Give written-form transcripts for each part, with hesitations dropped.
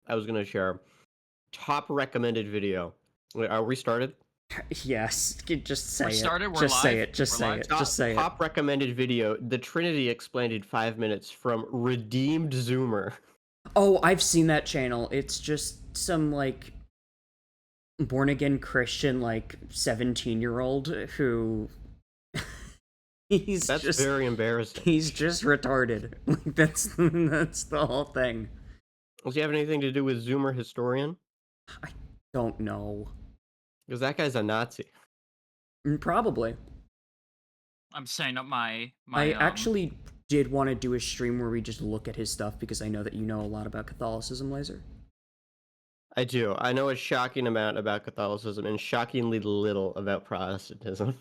I was gonna share. Top recommended video. Wait, are we started? Yes, just We're say it. started. We're Just say live. it. Just We're say live. it. Just say it. Top recommended video. The Trinity explained in 5 minutes from Redeemed Zoomer. Oh, I've seen that channel. It's just some like born again Christian like 17-year-old who That's very embarrassing. he's just retarded. Like that's the whole thing. Does he have anything to do with Zoomer Historian? I don't know. Because that guy's a Nazi. Probably. I'm setting up my I actually did want to do a stream where we just look at his stuff because I know that you know a lot about Catholicism, Laser. I do. I know a shocking amount about Catholicism and shockingly little about Protestantism.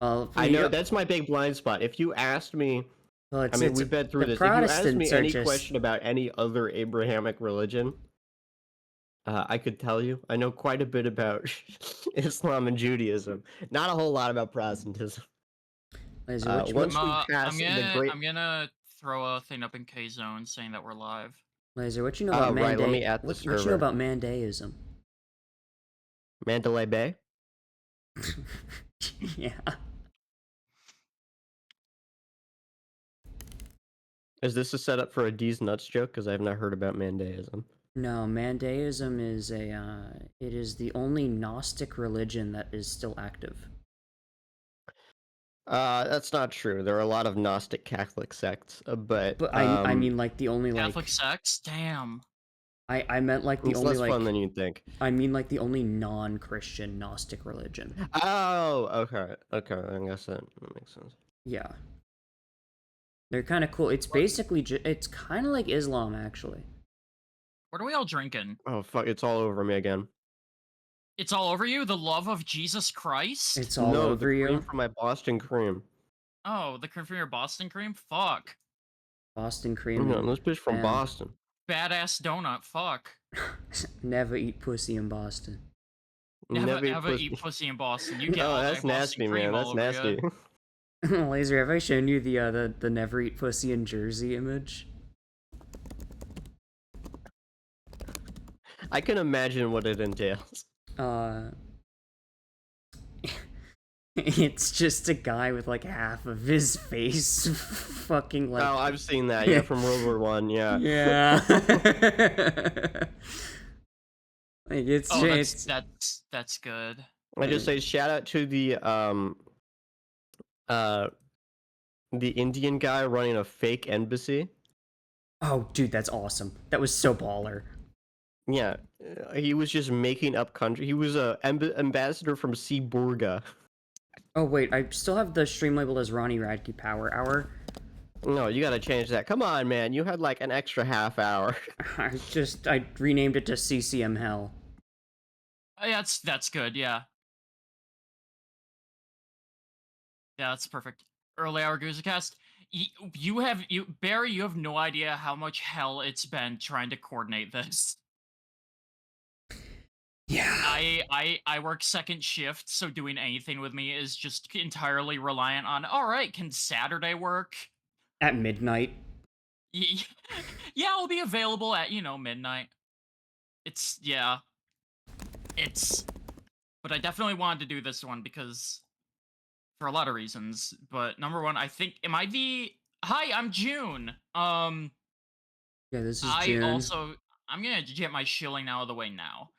I know that's my big blind spot. If you asked me, well, I mean, we've been through this. If you asked me any question about any other Abrahamic religion, I could tell you. I know quite a bit about Islam and Judaism. Not a whole lot about Protestantism. Laser, Once we pass the great... I'm gonna throw a thing up in K-Zone saying that we're live. Laser, what you know about right, let me add the what server. you know about Mandaeism? Mandalay Bay? Yeah. Is this a setup for a D's nuts joke? Because I have not heard about Mandaeism. No, Mandaeism is it is the only Gnostic religion that is still active. That's not true. There are a lot of Gnostic Catholic sects, but I mean like the only Catholic sects. Damn. I meant like the it's only less fun than you'd think. I mean like the only non-Christian Gnostic religion. Oh, okay. I guess that makes sense. Yeah. They're kind of cool. It's basically it's kind of like Islam actually. What are we all drinking? Oh fuck! It's all over me again. It's all over you. The love of Jesus Christ. It's all over the you. cream from my Boston cream. Oh, the cream from your Boston cream. Fuck. Boston cream. No, this bitch from Boston. Badass donut. Fuck. Never eat pussy in Boston. Never eat pussy in Boston. You get all that's that nasty, man. That's nasty. Laser, have I shown you the never eat pussy in Jersey image? I can imagine what it entails. It's just a guy with like half of his face fucking like... Oh, I've seen that, yeah, from World War One, yeah. Yeah. Like that's good. I just say shout out to the Indian guy running a fake embassy. Oh, dude, that's awesome. That was so baller. Yeah, he was just making up country. He was a ambassador from Seaburga. Oh wait, I still have the stream labeled as Ronnie Radke Power Hour. No, you gotta change that. Come on, man. You had like an extra half hour. I renamed it to CCM Hell. Yeah, that's good. Yeah. Yeah, that's perfect. Early hour Gusicast. Barry, you have no idea how much hell it's been trying to coordinate this. Yeah. I work second shift, so doing anything with me is just entirely reliant on, all right, can Saturday work? At midnight. Yeah, I'll be available at, midnight. But I definitely wanted to do this one because, for a lot of reasons, but number one, I think, hi, I'm June. Yeah, this is June. I'm gonna get my shilling out of the way now.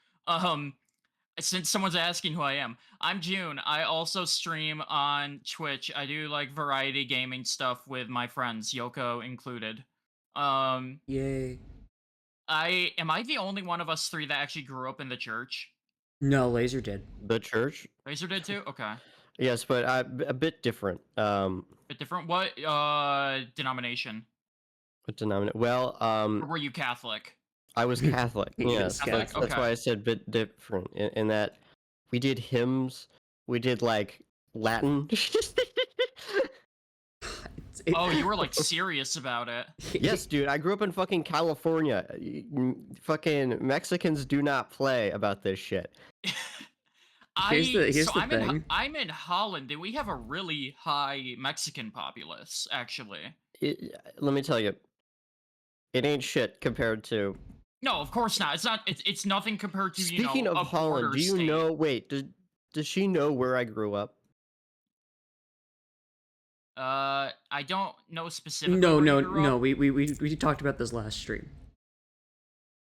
Since someone's asking who I am, I'm June. I also stream on Twitch. I do like variety gaming stuff with my friends, Yoko included. Yay. Am I the only one of us three that actually grew up in the church? No, Laser did. The church? Laser did too? Okay. Yes, but a bit different. Bit different? What denomination? What denomination? Well, Or were you Catholic? I was Catholic. Yes, Catholic. that's why I said bit different in that we did hymns, we did like Latin. Oh, you were like serious about it. Yes, dude. I grew up in fucking California. Fucking Mexicans do not play about this shit. Here's the thing. I'm in Holland, and we have a really high Mexican populace, actually. Let me tell you, it ain't shit compared to No, of course not. It's not. It's nothing compared to Speaking of a Holland, border do you state. know? Wait, does she know where I grew up? I don't know specifically No, where you no, grew no. up. We talked about this last stream.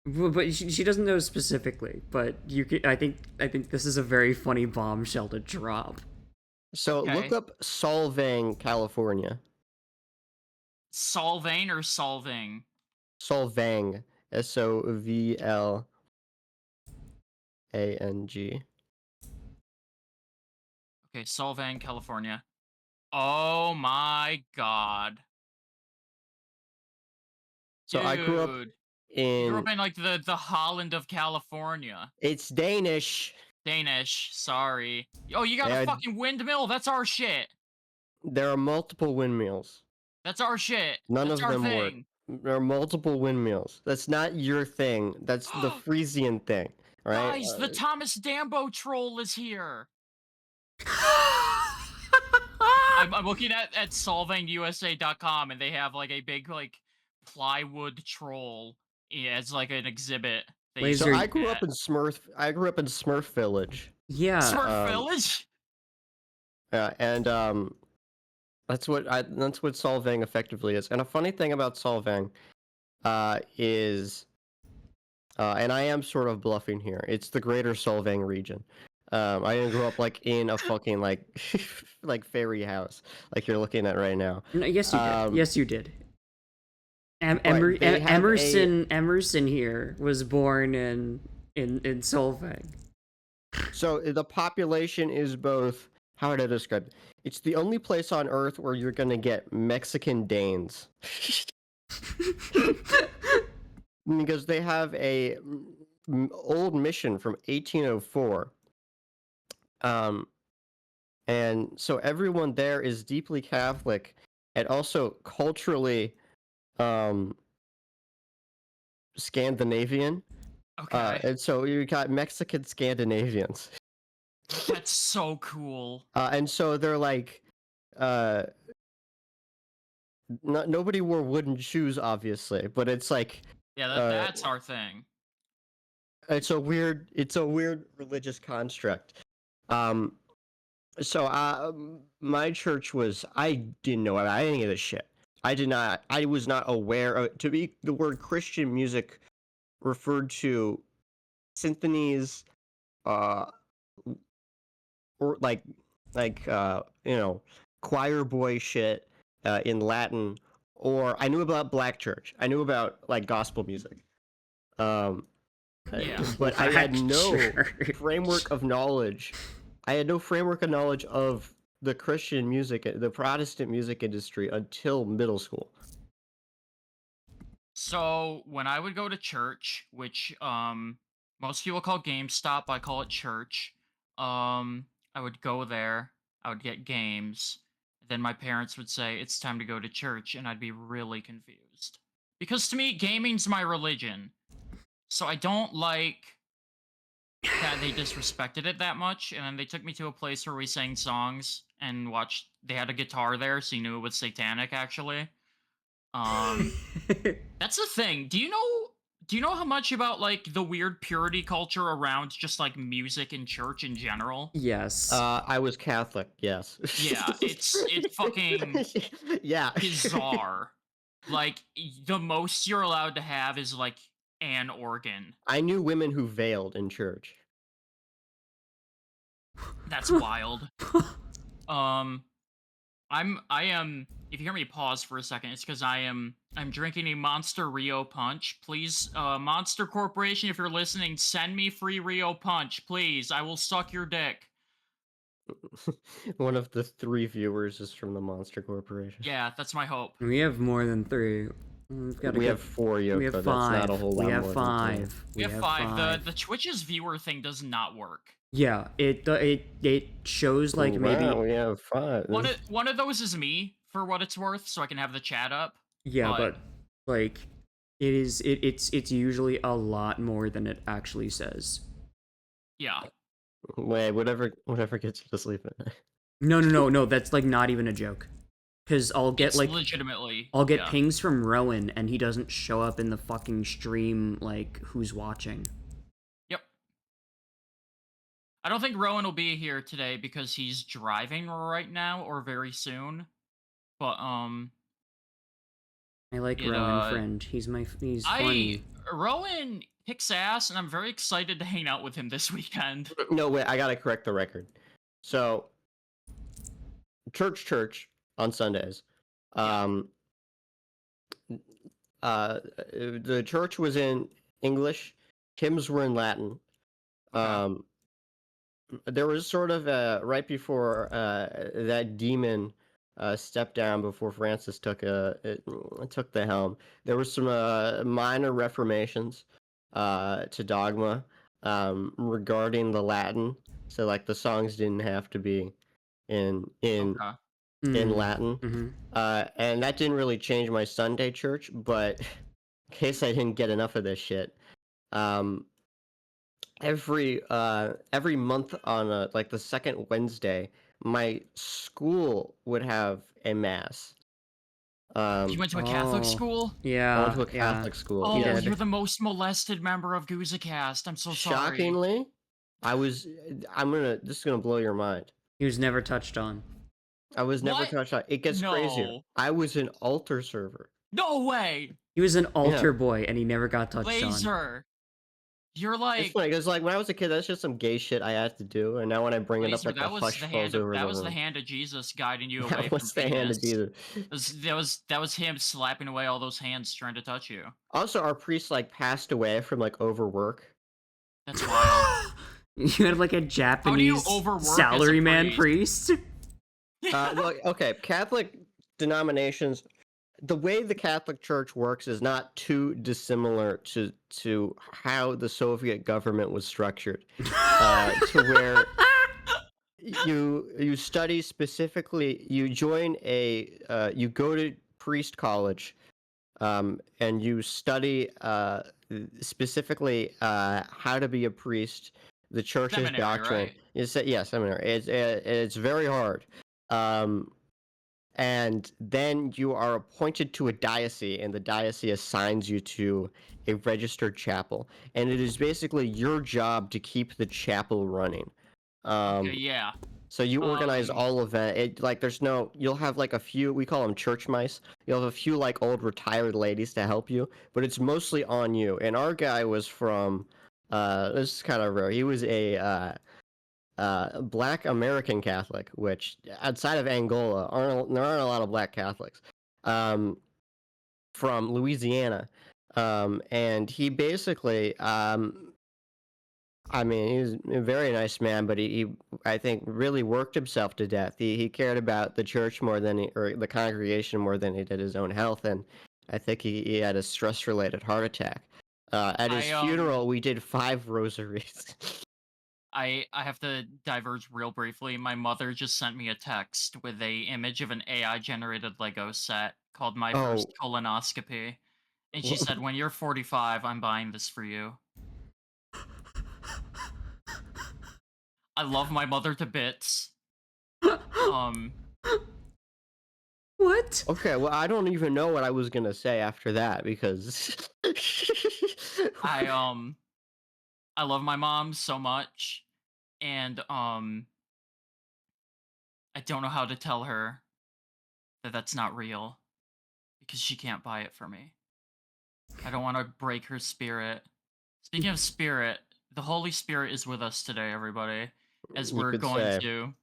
But she doesn't know specifically. But you could, I think this is a very funny bombshell to drop. So look Okay, up Solvang, California. Solvang or solving? Solvang, Sovlang. Okay, Solvang, California. Oh my god, So I grew up dude, you grew in. up in like the Holland of California. It's Danish. Danish, sorry. Oh, you got a And fucking windmill. That's our shit. there are multiple windmills. That's our shit. None That's of our them work. thing. There are multiple windmills. That's not your thing. That's the Frisian thing. All right. Guys, the Thomas Dambo troll is here. I'm looking at solvingusa.com and they have like a big like plywood troll as like an exhibit that you So can Laser. I look grew at. up in Smurf. I grew up in Smurf Village. Yeah. Smurf Um, Village? and that's what solvang effectively is. And a funny thing about solvang is and I am sort of bluffing here. It's the greater Solvang region. I didn't grow up like in a fucking like like fairy house like you're looking at right now. No, yes, you did. Um, Yes, you did. but they have a Emerson here was born in Solvang. so the population is both. How would I describe it? It's the only place on Earth where you're gonna get Mexican Danes because they have a old mission from 1804. Um, and so everyone there is deeply Catholic and also culturally um, Scandinavian. Okay. And so you got Mexican Scandinavians, That's so cool. and so they're like, uh, nobody wore wooden shoes, obviously, but it's like, Yeah, uh, that's our thing. it's a weird religious construct. Um, so my church was I didn't know about any of this shit. I was not aware of to be the word Christian music referred to symphonies, uh, or you know, choir boy shit in Latin, or I knew about black church. I knew about like gospel music. Um, Yeah. but I had Black no church. framework of knowledge. I had no framework of knowledge of the Christian music, the Protestant music industry until middle school. So when I would go to church, which most people call GameStop, I call it church. I would go there, I would get games, then my parents would say it's time to go to church, and I'd be really confused. Because to me, gaming's my religion. So I don't like that they disrespected it that much, and then they took me to a place where we sang songs and watched they had a guitar there, so you knew it was satanic actually. Um that's the thing. Do you know how much about like the weird purity culture around just like music and church in general? Yes. I was Catholic, yes. Yeah, it's fucking Yeah. bizarre. Like the most you're allowed to have is like an organ. I knew women who veiled in church. That's wild. Um I am if you hear me pause for a second, it's because I'm drinking a Monster Rio Punch. Please, Monster Corporation, if you're listening, send me free Rio Punch, please. I will suck your dick. One of the 3 viewers is from the Monster Corporation. Yeah, that's my hope. We have more than 3. We've got We good. have 4 We have Yoko. 5. That's not a whole We lot have more than 5. We have five. The Twitch's viewer thing does not work. Yeah, it shows 3. like maybe. Wow, we have 5. One of those is me for what it's worth, so I can have the chat up. Yeah, But but like it's usually a lot more than it actually says. yeah, Wait, whatever gets you to sleep at night. No, that's like not even a joke. Because I'll get It's like legitimately, I'll get yeah. pings from Rowan, and he doesn't show up in the fucking stream. Like, who's watching? Yep. I don't think Rowan will be here today because he's driving right now or very soon. But I like it Rowan, friend. He's funny. Rowan kicks ass, and I'm very excited to hang out with him this weekend. No, wait, I gotta correct the record. So, church on Sundays. Yeah. The church was in English, hymns were in Latin. Okay. There was sort of right before that demon stepped down before Francis took the helm. There was some minor reformations to dogma regarding the Latin. So like the songs didn't have to be in in Okay. in Latin, Mm-hmm. and that didn't really change my Sunday church. But in case I didn't get enough of this shit, um, every month on like the second Wednesday, my school would have a mass. You Um, went to a Catholic Oh, school? I went to yeah, a yeah. Catholic school. He Oh, Yes, you're did. the most molested member of Gusicast. I'm so sorry. shockingly, I was. I'm gonna. This is gonna blow your mind. He was never touched on. I was never What? touched on. It gets crazier. No. I was an altar server. No way. He was an Yeah. altar boy, and he never got touched on. Laser. You're It's like funny because like when I was a kid, that's just some gay shit I had to do, and now when I bring it up, Laser. like the That was hush the falls hand of over the the room. hand of Jesus guiding you away That from was the hand of gayness. Jesus. That was him slapping away all those hands trying to touch you. Also, our priest like passed away from like overwork. That's wild. You had like a How do you Japanese overwork as a salaryman priest? priest. Well, okay, Catholic denominations. The way the Catholic Church works is not too dissimilar to how the Soviet government was structured, to where you study specifically, you join you go to priest college, and you study specifically how to be a priest, the church's Seminary, doctrine. right? Yeah, seminary. It's very hard. Um, and then you are appointed to a diocese, and the diocese assigns you to a registered chapel, and it is basically your job to keep the chapel running. Okay, Um, yeah. so you organize Um, all of that. It like there's no. You'll have like a few. We call them church mice. You'll have a few like old retired ladies to help you, but it's mostly on you. And our guy was from. This is kind of rare. He was a Black American Catholic, which outside of Angola there aren't a lot of Black Catholics. From Louisiana, and he basically I mean, he was a very nice man, but he I think, really worked himself to death. He cared about the church more than or the congregation more than he did his own health, and I think he had a stress-related heart attack. At his I funeral, we did 5 rosaries. I have to diverge real briefly. My mother just sent me a text with a image of an AI generated Lego set called My Oh, First Colonoscopy. And she said, "When you're 45, I'm buying this for you." I love my mother to bits. Um What? okay. Well, I don't even know what I was gonna say after that because I I love my mom so much, and I don't know how to tell her that that's not real because she can't buy it for me. I don't want to break her spirit. Speaking of spirit, the Holy Spirit is with us today, everybody, as you we're could going say. to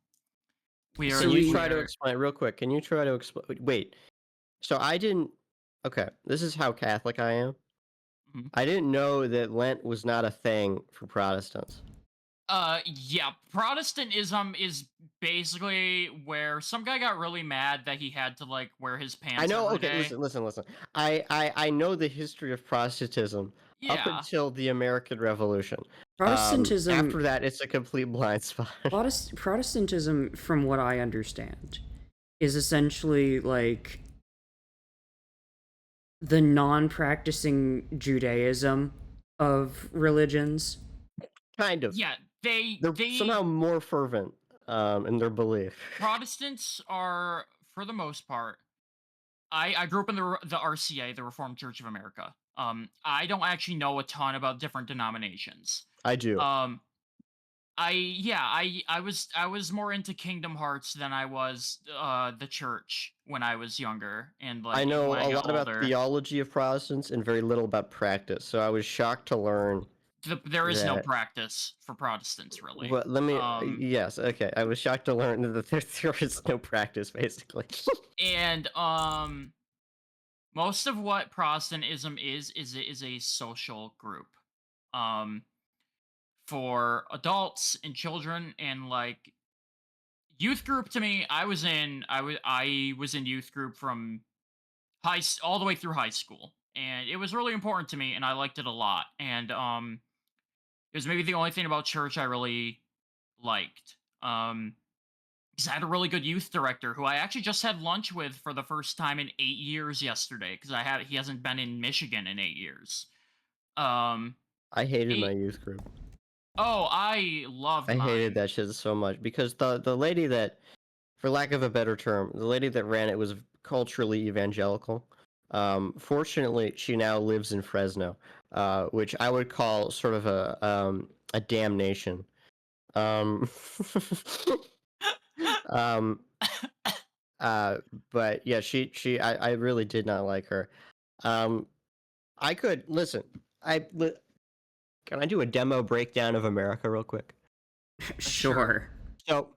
we So Can are you we try to we are explain real quick? Can you try to explain? Wait. So I didn't. Okay, this is how Catholic I am. mhm. I didn't know that Lent was not a thing for Protestants. Yeah, Protestantism is basically where some guy got really mad that he had to like wear his I pants know. every Okay, day. listen. I know the history of Protestantism up Yeah. until the American Revolution. Protestantism After that, it's a complete blind spot. Protestantism, from what I understand, is essentially like the non-practicing Judaism of religions. Kind of. Yeah, they They're they somehow more fervent in their belief. Protestants are for the most part, I grew up in the RCA, the Reformed Church of America. I don't actually know a ton about different denominations. I do. Um, I was more into Kingdom Hearts than I was the church when I was younger, and I like know when I a got lot about older. theology of Protestants and very little about practice, so I was shocked to learn There is no that. practice for Protestants, really. Well, let me. Um, Yes, okay. I was shocked to learn that there is no practice, basically. and most of what Protestantism is a social group. Um, for adults and children and like youth group to me, I was in youth group from all the way through high school, and it was really important to me, and I liked it a lot. And it was maybe the only thing about church I really liked. Because I had a really good youth director who I actually just had lunch with for the first time in 8 years yesterday. Because he hasn't been in Michigan in 8 years. Um, I hated my eight. youth group. Oh, I loved I hated mine. that shit so much because the lady that, for lack of a better term, the lady that ran it was culturally evangelical. Fortunately, she now lives in Fresno, which I would call sort of a damnation. Um, um, uh, but yeah, I really did not like her. Um, I could listen. Can I do a demo breakdown of America real quick? Sure. Sure. So,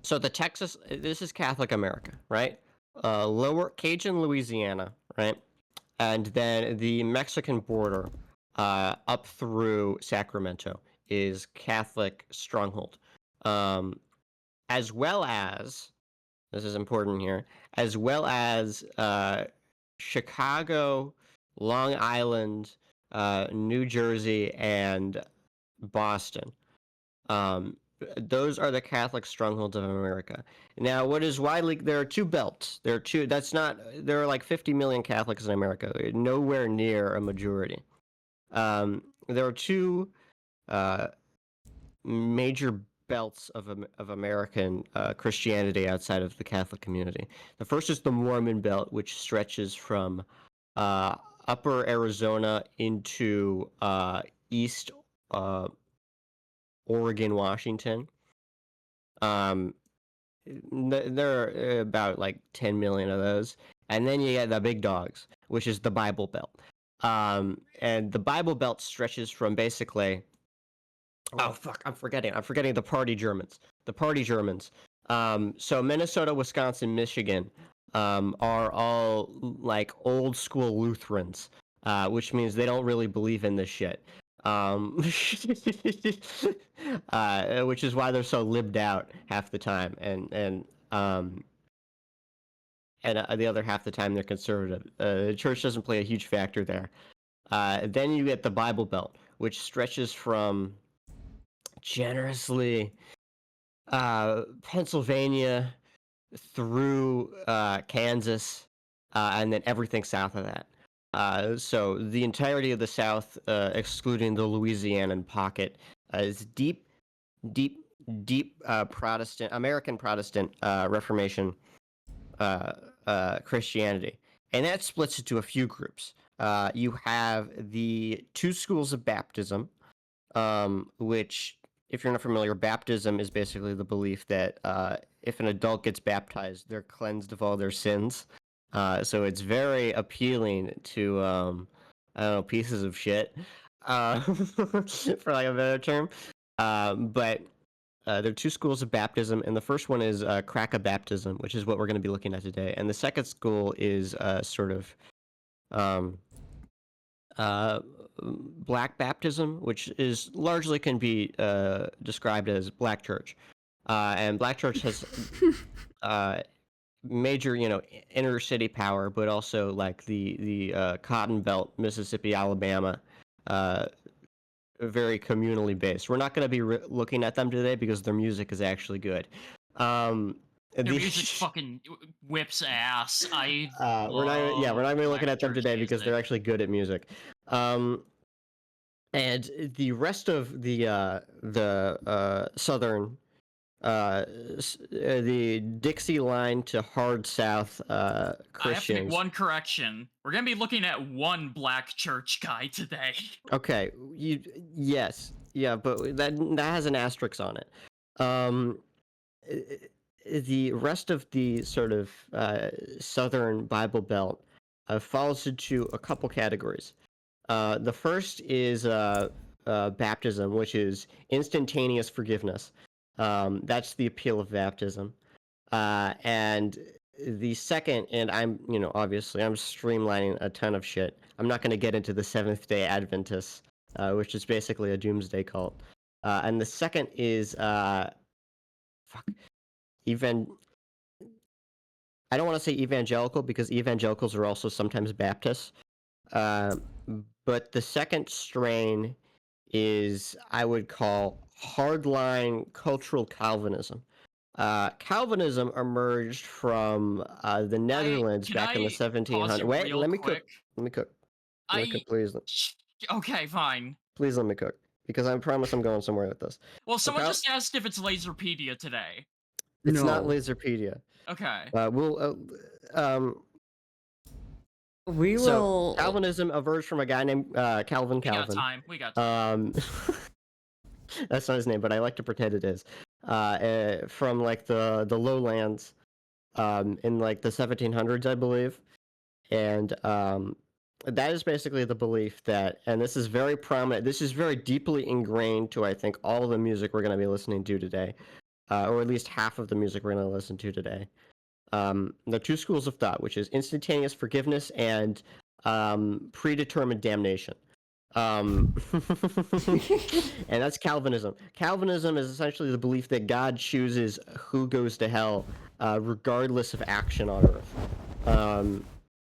so this is Catholic America, right? Lower Cajun Louisiana, right? And then the Mexican border, up through Sacramento is Catholic stronghold. Um, as well as, this is important here, as well as Chicago, Long Island, New Jersey, and Boston. Um, those are the Catholic strongholds of America. Now, what is widely, there are two belts. There are two. That's not. There are like 50 million Catholics in America. Nowhere near a majority. There are two uh, major belts of American Christianity outside of the Catholic community. The first is the Mormon belt, which stretches from uh, Upper Arizona into East uh, Oregon, Washington. Um, there are about like 10 million of those, and then you get the big dogs, which is the Bible Belt. And the Bible Belt stretches from basically. Oh fuck! I'm forgetting the party Germans. The party Germans. So Minnesota, Wisconsin, Michigan, are all like old school Lutherans, which means they don't really believe in this shit. Which is why they're so libbed out half the time, and the other half the time they're conservative. The church doesn't play a huge factor there. Then you get the Bible Belt, which stretches from generously Pennsylvania through Kansas, and then everything south of that. So the entirety of the South, excluding the Louisianan pocket, is deep, deep Protestant, American Protestant Reformation uh, Christianity, and that splits into a few groups. You have the two schools of baptism, which, if you're not familiar, baptism is basically the belief that if an adult gets baptized, they're cleansed of all their sins. So it's very appealing to, I don't know, pieces of shit, for like a better term. But there are two schools of baptism, and the first one is Kraka baptism, which is what we're going to be looking at today. And the second school is sort of um, uh, black baptism, which is largely can be described as black church. And black church has uh, major, inner city power, but also like the Cotton Belt, Mississippi, Alabama, uh, very communally based. We're not going to be looking at them today because their music is actually good. Their The music fucking whips ass. I we're not love going to be looking black at them church today because they're music. actually good at music. And the rest of the southern the Dixie line to hard South I have to make Christians. one correction. We're gonna be looking at one black church guy today. Okay, yes, yeah, but that has an asterisk on it. Um, the rest of the sort of southern Bible Belt falls into a couple categories. The first is baptism, which is instantaneous forgiveness. That's the appeal of baptism. And the second, and obviously I'm streamlining a ton of shit. I'm not going to get into the Seventh Day Adventists, which is basically a doomsday cult. And the second is fuck, even. I don't want to say evangelical because evangelicals are also sometimes Baptists. Uh, but the second strain is I would call hardline cultural Calvinism. Calvinism emerged from the I Netherlands can back in the I pause 1700s. you Wait, real let me cook. quick? Let me cook. Let me I cook, please. okay, fine. Please let me cook because I promise I'm going somewhere with this. Well, So someone just asked if it's Laserpedia today. it's not No. Laserpedia. Okay. We So will. Calvinism emerged from a guy named Calvin We got Calvin. time. We got time. That's not his name, but I like to pretend it is. From like the lowlands, in like the 1700s, I believe, and that is basically the belief that, and this is very prominent. This is very deeply ingrained to I think all the music we're going to be listening to today, or at least half of the music we're going to listen to today. The two schools of thought, which is instantaneous forgiveness and predetermined damnation. Um, and that's Calvinism. Calvinism is essentially the belief that God chooses who goes to hell, regardless of action on earth.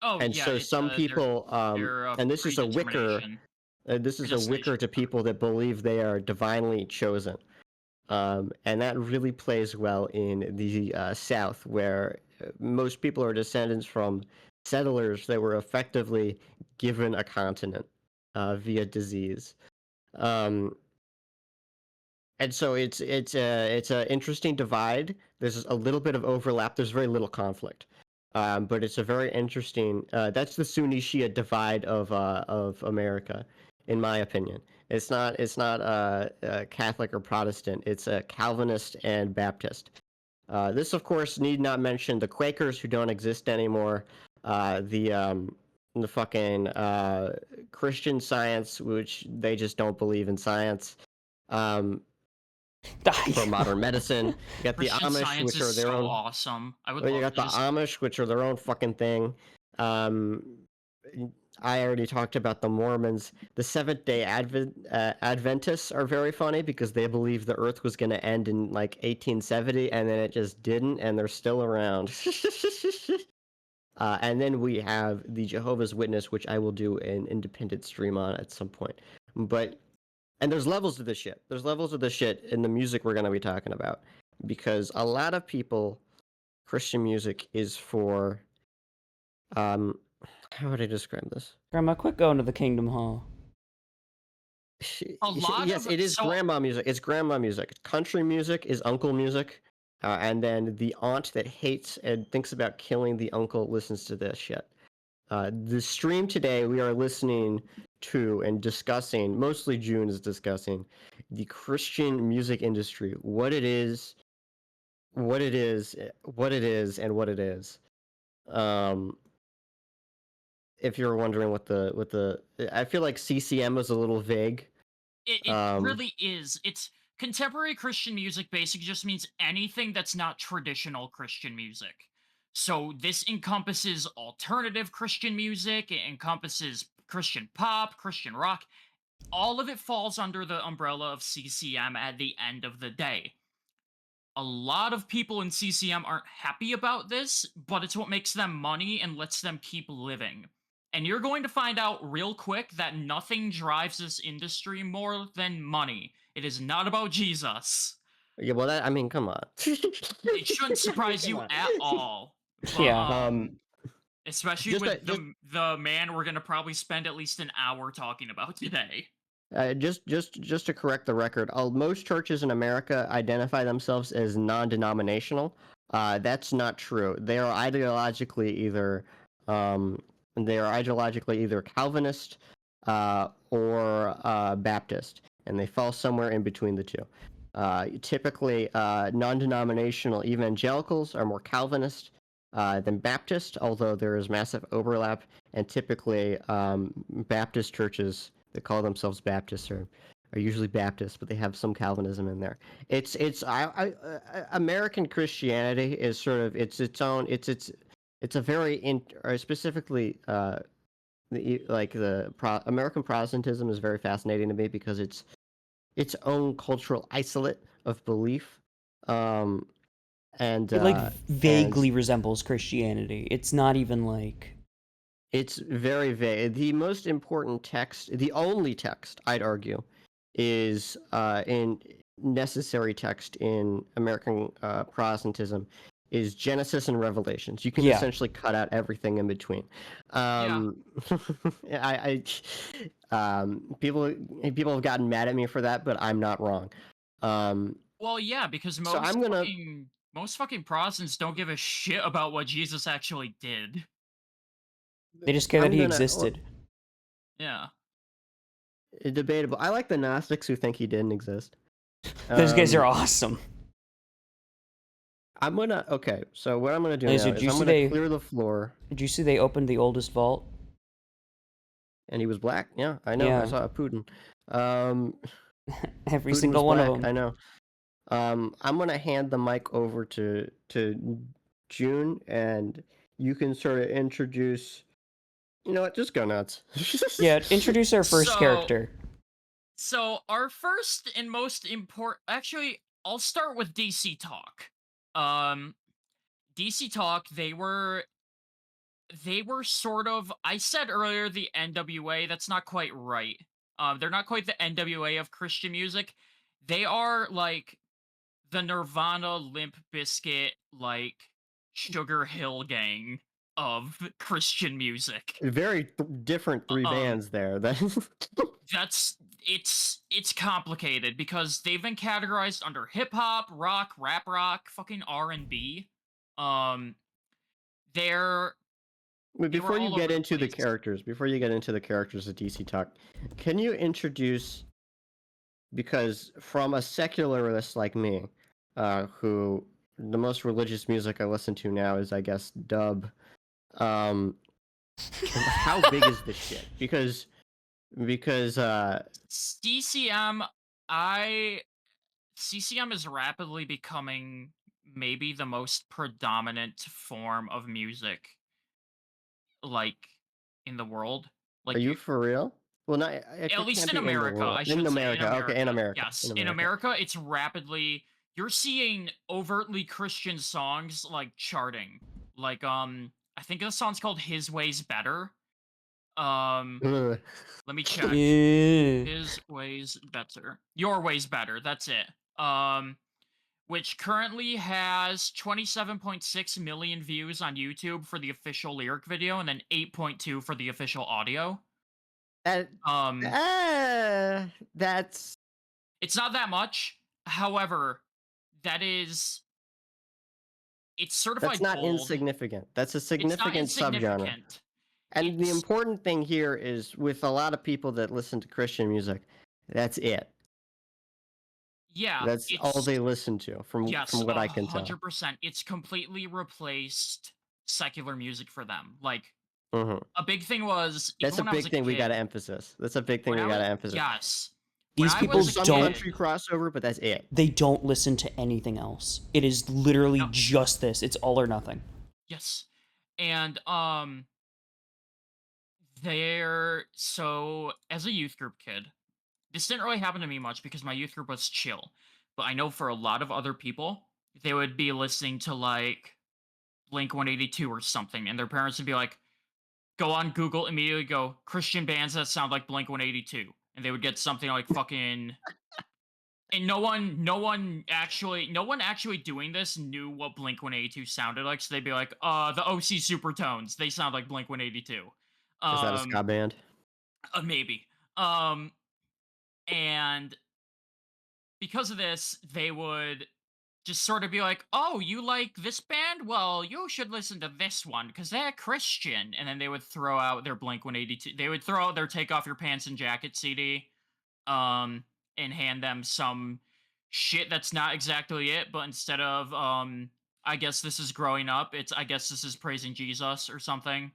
Oh And yeah, so it's some people, their and this is a wicker, predetermination, this is a wicker predestination. to people that believe they are divinely chosen. And that really plays well in the South, where most people are descendants from settlers that were effectively given a continent via disease. Um, and so it's a interesting divide. There's a little bit of overlap. There's very little conflict, but it's a very interesting. That's the Sunni Shia divide of America, in my opinion. It's not Catholic or Protestant. It's a Calvinist and Baptist. This, of course, need not mention the Quakers who don't exist anymore. The fucking Christian Science, which they just don't believe in science. Um, for modern medicine. You got the Christian Amish, Science which is are their so own. awesome. I would Well, you love got to the just. Amish, which are their own fucking thing. Um, I already talked about the Mormons. The Seventh Day Adventists are very funny because they believe the Earth was going to end in like 1870, and then it just didn't, and they're still around. And then we have the Jehovah's Witness, which I will do an independent stream on at some point. But and there's levels to this shit. There's levels of this shit in the music we're going to be talking about because a lot of people, Christian music is for, um, how would I describe this? Grandma, quit going to the Kingdom Hall. A lot Yes, of it is so grandma music. It's grandma music. Country music is uncle music. And then the aunt that hates and thinks about killing the uncle listens to this shit. The stream today, we are listening to and discussing, mostly June is discussing, the Christian music industry, what it is, what it is, what it is, and what it is. Um, if you're wondering I feel like CCM was a little vague. it Um, really is. It's contemporary Christian music basically just means anything that's not traditional Christian music. So this encompasses alternative Christian music, it encompasses Christian pop, Christian rock. All of it falls under the umbrella of CCM at the end of the day. A lot of people in CCM aren't happy about this, but it's what makes them money and lets them keep living. And you're going to find out real quick that nothing drives this industry more than money. It is not about Jesus. yeah, well, I mean, come on. It shouldn't I mean, surprise come you on. at all. But Yeah. especially Just with just the man we're going to probably spend at least an hour talking about today. Just to correct the record, most churches in America identify themselves as non-denominational. That's not true. Um, they are ideologically either Calvinist or Baptist, and they fall somewhere in between the two. Typically, non-denominational evangelicals are more Calvinist than Baptist, although there is massive overlap. And typically, Baptist churches that call themselves Baptists are usually Baptists, but they have some Calvinism in there. American Christianity is sort of its own. It's a very or specifically American Protestantism is very fascinating to me because it's its own cultural isolate of belief. Um, and It like and vaguely resembles Christianity. It's not even like It's very vague. The most important text, the only text, I'd argue, is in necessary text in American Protestantism is Genesis and Revelations. You can yeah. essentially cut out everything in between. Yeah. People have gotten mad at me for that, but I'm not wrong. Well, yeah, because So I'm gonna. most fucking Protestants don't give a shit about what Jesus actually did. They just care that I'm he gonna. existed. Yeah. Debatable. I like the Gnostics who think he didn't exist. Those guys are Um, awesome. Okay, so what I'm gonna do Anyways, now did is you I'm see gonna they clear the floor. did you see they opened the oldest vault? And he was black. Yeah, I know. I Yeah. saw a Putin. Um, Every Putin was single one of black. them. I know. I'm gonna hand the mic over to June, and you can sort of introduce. You know what? Just go nuts. Yeah, introduce our first So, character. our first and most important, actually, I'll start with DC Talk. Um, DC Talk, they were sort of, I said earlier the NWA, that's not quite right. They're not quite the NWA of Christian music. They are like the Nirvana, Limp Bizkit, like Sugar Hill Gang of Christian music. Very different three Um, bands there. That that's it's complicated because they've been categorized under hip hop, rock, rap rock, fucking R&B. Um, they're they were before you all over get the into the place. characters, before you get into the characters of DC Talk, can you introduce because from a secularist like me, who the most religious music I listen to now is, I guess, dub. Um, how big is this shit? Because CCM, I CCM is rapidly becoming maybe the most predominant form of music like in the world. are Like you you for real? Well, not At it least can't in be in the America, world. I In should say in America, okay, in America. America, in Yes, in America. America, it's rapidly you're seeing overtly Christian songs like charting. Like I think the song's called His Ways Better. Um Ugh. Let me check. Yeah. His Ways Better. Your Ways Better. That's it. Which currently has 27.6 million views on YouTube for the official lyric video and then 8.2 for the official audio. That, Um that's It's not that much. However, that is it's that's certified not gold. insignificant. That's a It's not significant subgenre. insignificant. And the It's important thing here is with a lot of people that listen to Christian music, that's it. yeah, That's all it's they listen to, yes, from what I can tell. 100%. It's completely replaced secular music for them. Like Hmm. a big thing was even That's a when I was big a thing we got to kid, emphasis. That's a big thing when we I got was to emphasis. yes, when These I people was There's a some don't country kid, crossover, but that's it. they don't listen to anything else. It is literally no, just this. It's all or nothing. yes. And so as a youth group kid, this didn't really happen to me much because my youth group was chill. But I know for a lot of other people, they would be listening to like Blink 182 or something, and their parents would be like, go on Google, immediately go Christian bands that sound like Blink 182. And they would get something like fucking and no one actually doing this knew what Blink 182 sounded like, so they'd be like, the OC Supertones, they sound like Blink 182. Is that a Um, ska band? maybe. Um And because of this, they would just sort of be like, "Oh, you like this band? Well, you should listen to this one because they're Christian." And then they would throw out their Blink 182. They would throw out their Take Off Your Pants and Jacket CD, um, and hand them some shit that's not exactly it. But instead of I guess this is growing up, it's I guess this is praising Jesus or something.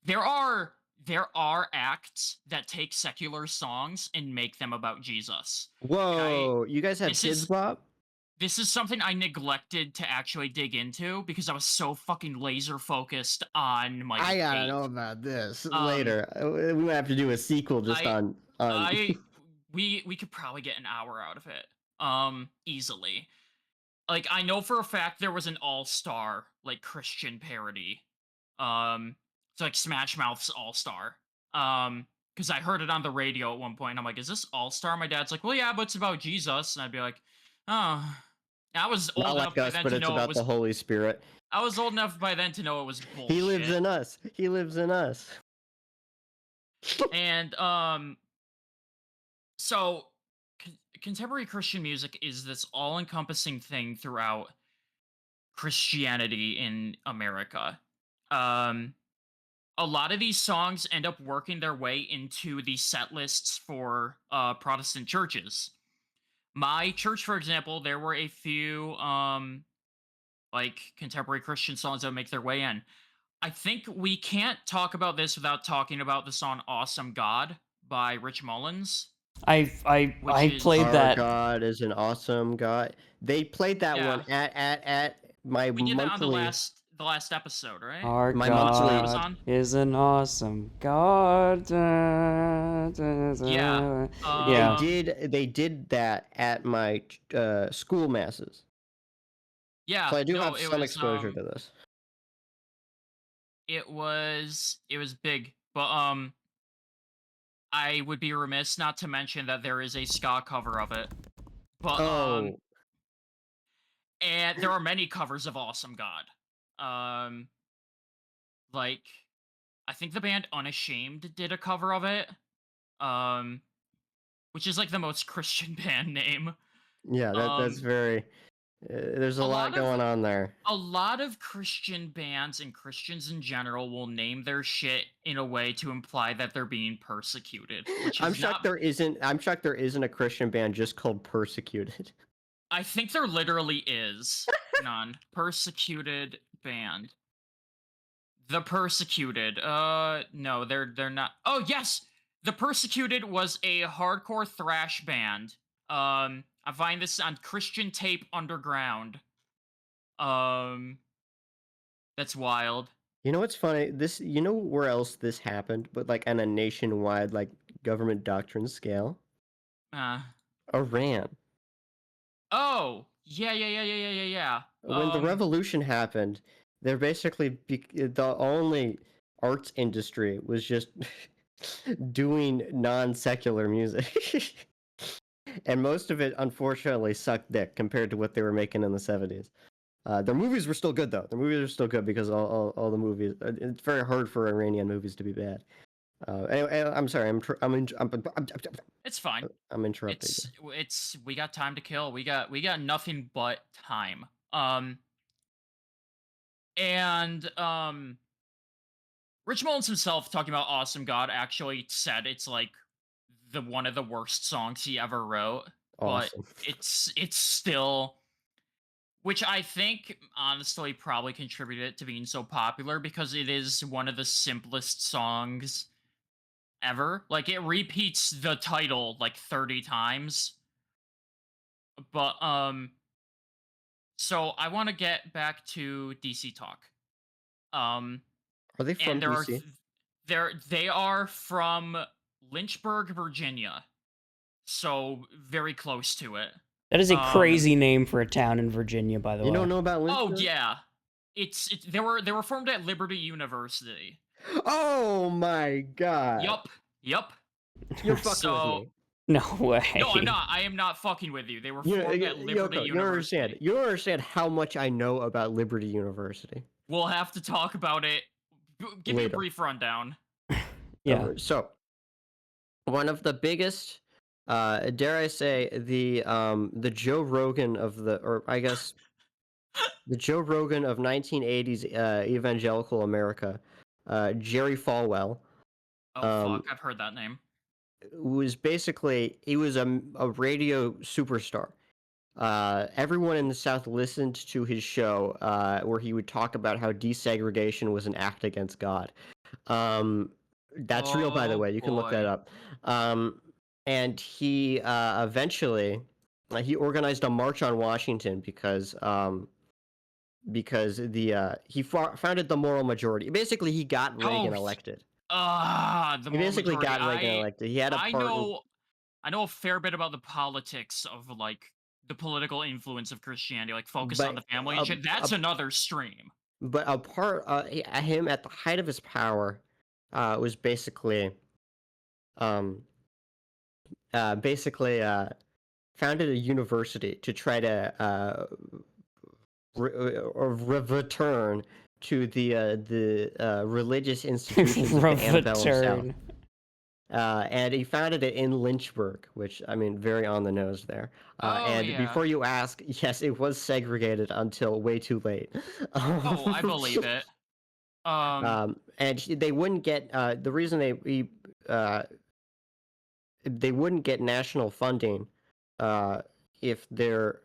There are there are acts that take secular songs and make them about Jesus. And Whoa, you guys have this Kids is Bop? this is something I neglected to actually dig into because I was so fucking laser focused on Michael I gotta Pate. know about this Um, later. We might have to do a sequel just I, on. I, we could probably get an hour out of it, easily. Like I know for a fact there was an all-star like Christian parody, it's like Smash Mouth's All Star, because I heard it on the radio at one point. And I'm like, is this All Star? My dad's like, well, yeah, but it's about Jesus, and I'd be like, oh. I was Not old enough like by us, then but to it's know it about the was. Holy Spirit. I was old enough by then to know it was He lives bullshit. in us. He lives in us. And so contemporary Christian music is this all-encompassing thing throughout Christianity in America. Um, a lot of these songs end up working their way into the set lists for Protestant churches. My church, for example, there were a few like contemporary Christian songs that would make their way in. I think we can't talk about this without talking about the song "Awesome God" by Rich Mullins, which I played is Our that. God is an awesome God. They played that one yeah. at my We did that on monthly. the last episode, right? Our My The last one I was monthly. God on. is an awesome God. Yeah. Yeah. They did that at my school masses. Yeah. So I do No, have some exposure to this. it was big, but I would be remiss not to mention that there is a ska cover of it. But Oh, and there are many covers of Awesome God. Um like I think the band Unashamed did a cover of it. Um which is like the most Christian band name. yeah, that's Um very. There's a a lot lot of going on there. a lot of Christian bands and Christians in general will name their shit in a way to imply that they're being persecuted, which I'm is shocked not. there isn't. I'm shocked there isn't a Christian band just called Persecuted. I think there literally is. None. Persecuted band. The Persecuted. No, they're not. Oh yes, The Persecuted was a hardcore thrash band. I find this on Christian Tape Underground. Um, that's wild. You know what's funny? This, you know where else this happened, but like on a nationwide like government doctrine scale? Uh, Iran. oh, yeah. When the revolution happened, they're basically the only arts industry was just doing non-secular music. And most of it unfortunately sucked dick compared to what they were making in the 70s. Their movies were still good though. Their movies are still good because all the movies. It's very hard for Iranian movies to be bad. Anyway, I'm sorry. it's fine. I'm interrupting you. It's we got time to kill. We got nothing but time. And Rich Mullins himself talking about Awesome God actually said it's like the one of the worst songs he ever wrote, but Awesome. it's still, which I think honestly probably contributed to being so popular because it is one of the simplest songs ever. Like it repeats the title like 30 times. But so I want to get back to DC talk. Um Are they from and there are DC? they are from Lynchburg, Virginia. So very close to it. That is a Um crazy name for a town in Virginia, by the You way. don't know about oh Lynchburg? yeah. It's they were formed at Liberty University. Oh my god! Yup. You're fucking with So me. No way. no, I'm not. I am not fucking with you. They were formed at Liberty Yoko, you don't University. understand. You don't understand how much I know about Liberty University. We'll have to talk about it. Give me a Later. brief rundown. Yeah. So, one of the biggest dare I say the Joe Rogan of or I guess the Joe Rogan of 1980s evangelical America, Jerry Falwell, Oh fuck, um, I've heard that name. was basically he was a radio superstar. Everyone in the South listened to his show where he would talk about how desegregation was an act against God. Um, that's real, by the Oh way. You can look that boy. up. Um, and he eventually he organized a march on Washington because he founded the moral majority. Basically, he got Oh, Reagan elected. the He moral basically majority. got Reagan elected. He had a I part in, know I know a fair bit about the politics of like the political influence of Christianity, like focus on the but family and shit. That's another stream. a part him at the height of his power was um basically founded a university to try to return to the religious institutions of the antebellum South. Return. And he founded it in Lynchburg, which I mean, very on the nose there. Oh And yeah. before you ask, yes, it was segregated until way too late. Oh, I believe it. And they wouldn't get the reason uh, they wouldn't get national funding uh, if their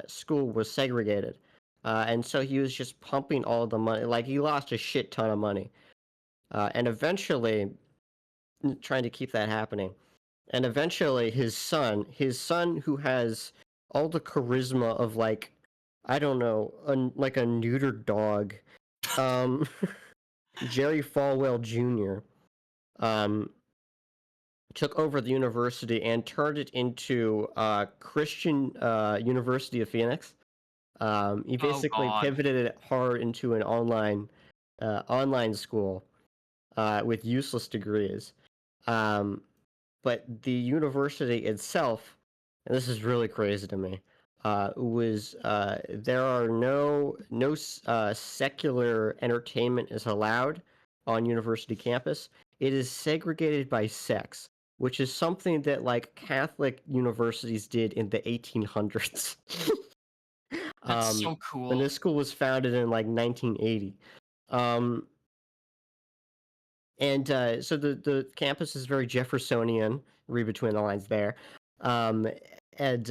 school was segregated. And so he was just pumping all the money. Like he lost a shit ton of money. And eventually, trying to keep that happening. And eventually, his son who has all the charisma of like, I don't know, like a neutered dog, um, Jerry Falwell Jr. Um, took over the university and turned it into Christian University of Phoenix. He Oh basically god. pivoted it hard into an online school with useless degrees. Um, but the university itself, and this is really crazy to me, was there are no secular entertainment is allowed on university campus. It is segregated by sex, which is something that like Catholic universities did in the 1800s. That's so When cool. this school was founded in like 1980. Um, and so the campus is very Jeffersonian. Read between the lines there. Um, and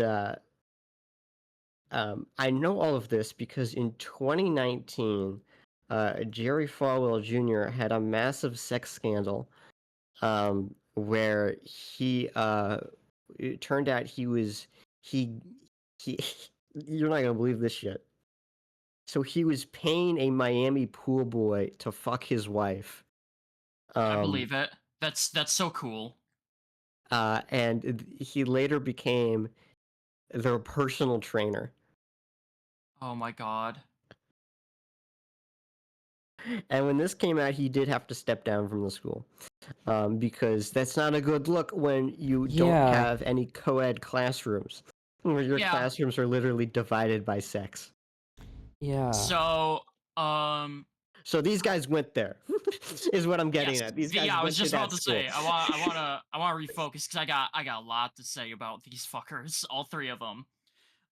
I know all of this because in 2019, Jerry Falwell Jr. had a massive sex scandal where it turned out he he you're not gonna believe this shit. So he was paying a Miami pool boy to fuck his wife. I Um, believe it. That's so cool. and he later became their personal trainer. Oh my god. And when this came out, he did have to step down from the school because that's not a good look when you don't Yeah. have any co-ed classrooms, where your Yeah. classrooms are literally divided by sex. Yeah. So, um, So these guys went there, is what I'm getting yes, at. These guys yeah. I was went to just about that to school. say. I wanna refocus because I got a lot to say about these fuckers. All three of them.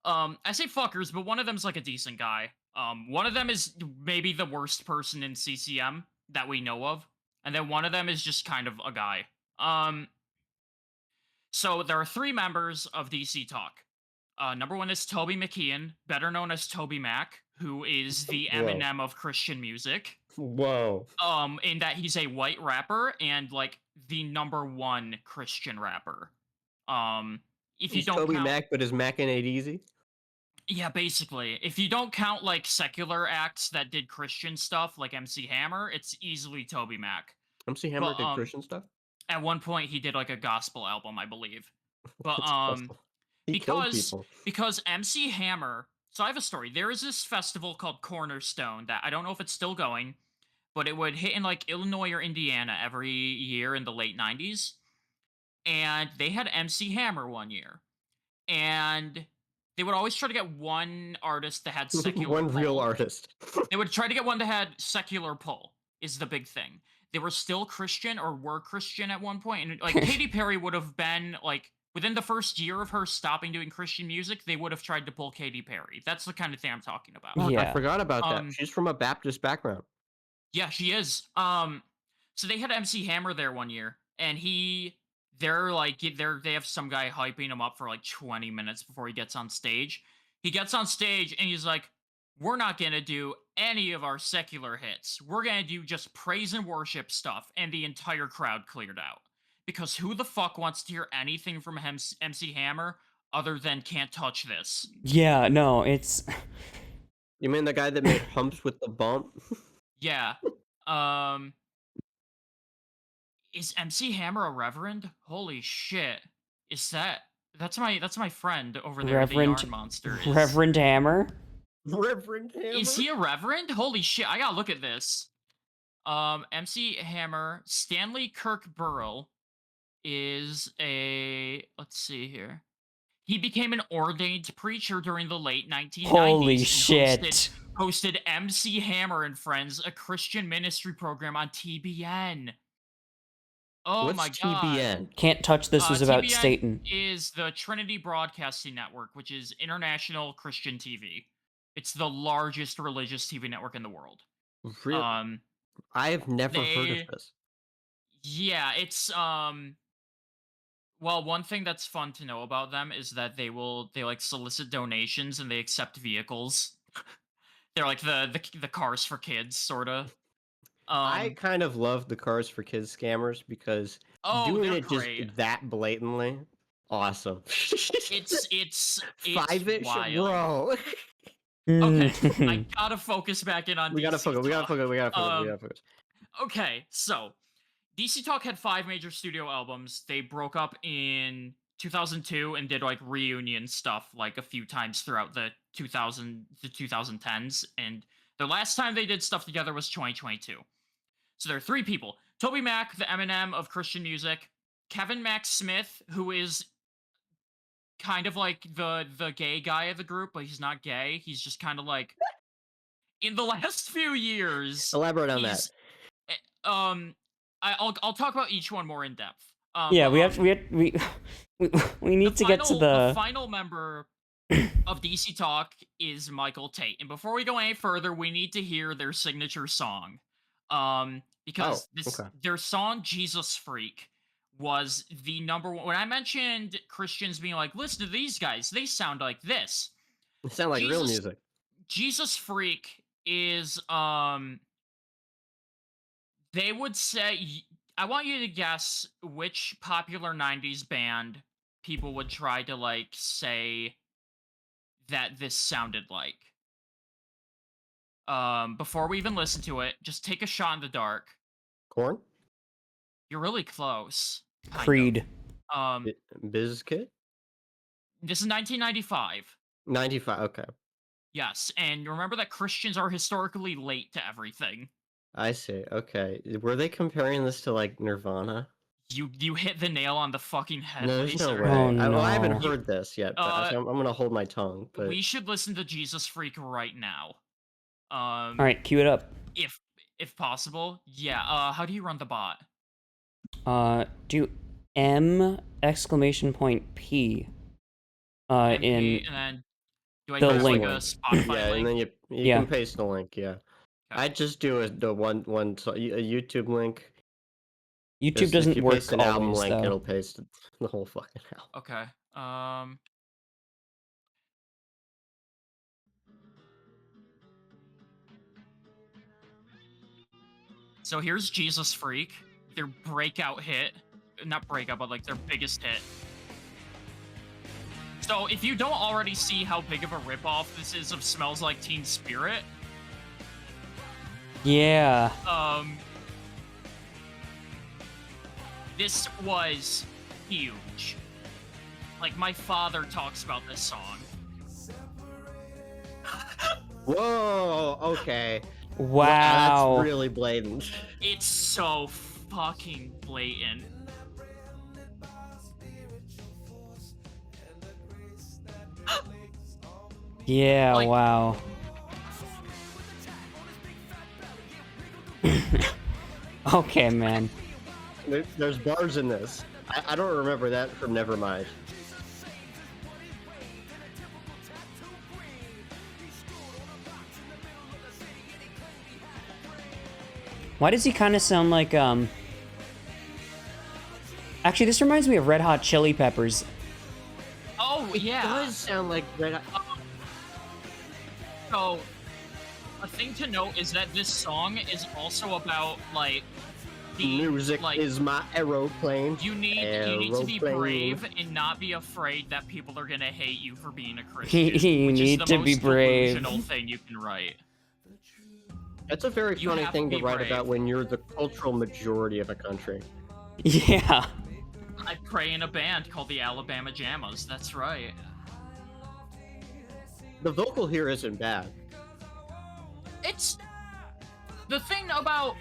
I say fuckers, but one of them's like a decent guy. One of them is maybe the worst person in CCM that we know of, and then one of them is just kind of a guy. Um, so there are three members of DC Talk. Number one is Toby McKeon, better known as Toby Mac, who is the Whoa. Eminem of Christian music. Whoa. In that he's a white rapper and like the number one Christian rapper. Um, if you He's don't Toby count, Mac, but his Mac ain't easy. yeah, basically, if you don't count like secular acts that did Christian stuff, like MC Hammer, it's easily Toby Mac. MC Hammer But did Christian stuff. at one point he did like a gospel album, I believe. But That's awesome. He killed because people. MC Hammer. So I have a story. There is this festival called Cornerstone that I don't know if it's still going, but it would hit in like Illinois or Indiana every year in the late 90s. And they had MC Hammer one year. And they would always try to get one artist that had secular One real pull. artist. They would try to get one that had secular pull, is the big thing. They were still Christian or were Christian at one point. And like Katy Perry would have been like within the first year of her stopping doing Christian music, they would have tried to pull Katy Perry. That's the kind of thing I'm talking about. Fuck, I Yeah. forgot about that. Um, She's from a Baptist background. yeah, she is. So they had MC Hammer there one year, and they have some guy hyping him up for like 20 minutes before he gets on stage. He gets on stage and he's like, "We're not gonna do any of our secular hits. We're gonna do just praise and worship stuff," and the entire crowd cleared out because who the fuck wants to hear anything from MC Hammer other than "Can't Touch This"? Yeah, no, it's You mean the guy that made Humps with the Bump? Yeah. Um, Is MC Hammer a reverend? Holy shit. Is that's my friend over there, the Reverend yarn monster. Reverend Hammer. Reverend Hammer? Is he a reverend? Holy shit, I gotta look at this. MC Hammer, Stanley Kirk Burrell is a let's see here. He became an ordained preacher during the late 1990s Holy and shit. hosted MC Hammer and Friends, a Christian ministry program on TBN. Oh What's my god. TBN? Can't Touch This was about TBN Satan. is the Trinity Broadcasting Network, which is international Christian TV. It's the largest religious TV network in the world. Real? Um, I have never heard of they, this. yeah, it's. Well, one thing that's fun to know about them is that they like solicit donations and they accept vehicles. They're like the cars for kids, sorta. I kind of love the Cars for Kids scammers because Oh, doing they're it just great. that blatantly, awesome. It's 5-ish, wild. bro. Okay, Mm. I gotta focus back in on We gotta DC focus. We gotta Talk. focus. We gotta focus. We Um, gotta focus. okay, so DC Talk had 5 major studio albums. They broke up in 2002 and did like reunion stuff like a few times throughout the 2010s. And the last time they did stuff together was 2022. So there are 3 people: Toby Mac, the Eminem of Christian music; Kevin Max Smith, who is kind of like the gay guy of the group, but he's not gay. He's just kind of like in the last few years, Elaborate on that. he's um I'll talk about each one more in depth. Yeah, But we need to get to the the final member of DC Talk is Michael Tate. And before we go any further, we need to hear their signature song. Because okay. their song Jesus Freak was the number one. When I mentioned Christians being like, listen to these guys, they sound like this. It sounds like real music. Jesus Freak is they would say, I want you to guess which popular 90s band people would try to like say that this sounded like. Before we even listen to it, just take a shot in the dark. Corn? You're really close. Creed. Bizkit? This is 1995. 95. Okay. Yes, and remember that Christians are historically late to everything. I see. Okay. Were they comparing this to like Nirvana? You hit the nail on the fucking head. No, there's no Laser. way. Oh, I haven't no. heard this yet, but so I'm gonna hold my tongue. But We should listen to Jesus Freak right now. All right, cue it up. If possible. Yeah. How do you run the bot? Do M exclamation point P. MP, In and then do I the use link. like a Spotify yeah, link? and then you Yeah. can paste the link. Yeah, Okay. I just do a YouTube link. YouTube If doesn't you work paste an album always, link, though. it'll paste the whole fucking album. Okay. So here's Jesus Freak, their breakout hit. Not breakout, but like their biggest hit. So if you don't already see how big of a ripoff this is of Smells Like Teen Spirit, Yeah. this was huge. Like, my father talks about this song. Whoa. Okay. Wow. That's really blatant. It's so fucking blatant. Yeah, Like- wow. Okay, man. There's bars in this. I don't remember that from Nevermind. Why does he kind of sound like, Actually, this reminds me of Red Hot Chili Peppers. Oh, yeah. It does sound like Red Hot. So, a thing to note is that this song is also about, like, Music is my aeroplane. You need to be brave and not be afraid that people are gonna hate you for being a Christian. You need to be brave. Delusional thing you can write. That's a very funny thing to write about when you're the cultural majority of a country. Yeah. I play in a band called the Alabama Jammas. That's right. The vocal here isn't bad. It's the thing about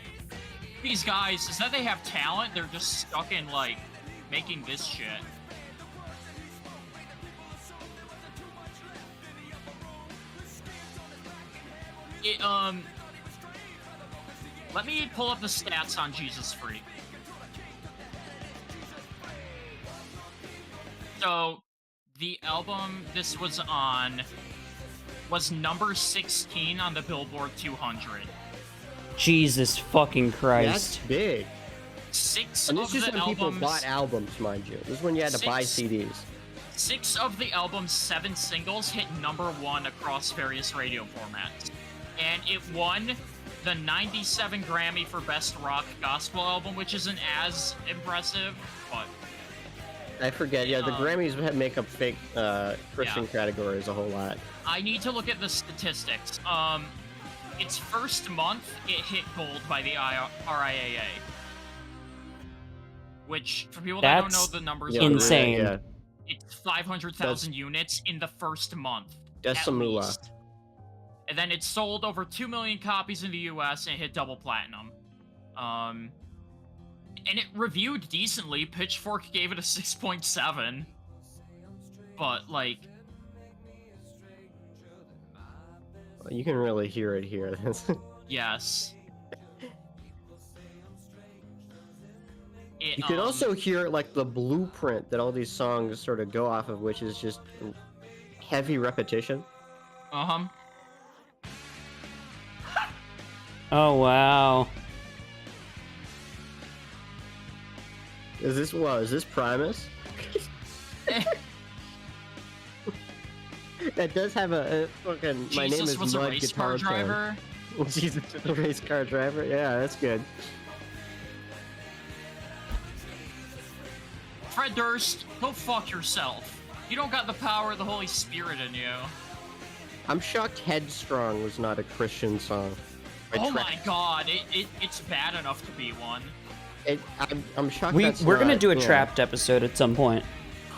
these guys is that they have talent. They're just stuck in like making this shit. Let me pull up the stats on Jesus Freak. So, the album this was on was number 16 on the Billboard 200. Jesus fucking Christ. That's big. And this is when people bought albums, mind you. This is when you had to buy CDs. 6 of the album's 7 singles hit number 1 across various radio formats. And it won the 97 Grammy for Best Rock Gospel Album, which isn't as impressive, but... I forget, yeah, the Grammys make up fake Christian categories a whole lot. I need to look at the statistics. Its first month, it hit gold by the RIAA. Which, for people that don't know the numbers, insane. Yeah. It's 500,000 units in the first month. That's some moolah. And then it sold over 2 million copies in the US and hit double platinum. And it reviewed decently. Pitchfork gave it a 6.7. But, like... You can really hear it here. Yes. You can also hear, like, the blueprint that all these songs sort of go off of, which is just heavy repetition. Uh-huh. Oh, wow. Is this Primus? That does have a fucking... My name is was Mud a race Guitar car driver. Jesus was a race car driver? Yeah, that's good. Fred Durst, go fuck yourself. You don't got the power of the Holy Spirit in you. I'm shocked Headstrong was not a Christian song. Oh my god, it's bad enough to be one. I'm shocked we're gonna do a Trapped episode at some point.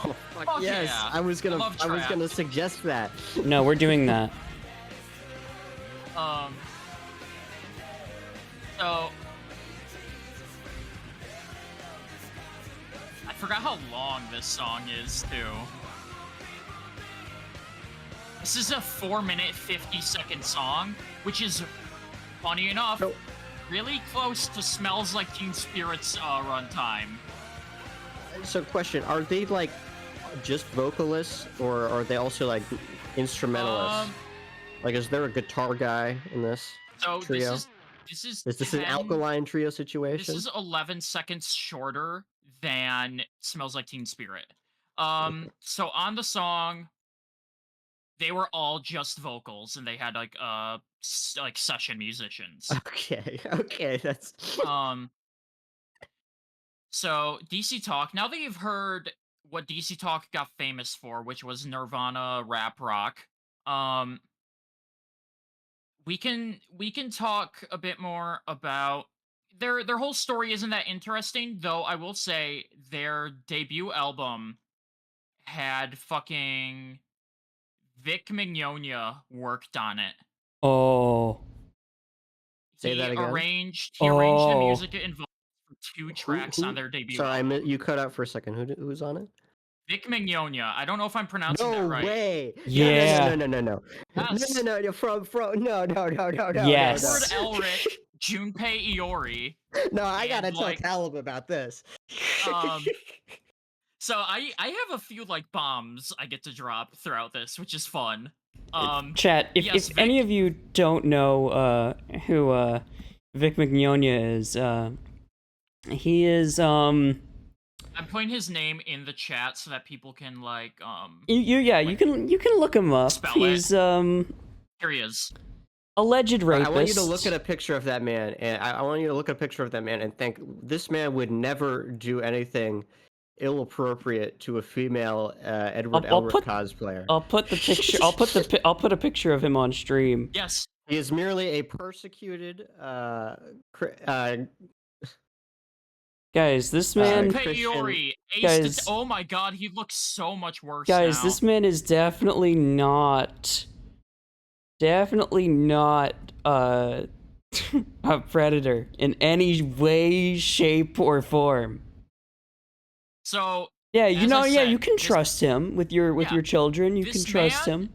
Oh, fuck yes, yeah. I was gonna suggest that. No, we're doing that. So I forgot how long this song is too. This is a 4-minute 50-second song, which is funny enough, really close to Smells Like Teen Spirit's runtime. So, question: are they like just vocalists, or are they also like instrumentalists? Like, is there a guitar guy in this trio? Is this an alkaline trio situation? This is 11 seconds shorter than Smells Like Teen Spirit. So on the song, they were all just vocals, and they had like session musicians. Okay, that's So DC Talk. Now that you've heard what DC Talk got famous for, which was Nirvana rap rock, we can talk a bit more about their whole story. Isn't that interesting? Though I will say their debut album had fucking Vic Mignogna worked on it. Oh. Say that again. He arranged the music involved for 2 tracks on their debut. Sorry, you cut out for a second. Who's on it? Vic Mignogna. I don't know if I'm pronouncing that right. No way. Yeah. No. Yes. No. No. Yes. Edward Elric, Junpei Iori. No, I gotta tell Caleb about this. So I have a few like bombs I get to drop throughout this, which is fun. Chat, if any of you don't know who Vic Mignogna is. He is. I'm putting his name in the chat so that people can like You can look him up. spell He's Here he is. alleged rapist. I want you to look at a picture of that man, and I want you to look at a picture of that man and think this man would never do anything ill-appropriate to a female Edward Elric cosplayer. I'll put the picture. I'll put a picture of him on stream. Yes. He is merely a persecuted Guys, this man. Guys, oh my god, he looks so much worse guys, now. this man is definitely not a predator in any way, shape, or form. So yeah, you can trust him with your children. You can trust him.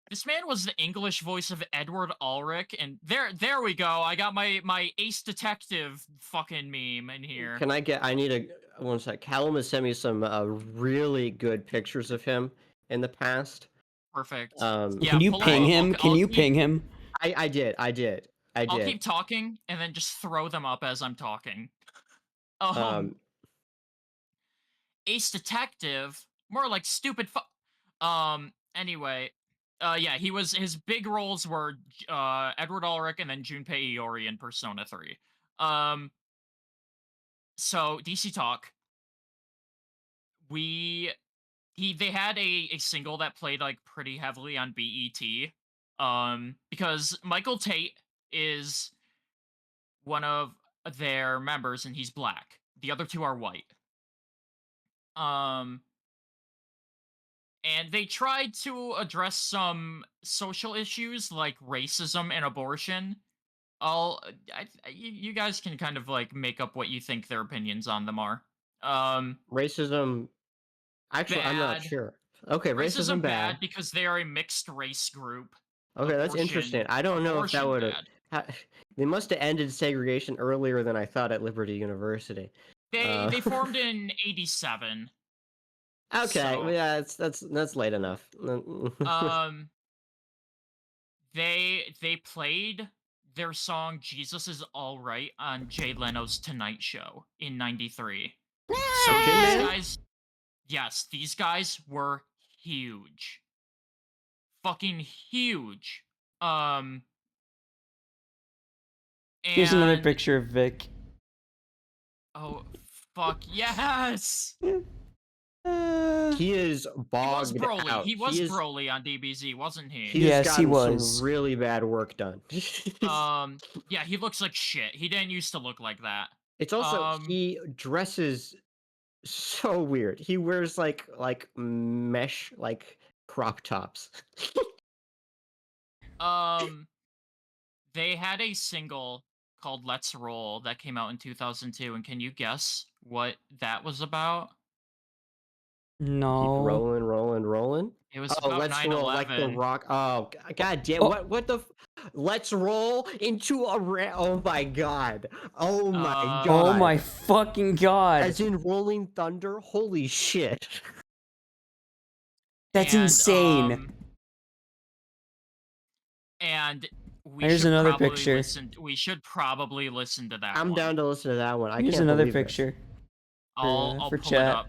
This man was the English voice of Edward Ulrich, and there we go. I got my Ace Detective fucking meme in here. I need one sec. Callum has sent me some really good pictures of him in the past. Perfect. Can you ping him? Can you ping him? I did. I'll keep talking and then just throw them up as I'm talking. Ace Detective, more like stupid anyway, yeah, his big roles were Edward Ulrich and then Junpei Iori in Persona 3. So DC Talk, they had a single that played like pretty heavily on BET, because Michael Tate is one of their members and he's black. The other two are white. And they tried to address some social issues like racism and abortion. You guys can kind of like make up what you think their opinions on them are. Racism. Actually, I'm not sure. Okay, racism bad because they are a mixed race group. Okay, that's interesting. I don't know if that would have. They must have ended segregation earlier than I thought at Liberty University. They formed in '87. Okay, so, yeah, that's late enough. They played their song "Jesus Is All Right" on Jay Leno's Tonight Show in '93. So these guys were huge, fucking huge. Here's another picture of Vic. Oh fuck yes! He is bogged out. He was Broly on DBZ, wasn't he? Yes, he was. Some really bad work done. Yeah, he looks like shit. He didn't used to look like that. It's also he dresses so weird. He wears like mesh like crop tops. They had a single called "Let's Roll" that came out in 2002, and can you guess what that was about? No. Keep rolling. It was about let's 9/11. roll like the rock. Oh god damn! What the? Let's roll into a oh my god! Oh my god! Oh my fucking god! As in Rolling Thunder? Holy shit! That's insane. And here's another picture. We should probably listen to that. I'm down to listen to that one. Here's another picture. I'll pull chat. it up.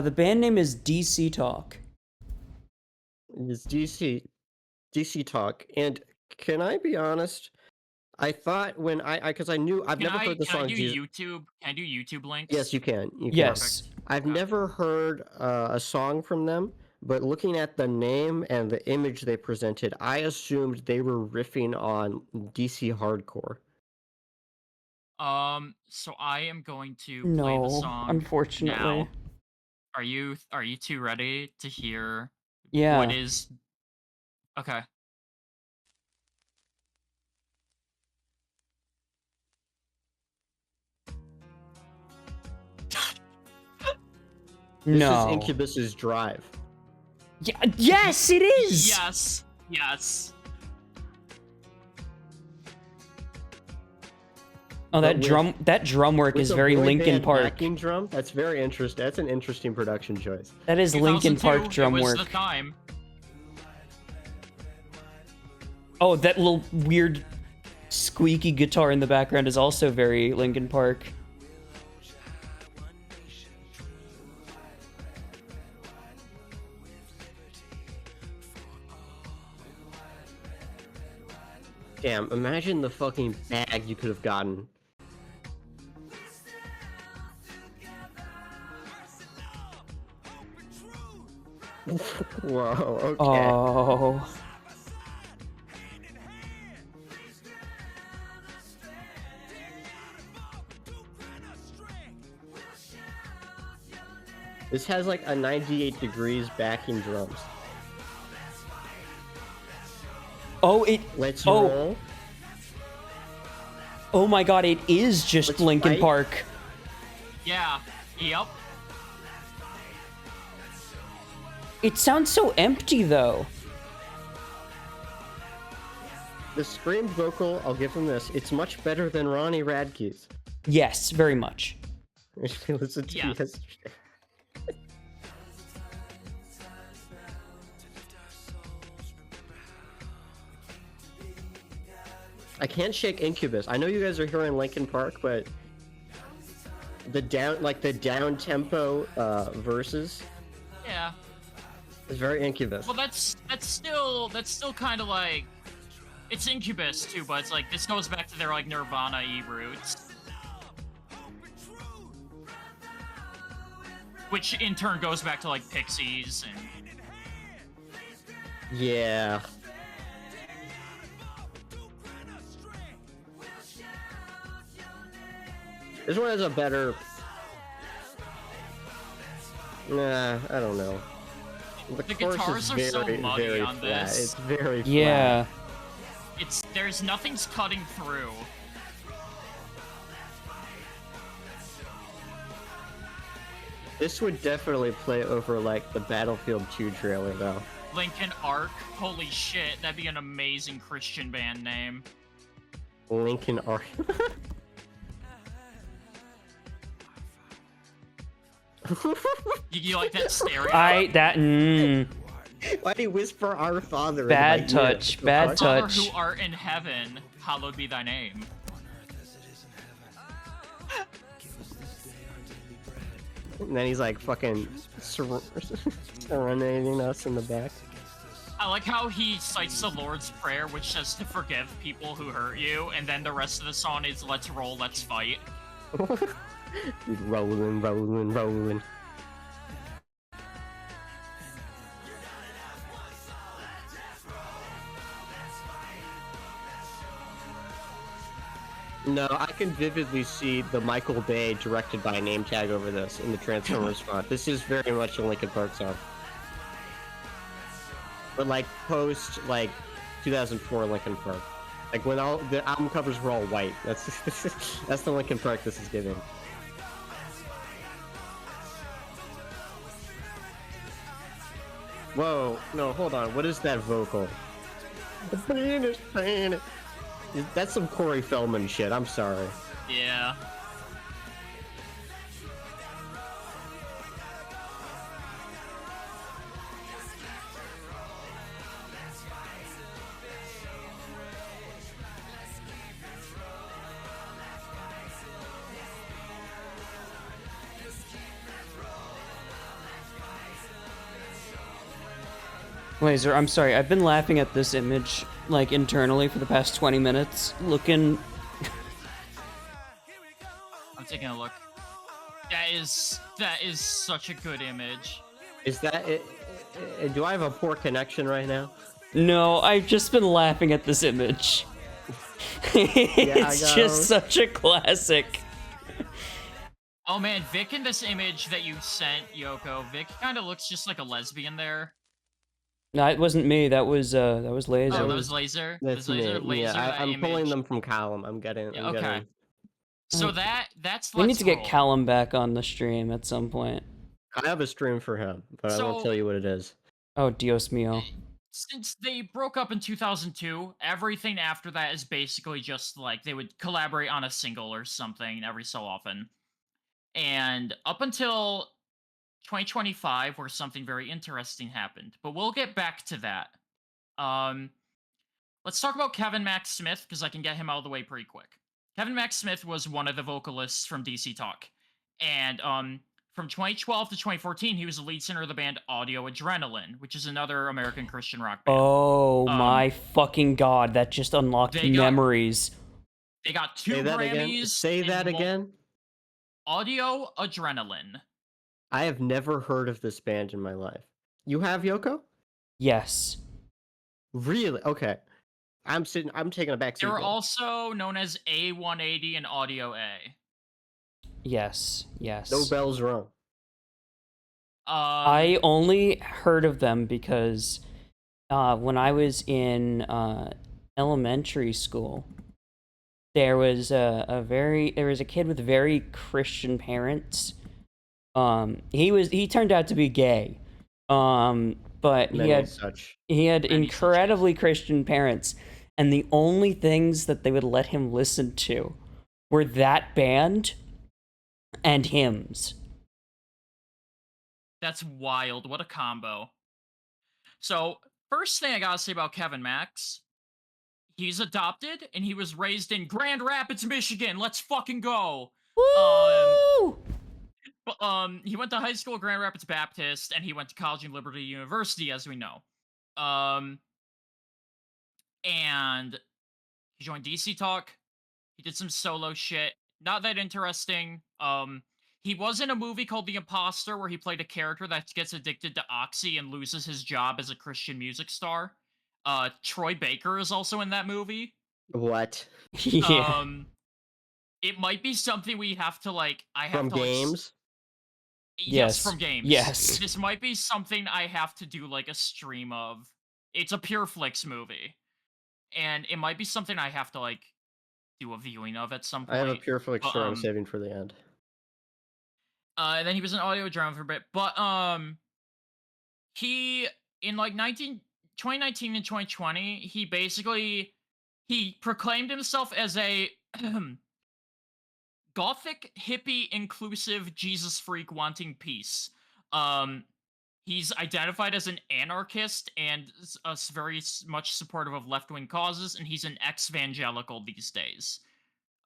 The band name is DC Talk. It's DC Talk. And can I be honest? I thought when because I knew I've never heard the song. Can I do YouTube links? Yes, you can. Yes. I've never heard a song from them, but looking at the name and the image they presented, I assumed they were riffing on DC hardcore. So I am going to play the song. Unfortunately. Now. Are you two ready to hear what is okay. This is Incubus's Drive. Yeah, yes, it is. Yes. Oh, that drum work is very Linkin Park. Backing drum. That's very interesting. That's an interesting production choice. That is Linkin Park drum work. The time. Oh, that little weird squeaky guitar in the background is also very Linkin Park. Damn, imagine the fucking bag you could have gotten. Whoa, okay. Oh. This has like a 98 degrees backing drums. Oh, Let's roll. Oh my god, it is just Let's Linkin fight. Park. Yeah. Yep. It sounds so empty, though. The scream vocal, I'll give him this. It's much better than Ronnie Radke's. Yes, very much. Listen to Yeah. yesterday. I can't shake Incubus. I know you guys are hearing Linkin Park, but the down tempo verses Yeah. is very Incubus. Well, that's still kind of like, it's Incubus too, but it's like this goes back to their like Nirvana-y roots, which in turn goes back to like Pixies and Yeah. This one has a better... Nah, I don't know. The chorus guitars is are so very, muddy very on flat. this. It's very flat. Yeah. Nothing's cutting through. This would definitely play over like the Battlefield 2 trailer though. Linkin Ark, holy shit, that'd be an amazing Christian band name. Linkin Ark. You like that stereo? Why do you whisper our Father? Bad touch, bad Our Father touch. who art in heaven, hallowed be thy name. And then he's like fucking serenading us in the back. I like how he cites the Lord's Prayer, which says to forgive people who hurt you, and then the rest of the song is let's roll, let's fight. Dude, rolling. No, I can vividly see the Michael Bay directed by name tag over this in the Transformers font. This is very much a Linkin Park song. But like post like 2004 Linkin Park. Like when all the album covers were all white. That's that's the Linkin Park this is giving. Whoa, no, hold on. What is that vocal? That's some Corey Feldman shit. I'm sorry. Yeah. Laser, I'm sorry, I've been laughing at this image, like, internally for the past 20 minutes, looking... I'm taking a look. That is such a good image. Is that it? Do I have a poor connection right now? No, I've just been laughing at this image. It's just such a classic. Oh man, Vic in this image that you sent, Yoko, Vic kind of looks just like a lesbian there. No, it wasn't me. That was Laser. Oh, that was Laser. That's Laser, me. Yeah, I'm pulling image. them from Callum. I'm getting. Okay. So that's. We need Let's to get roll. Callum back on the stream at some point. I have a stream for him, but I won't tell you what it is. Oh, Dios mío. Since they broke up in 2002, everything after that is basically just like they would collaborate on a single or something every so often. And up until 2025, where something very interesting happened. But we'll get back to that. Um, let's talk about Kevin Max Smith because I can get him out of the way pretty quick. Kevin Max Smith was one of the vocalists from DC Talk, and from 2012 to 2014, he was the lead singer of the band Audio Adrenaline, which is another American Christian rock band. Oh my fucking god, that just unlocked memories. They got 2 Grammys. Say that again. Audio Adrenaline. I have never heard of this band in my life. You have, Yoko? Yes. Really? Okay. I'm taking a back seat. They're also known as A180 and Audio A. Yes. No bells rung. I only heard of them because when I was in elementary school, there was a kid with very Christian parents. He turned out to be gay, but he had incredibly Christian parents, and the only things that they would let him listen to were that band and hymns. That's wild. What a combo. So, first thing I gotta say about Kevin Max, he's adopted and he was raised in Grand Rapids, Michigan. Let's fucking go. Woo! He went to high school at Grand Rapids Baptist and he went to college in Liberty University, as we know. And he joined DC Talk. He did some solo shit. Not that interesting. He was in a movie called The Imposter where he played a character that gets addicted to Oxy and loses his job as a Christian music star. Troy Baker is also in that movie. What? Yeah. It might be something we have to from games. Yes, from games. Yes. This might be something I have to do like a stream of. It's a Pure Flix movie, and it might be something I have to do a viewing of at some point. I have a Pure Flix story I'm saving for the end. And then he was an Audio Adrenaline for a bit, but he in 2019 and 2020, he proclaimed himself as a gothic, hippie, inclusive Jesus freak wanting peace. He's identified as an anarchist and very much supportive of left-wing causes, and he's an ex-evangelical these days.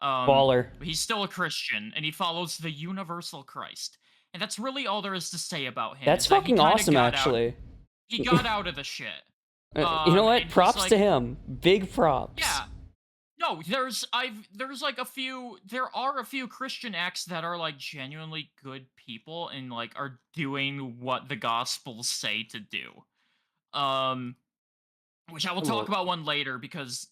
Baller. But he's still a Christian, and he follows the universal Christ. And that's really all there is to say about him. That's fucking awesome, actually. He got out of the shit. You know what? Props to him. Big props. Yeah. No, there are a few Christian acts that are genuinely good people and are doing what the gospels say to do. Which I will talk about one later because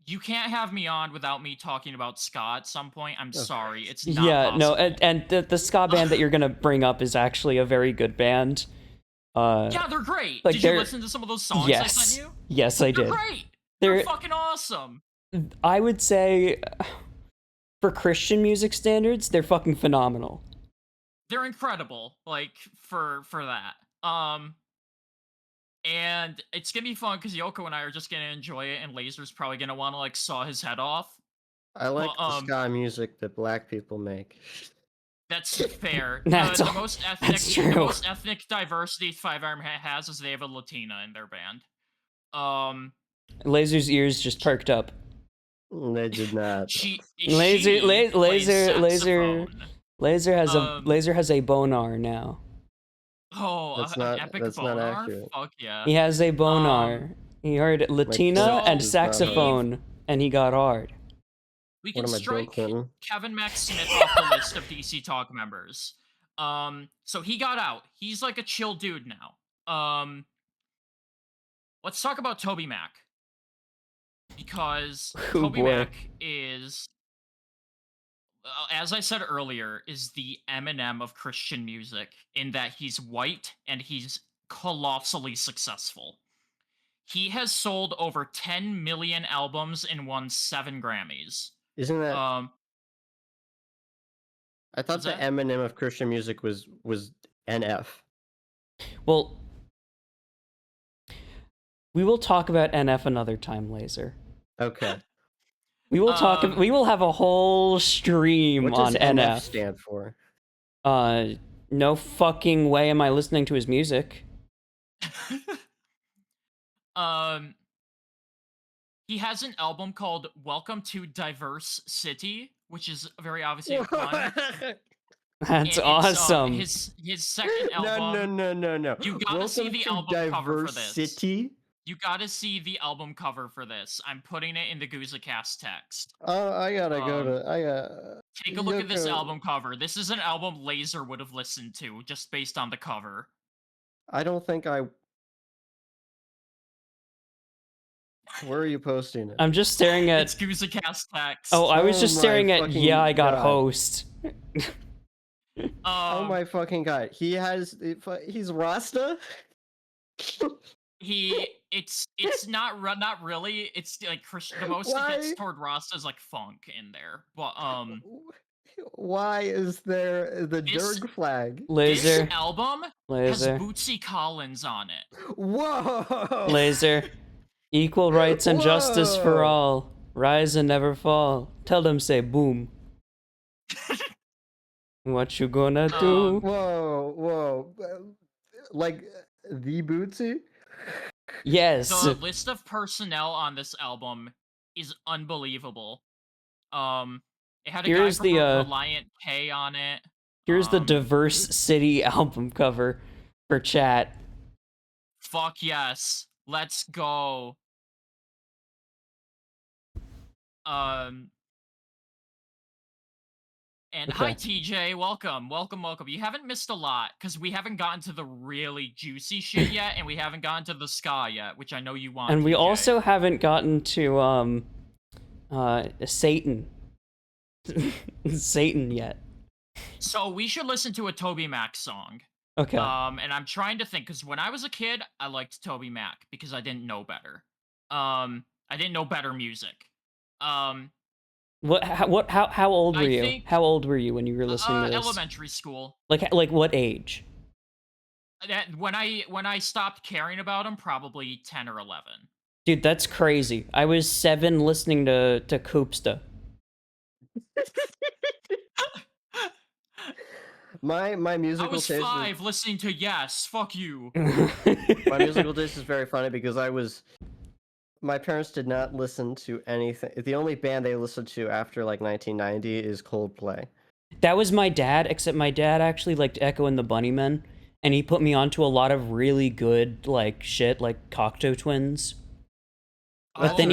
you can't have me on without me talking about ska at some point. I'm sorry, it's not possible. No, and the ska band that you're gonna bring up is actually a very good band. Yeah, they're great. Did you listen to some of those songs I sent you? Yes, I did. They're great. They're fucking awesome. I would say, for Christian music standards, they're fucking phenomenal. They're incredible, for that. And it's gonna be fun because Yoko and I are just gonna enjoy it, and Laser's probably gonna want to saw his head off. I like the ska music that black people make. That's fair. The most ethnic diversity Five Iron has is they have a Latina in their band. Laser's ears just perked up. They did not. Laser has a bonar now. Oh, that's bonar? not accurate. Fuck yeah. He has a bonar. He heard Latina and saxophone, and he got hard. We can strike Kevin Max Smith off the list of DC Talk members. So he got out. He's a chill dude now. Let's talk about Toby Mac. Because Toby Mac is, as I said earlier, is the Eminem of Christian music in that he's white and he's colossally successful. He has sold over 10 million albums and won 7 Grammys. Isn't that? I thought the Eminem of Christian music was NF. Well, we will talk about NF another time, Laser. Okay. We will talk. We will have a whole stream on NF. What does NF stand for? No fucking way am I listening to his music. He has an album called Welcome to Diverse City, which is very obviously a pun. That's And it's awesome. his second No, no, album. no, no, no. You gotta see Welcome the to album cover for Diverse this. City. You gotta see the album cover for this. I'm putting it in the Gusicast text. I gotta go to. I Take a look at this album cover. This is an album Laser would have listened to just based on the cover. I don't think I. Where are you posting it? I'm just staring at. It's Gusicast text. Oh, I was just my staring at. fucking Yeah, I got God. host. Oh my fucking God! He has. He's Rasta. It's not really. It's like Christian. The most it gets Why? toward Rasta is like funk in there. But Why is there the This- Derg flag? Laser. this album Laser. has Bootsy Collins on it. Whoa! Laser. Equal rights and justice for Whoa. all. Rise and never fall. Tell them say boom. What you gonna do? Whoa! Like the Bootsy? Yes. The list of personnel on this album is unbelievable. It had a Here's guy from the, Reliant K on it. Here's the Diverse City album cover for chat. Fuck yes. Let's go. And Okay. hi TJ, welcome. You haven't missed a lot because we haven't gotten to the really juicy shit yet, and we haven't gotten to the ska yet, which I know you want. And we TJ. also haven't gotten to Satan. Satan yet. So we should listen to a Toby Mac song. Okay. And I'm trying to think because when I was a kid, I liked Toby Mac because I didn't know better. I didn't know better music. How old were you? How old were you when you were listening to this? Elementary school. Like what age? That when I stopped caring about him, probably 10 or 11. Dude, that's crazy. I was 7 listening to Koopsta. My musical I was taste 5 listening to Yes, fuck you. My musical taste is very funny because my parents did not listen to anything. The only band they listened to after like 1990 is Coldplay. That was my dad, except my dad actually liked Echo and the Bunnymen, and he put me onto a lot of really good like shit, like Cocteau Twins. But then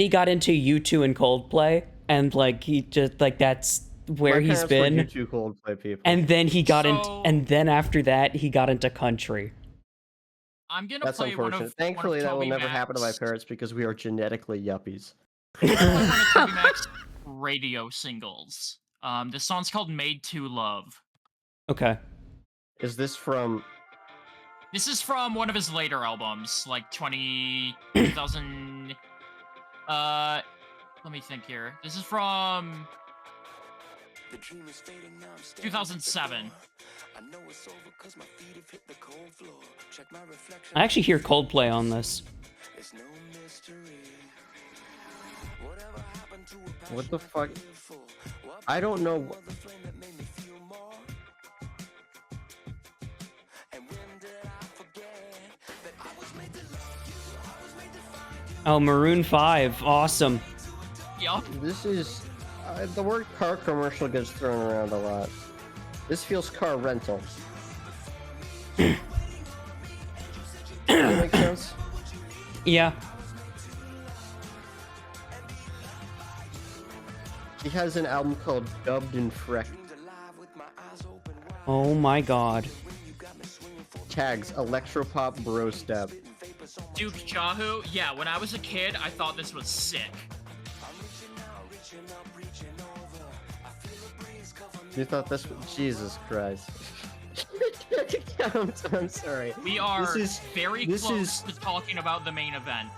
he got into U2 and Coldplay, and like he just like that's where he's been. Were U2 Coldplay people. And then he got and then after that he got into country. I'm gonna That's play unfortunate. one of Thankfully, that will Toby never happen to my Mac's- parents because we are genetically yuppies. one of Toby Mac's radio singles. This song's called "Made to Love." Okay. Is this from? This is from one of his later albums, like 2000. Let me think here. This is from 2007. I actually hear Coldplay on this. What the fuck? I don't know. Oh, Maroon 5, awesome. Yup. This is the word car commercial gets thrown around a lot. This feels car rental. Does that make sense? Yeah. He has an album called Dubbed and Freck. Oh my god. Tags Electropop Bro Step. Duke Jahu. Yeah, when I was a kid, I thought this was sick. You thought this was... Jesus Christ. I'm sorry. We are very this close is- to talking about the main event.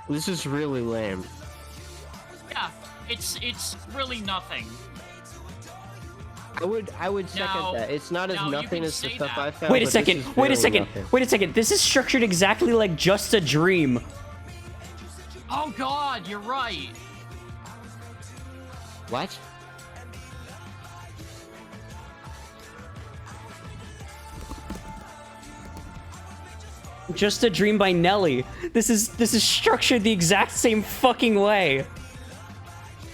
This is really lame. Yeah, it's really nothing. I would second Now- that. It's not as now you nothing can as the say stuff that. I found. Wait a but this second. is Wait a barely second. nothing. Wait a second. This is structured exactly like Just a Dream. Oh god, you're right. What? Just a Dream by Nelly. This is structured the exact same fucking way.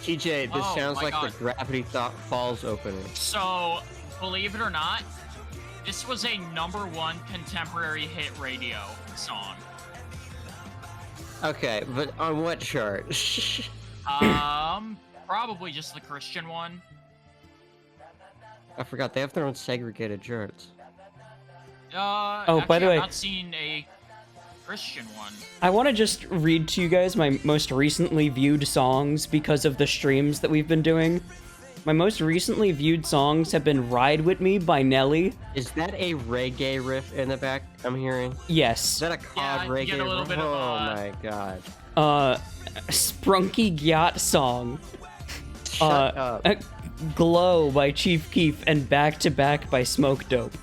TJ, this sounds my like God. the Gravity Falls opening. So, believe it or not, this was a #1 contemporary hit radio song. Okay, but on what chart? Probably just the Christian one. I forgot, they have their own segregated charts. Oh, Actually, by the I've way, not seen a Christian one. I want to just read to you guys my most recently viewed songs because of the streams that we've been doing. My most recently viewed songs have been Ride With Me by Nelly. Is that a reggae riff in the back I'm hearing? Is Yes. that a COD Yeah, reggae you get a little riff? bit of, Oh my god. Sprunky Gyat song. Shut up. Glow by Chief Keef and Back to Back by Smoke Dope.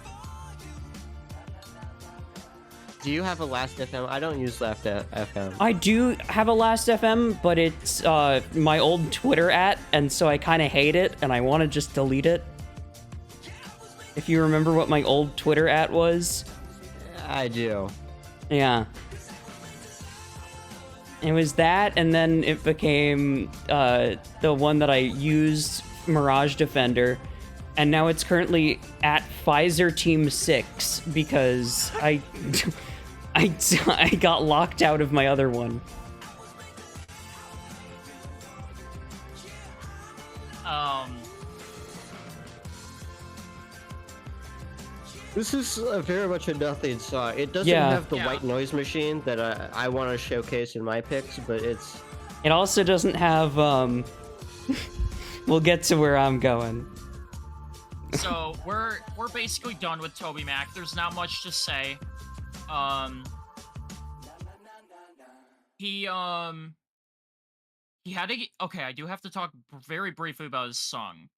Do you have a Last FM? I don't use Last FM. I do have a Last FM, but it's my old Twitter and so I kind of hate it, and I want to just delete it. If you remember what my old Twitter was. I do. Yeah. It was that, and then it became the one that I used, Mirage Defender, and now it's currently at Pfizer Team 6 because I got locked out of my other one. This is very much a nothing song. It doesn't Yeah. have the white noise machine that I want to showcase in my picks, but it's... It also doesn't have, we'll get to where I'm going. So we're basically done with Toby Mac. There's not much to say. He had a... Okay, I do have to talk very briefly about his song.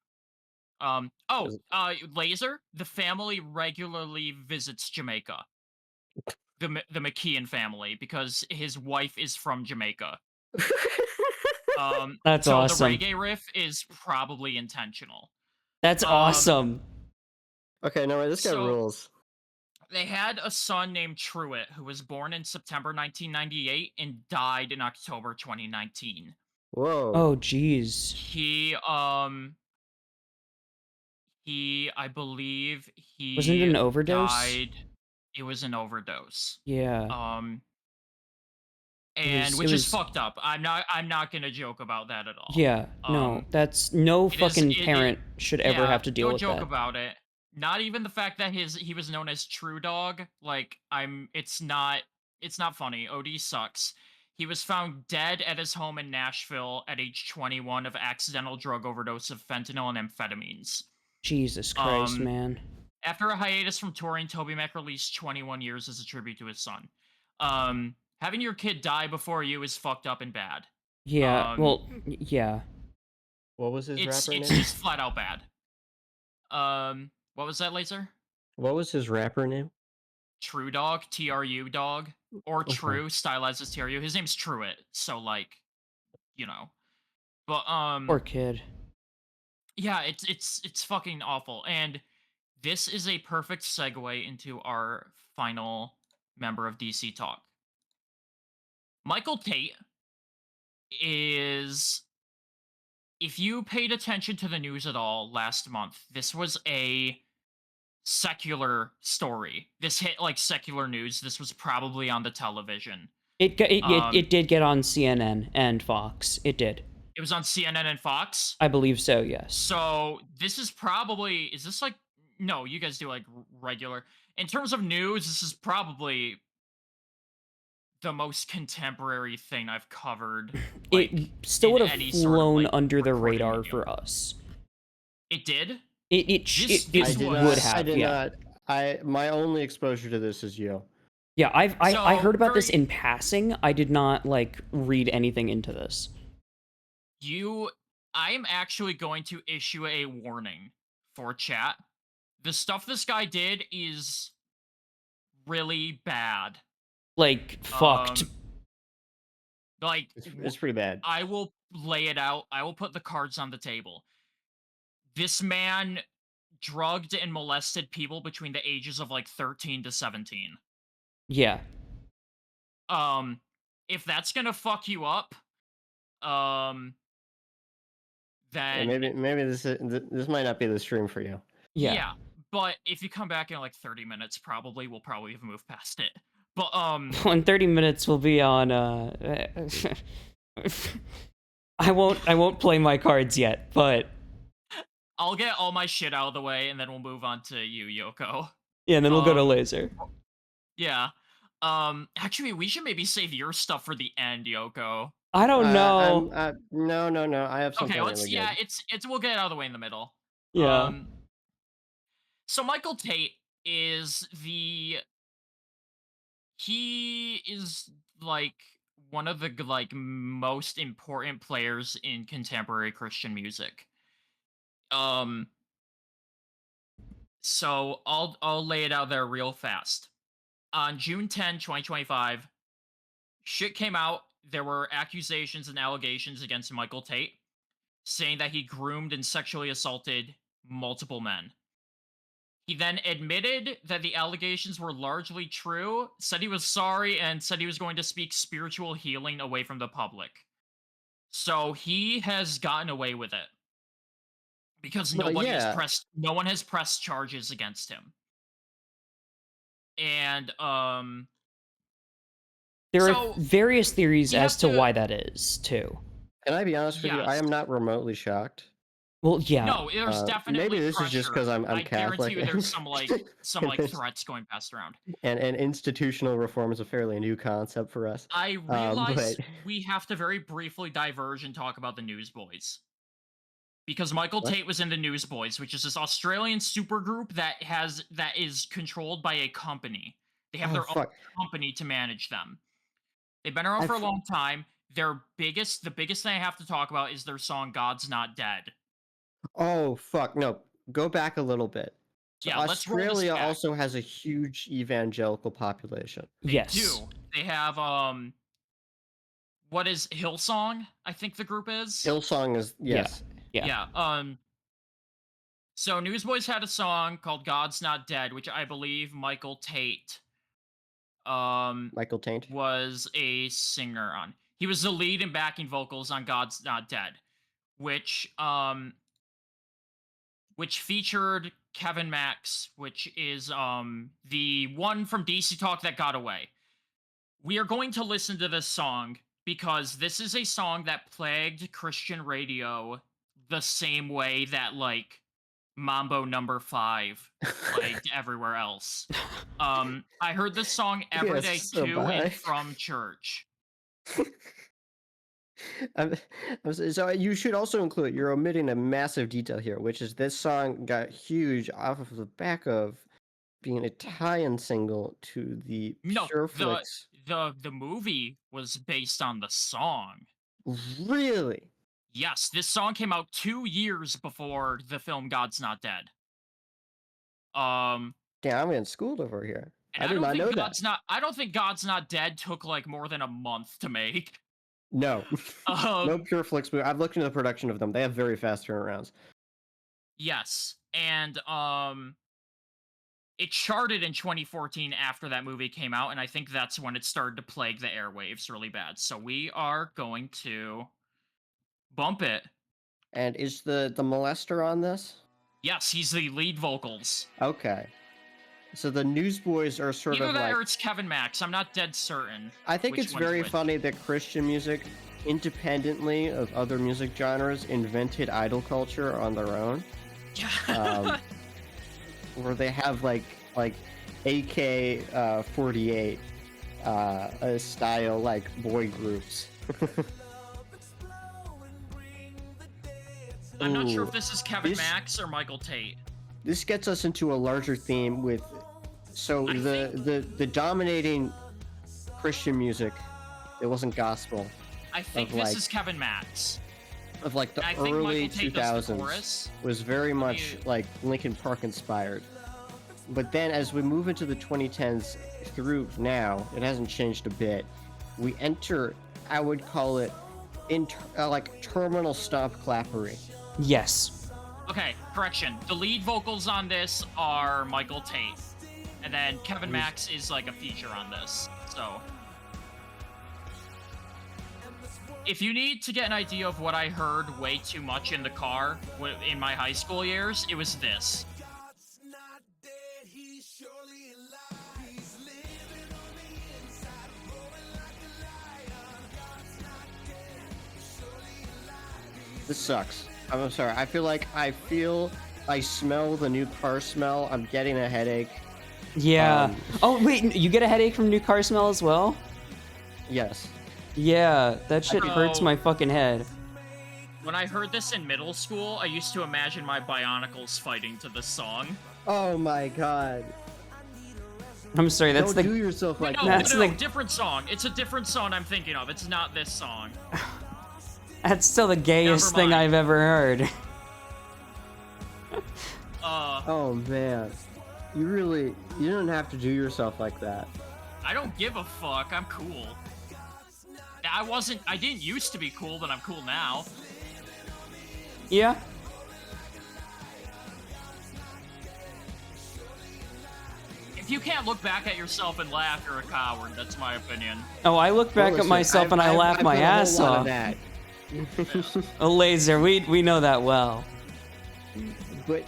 Laser, the family regularly visits Jamaica. The McKeon family, because his wife is from Jamaica. That's so awesome. The reggae riff is probably intentional. That's awesome. Okay, no, this guy rules. They had a son named Truett, who was born in September 1998 and died in October 2019. Whoa. Oh, jeez. I believe he Wasn't it an overdose? died. It was an overdose. Yeah. Which is fucked up. I'm not gonna joke about that at all. Yeah, no, that's no fucking parent should ever have to deal with that. Don't joke about it. Not even the fact that he was known as True Dog. Like, it's not funny. OD sucks. He was found dead at his home in Nashville at age 21 of accidental drug overdose of fentanyl and amphetamines. Jesus Christ, man. After a hiatus from touring, Toby Mac released 21 Years as a tribute to his son. Having your kid die before you is fucked up and bad. Yeah, well, yeah. What was his rapper name? It's just flat out bad. What was that, Laser? What was his rapper name? True Dog, TRU Dog, or True, stylized as TRU. His name's Truett, so like, you know. But poor kid. Yeah, it's fucking awful. And this is a perfect segue into our final member of DC Talk. Michael Tate is... If you paid attention to the news at all last month, this was a secular story. This hit like secular news. This was probably on the television. It did get on CNN and Fox. It did. It was on CNN and Fox? I believe so, yes. So this is probably... Is this like... No, you guys do like regular. In terms of news, this is probably the most contemporary thing I've covered. Like, it still would have flown sort of, like, under the radar recording medium. for us. It did? It would have. My only exposure to this is you. Yeah, I heard about this in passing. I did not like read anything into this. I'm actually going to issue a warning for chat. The stuff this guy did is really bad. Like, fucked. Like, it's pretty bad. I will lay it out. I will put the cards on the table. This man drugged and molested people between the ages of like 13 to 17. Yeah. If that's gonna fuck you up, then maybe this might not be the stream for you. yeah. But if you come back in like 30 minutes, we'll probably have moved past it. But in 30 minutes we'll be on I won't play my cards yet, but I'll get all my shit out of the way and then we'll move on to you, Yoko. yeah, and then we'll go to laser. Yeah. Actually, we should maybe save your stuff for the end, Yoko. I don't know. No. I have something Okay, really good. We'll get it out of the way in the middle. Yeah. So Michael Tate is he is like one of the like most important players in contemporary Christian music. So I'll lay it out there real fast. On June 10, 2025, shit came out. There were accusations and allegations against Michael Tate, saying that he groomed and sexually assaulted multiple men. He then admitted that the allegations were largely true, said he was sorry, and said he was going to speak spiritual healing away from the public. So he has gotten away with it because no one has pressed charges against him. And there are various theories as to why that is too. Can I be honest with you? I am not remotely shocked. Well, yeah. No, there's definitely maybe this pressure. is just because I'm Catholic. I guarantee you there's some like threats going passed around. And institutional reform is a fairly new concept for us. I realize we have to very briefly diverge and talk about the Newsboys. Because Michael Tate was in the Newsboys, which is this Australian supergroup that is controlled by a company. They have their own company to manage them. They've been around for a long time. The biggest thing I have to talk about is their song "God's Not Dead." Oh fuck no! Go back a little bit. So yeah, Australia also has a huge evangelical population. They do. They have what is Hillsong? I think the group is. Hillsong is yes. Yeah. So Newsboys had a song called "God's Not Dead," which I believe Michael Tate was a singer on. He was the lead and backing vocals on "God's Not Dead," which featured Kevin Max, which is the one from DC Talk that got away. We are going to listen to this song because this is a song that plagued Christian radio the same way that like Mambo Number 5 plagued everywhere else. I heard this song every day to and from church. So you should also include, you're omitting a massive detail here, which is this song got huge off of the back of being a tie-in single to the Pureflix. The movie was based on the song. Really? Yes, this song came out 2 years before the film God's Not Dead. Damn, I'm getting schooled over here. I did not know that. I don't think God's Not Dead took like more than a month to make. No. No Pureflix movie. I've looked into the production of them. They have very fast turnarounds. Yes, and it charted in 2014 after that movie came out, and I think that's when it started to plague the airwaves really bad. So we are going to bump it. And is the molester on this? Yes, he's the lead vocals. Okay. So the Newsboys are sort Either of that like... or it's Kevin Max. I'm not dead certain. I think it's very funny that Christian music, independently of other music genres, invented idol culture on their own. Where they have like AK-48 style like boy groups. I'm not sure if this is Kevin Max or Michael Tate. This gets us into a larger theme with the dominating Christian music. It wasn't gospel. I think this is Kevin Max. Of like the early 2000s was very much like Linkin Park inspired. But then as we move into the 2010s through now, it hasn't changed a bit. We enter, I would call it, like terminal stomp clappery. Yes. Okay, correction. The lead vocals on this are Michael Tate. And then Kevin Max is like a feature on this. So If you need to get an idea of what I heard way too much in the car in my high school years, it was this. This sucks. I'm sorry. I smell the new car smell. I'm getting a headache. Yeah. Oh wait, you get a headache from new car smell as well? Yes. Yeah, that shit hurts my fucking head. When I heard this in middle school, I used to imagine my Bionicles fighting to this song. Oh my god. I'm sorry, that's Don't do yourself like no, that. No, different song. It's a different song I'm thinking of. It's not this song. That's still the gayest thing I've ever heard. Oh man. You don't have to do yourself like that. I don't give a fuck. I'm cool. I didn't used to be cool, but I'm cool now. Yeah. If you can't look back at yourself and laugh, you're a coward. That's my opinion. Oh, I look back at myself and I laugh my ass off. A laser, we know that well. But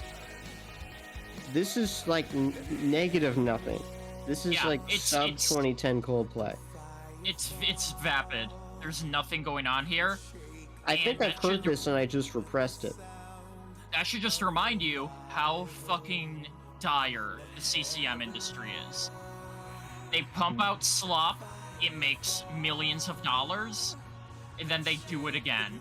this is like negative nothing. This is like sub 2010 Coldplay. It's vapid. There's nothing going on here. I think I've heard this and I just repressed it. That should just remind you how fucking dire the CCM industry is. They pump out slop, it makes millions of dollars, and then they do it again.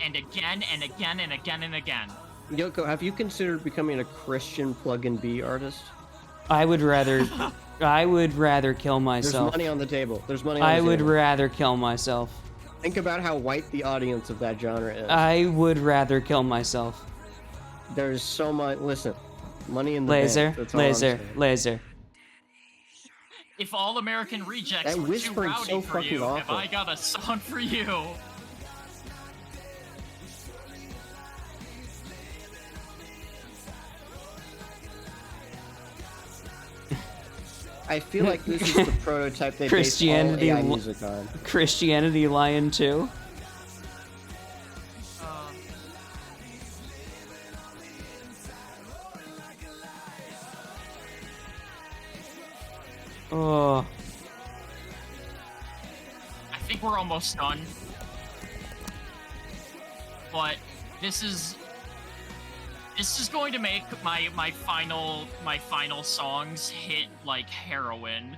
And again, and again, and again, and again. Yoko, have you considered becoming a Christian plug-in B artist? I would rather kill myself. There's money on the table. There's money on the table. I would rather kill myself. Think about how white the audience of that genre is. I would rather kill myself. There's so much. Listen, money in the bank. Laser. If All American Rejects were too rowdy for you, have I got a song for you? I feel like this is the prototype they based all AI music on. Christianity Lion 2. Oh. I think we're almost done. But this is going to make my final songs hit like heroin,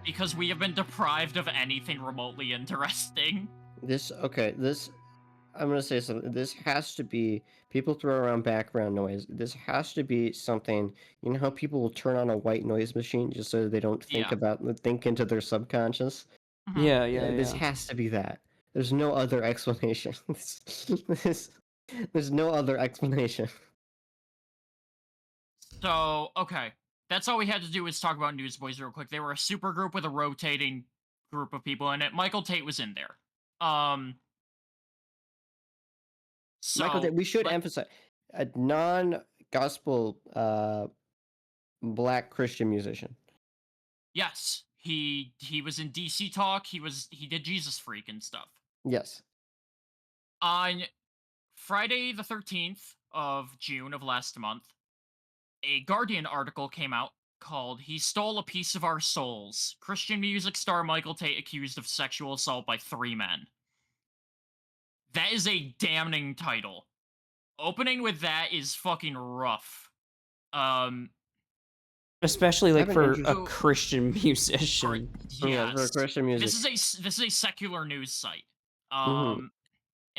because we have been deprived of anything remotely interesting. I'm gonna say something. This has to be, people throw around background noise. This has to be something, you know how people will turn on a white noise machine just so they don't think into their subconscious? Yeah. This has to be that. There's no other explanation. There's no other explanation. So, okay. That's all we had to do was talk about Newsboys real quick. They were a super group with a rotating group of people in it. Michael Tate was in there. So, Michael Tate, we should emphasize, a non-gospel black Christian musician. Yes. He was in DC Talk. He did Jesus Freak and stuff. Yes. On Friday the 13th of June of last month, a Guardian article came out called "He Stole a Piece of Our Souls. Christian music star Michael Tate accused of sexual assault by 3 men." That is a damning title. Opening with that is fucking rough. Especially like for a Christian musician. Yeah, for Christian music. This is a secular news site. And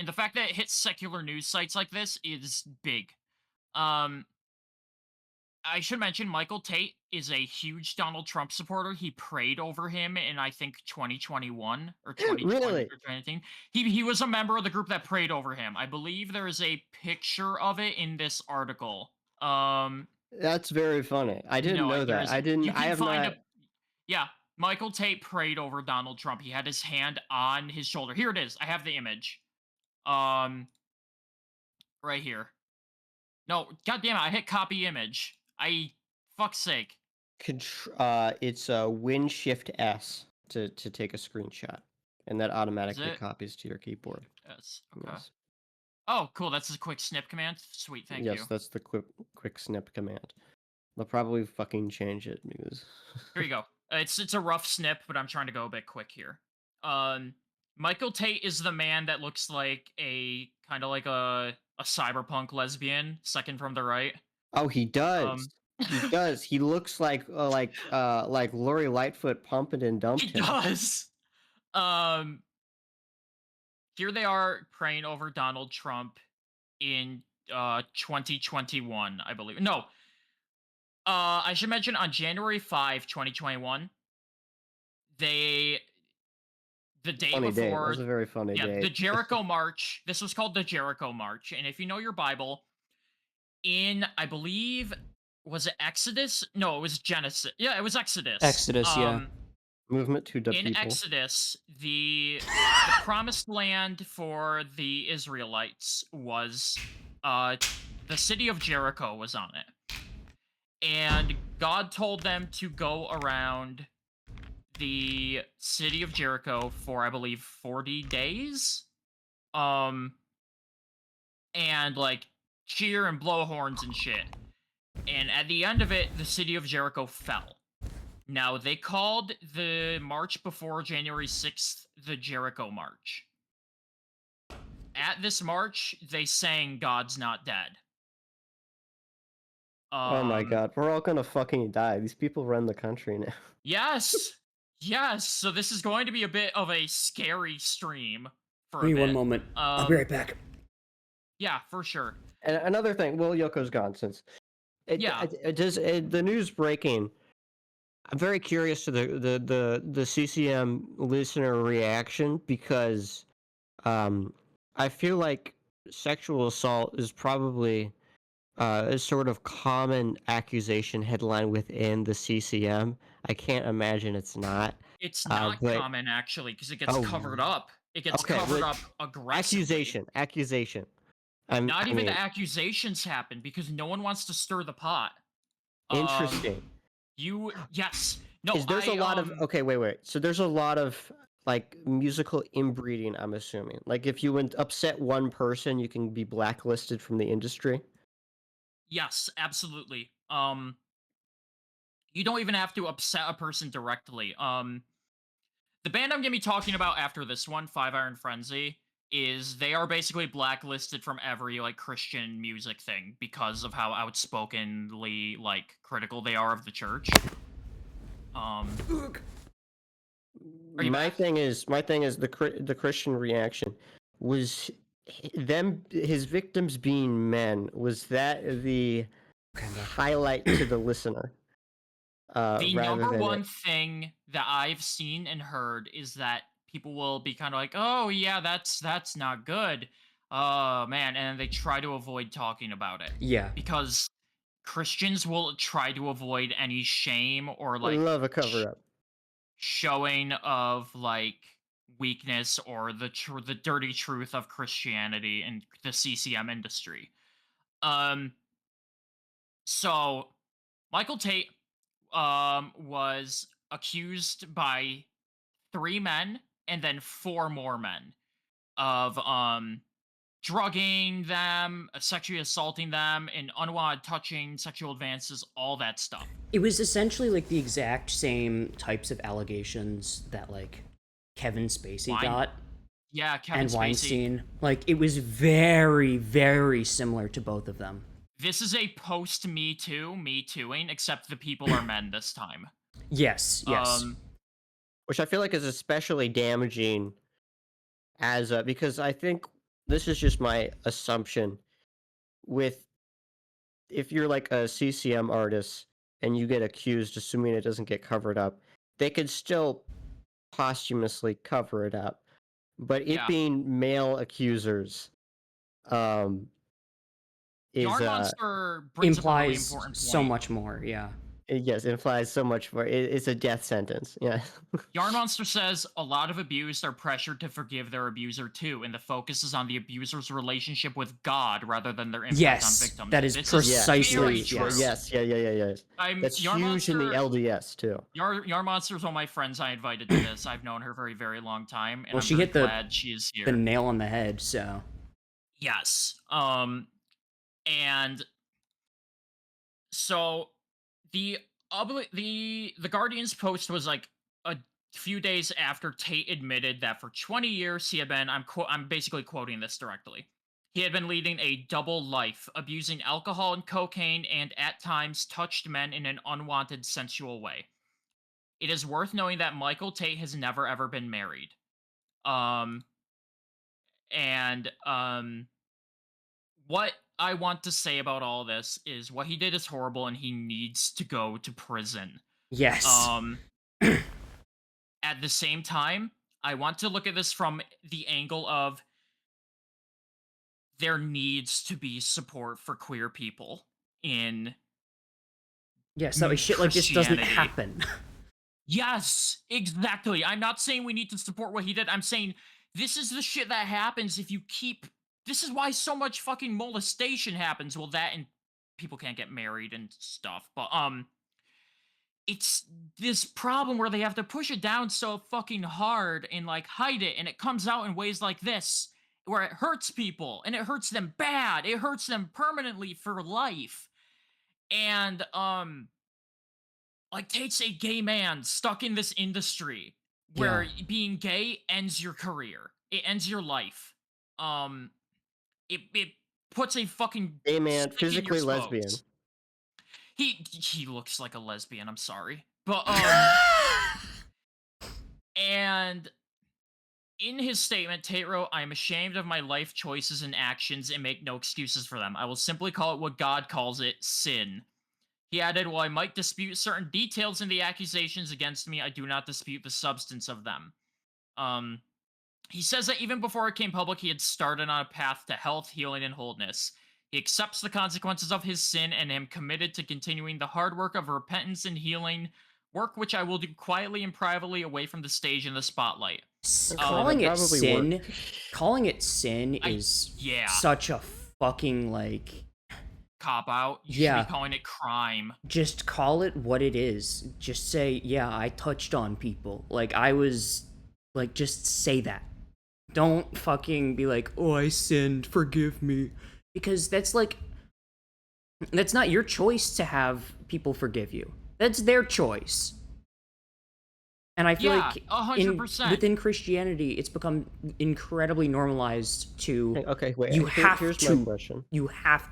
the fact that it hits secular news sites like this is big. I should mention Michael Tate is a huge Donald Trump supporter. He prayed over him in, I think, 2021 or 2020 really? or 2019. He was a member of the group that prayed over him. I believe there is a picture of it in this article. That's very funny. I didn't know that. Yeah, Michael Tate prayed over Donald Trump. He had his hand on his shoulder. Here it is. I have the image. Right here. No, goddamn it! I hit copy image. Fuck's sake. It's Win Shift S to take a screenshot. and that automatically it? copies to your keyboard. Yes. Okay. Yes. Oh, cool. That's a quick snip command. Sweet. Thank Yes, you. that's the quick snip command. They'll probably fucking change it because Here you go. It's a rough snip, but I'm trying to go a bit quick here. Um, Michael Tate is the man that looks like a kind of like a cyberpunk lesbian, second from the right. Oh, he does. Um, He does. He looks like Lori Lightfoot pumped and he dumped him. does. Um, Here they are praying over Donald Trump in 2021, I believe. No, I should mention on January 5, 2021, they the day Funny date. That before, was a very funny yeah, the date. Jericho March. This was called the Jericho March, and if you know your Bible, in I believe was it Exodus? No, it was Genesis. Yeah, it was Exodus. Exodus, yeah. Movement to the In people. Exodus, the promised land for the Israelites was the city of Jericho was on it. And God told them to go around the city of Jericho for I believe 40 days. Um and like cheer and blow horns and shit. And at the end of it, the city of Jericho fell. Now, they called the march before January 6th the Jericho March. At this march, they sang God's Not Dead. Oh my god, we're all gonna fucking die. These people run the country now. Yes. Yes. So this is going to be a bit of a scary stream for Give a me bit. one moment. I'll be right back. Yeah, for sure. And another thing, well, Yoko's gone since the news breaking. I'm very curious to the CCM listener reaction because I feel like sexual assault is probably a sort of common accusation headline within the CCM. I can't imagine it's not. It's not But common actually because it gets oh, covered up. It gets okay, covered up aggressively. accusation. Not I even the mean, accusations happen because no one wants to stir the pot. Um, interesting. yes. No, Is there's a lot of um okay, wait. So there's a lot of like musical inbreeding, I'm assuming. Like if you upset one person, you can be blacklisted from the industry. yes, absolutely. You don't even have to upset a person directly. The band I'm gonna be talking about after this one, Five Iron Frenzy, is they are basically blacklisted from every like Christian music thing because of how outspokenly like critical they are of the church. Are you My back? thing is the Christian reaction was his victims being men. Was that the highlight to the listener? The Rather number than one it. thing that I've seen and heard is that people will be kind of like, "Oh yeah, that's not good." Oh man, and they try to avoid talking about it Yeah. because Christians will try to avoid any shame or I like love a cover up. showing of like weakness or the dirty truth of Christianity and the CCM industry. Um so Michael Tate was accused by 3 men and then 4 more men of drugging them, sexually assaulting them, and unwanted touching, sexual advances, all that stuff. It was essentially like the exact same types of allegations that like Kevin Spacey Wine got Yeah, Kevin and Spacey. Weinstein. Like it was very, very similar to both of them. This is a post Me Tooing, except the people are men this time. Yes, yes. Which I feel like is especially damaging because I think this is just my assumption with if you're like a CCM artist and you get accused, assuming it doesn't get covered up, they could still posthumously cover it up. But it Yeah. being male accusers, is Yarn Monster brings up a really Implies important so point. much more, yeah. Yes, it implies so much more. It's a death sentence. Yeah. Yarn Monster says a lot of abused are pressured to forgive their abuser too, and the focus is on the abuser's relationship with God rather than their impact on Yes, victims. that is This is Yes, very precisely yes, true. yes. yes, yes. I'm That's Yarn huge in the Monster. LDS too. Yarn Monster is one of my friends I invited to this. I've known her for a very long time, and Well, I'm she very hit glad she is the here. nail on the head. So Yes. And so the the Guardian's post was like a few days after Tate admitted that for 20 years he had been I'm basically quoting this directly. He had been leading a double life, abusing alcohol and cocaine and at times touched men in an unwanted sensual way. It is worth knowing that Michael Tate has never ever been married. Um and what I want to say about all this is what he did is horrible and he needs to go to prison. yes, Um, at the same time, I want to look at this from the angle of there needs to be support for queer people in yes, that way shit like this doesn't Christianity. happen. Yes, exactly. I'm not saying we need to support what he did. I'm saying this is the shit that happens if you keep. This is why so much fucking molestation happens. Well, that and people can't get married and stuff. But it's this problem where they have to push it down so fucking hard and like hide it, and it comes out in ways like this where it hurts people and it hurts them bad. It hurts them permanently for life. And like Tate's a gay man stuck in this industry Yeah, where being gay ends your career. It ends your life. Um it puts a fucking Gay man, stick in your physically lesbian. spokes. He looks like a lesbian, I'm sorry. But and in his statement, Tate wrote, I am ashamed of my life choices and actions and make no excuses for them. I will simply call it what God calls it, sin. He added, while I might dispute certain details in the accusations against me, I do not dispute the substance of them. Um, he says that even before it came public, he had started on a path to health, healing, and wholeness. He accepts the consequences of his sin and am committed to continuing the hard work of repentance and healing, work which I will do quietly and privately away from the stage and the spotlight. Okay, that calling it probably worked. sin I is Yeah, such a fucking like cop out. You should be yeah. calling it crime. Just call it what it is. Just say, yeah, I touched on people. Like I was like just say that. Don't fucking be like, "Oh, I sinned, forgive me." Because that's not your choice to have people forgive you. That's their choice. And I feel Yeah, like hundred in percent. within Christianity, it's become incredibly normalized to Okay, wait. you have Here's my to question: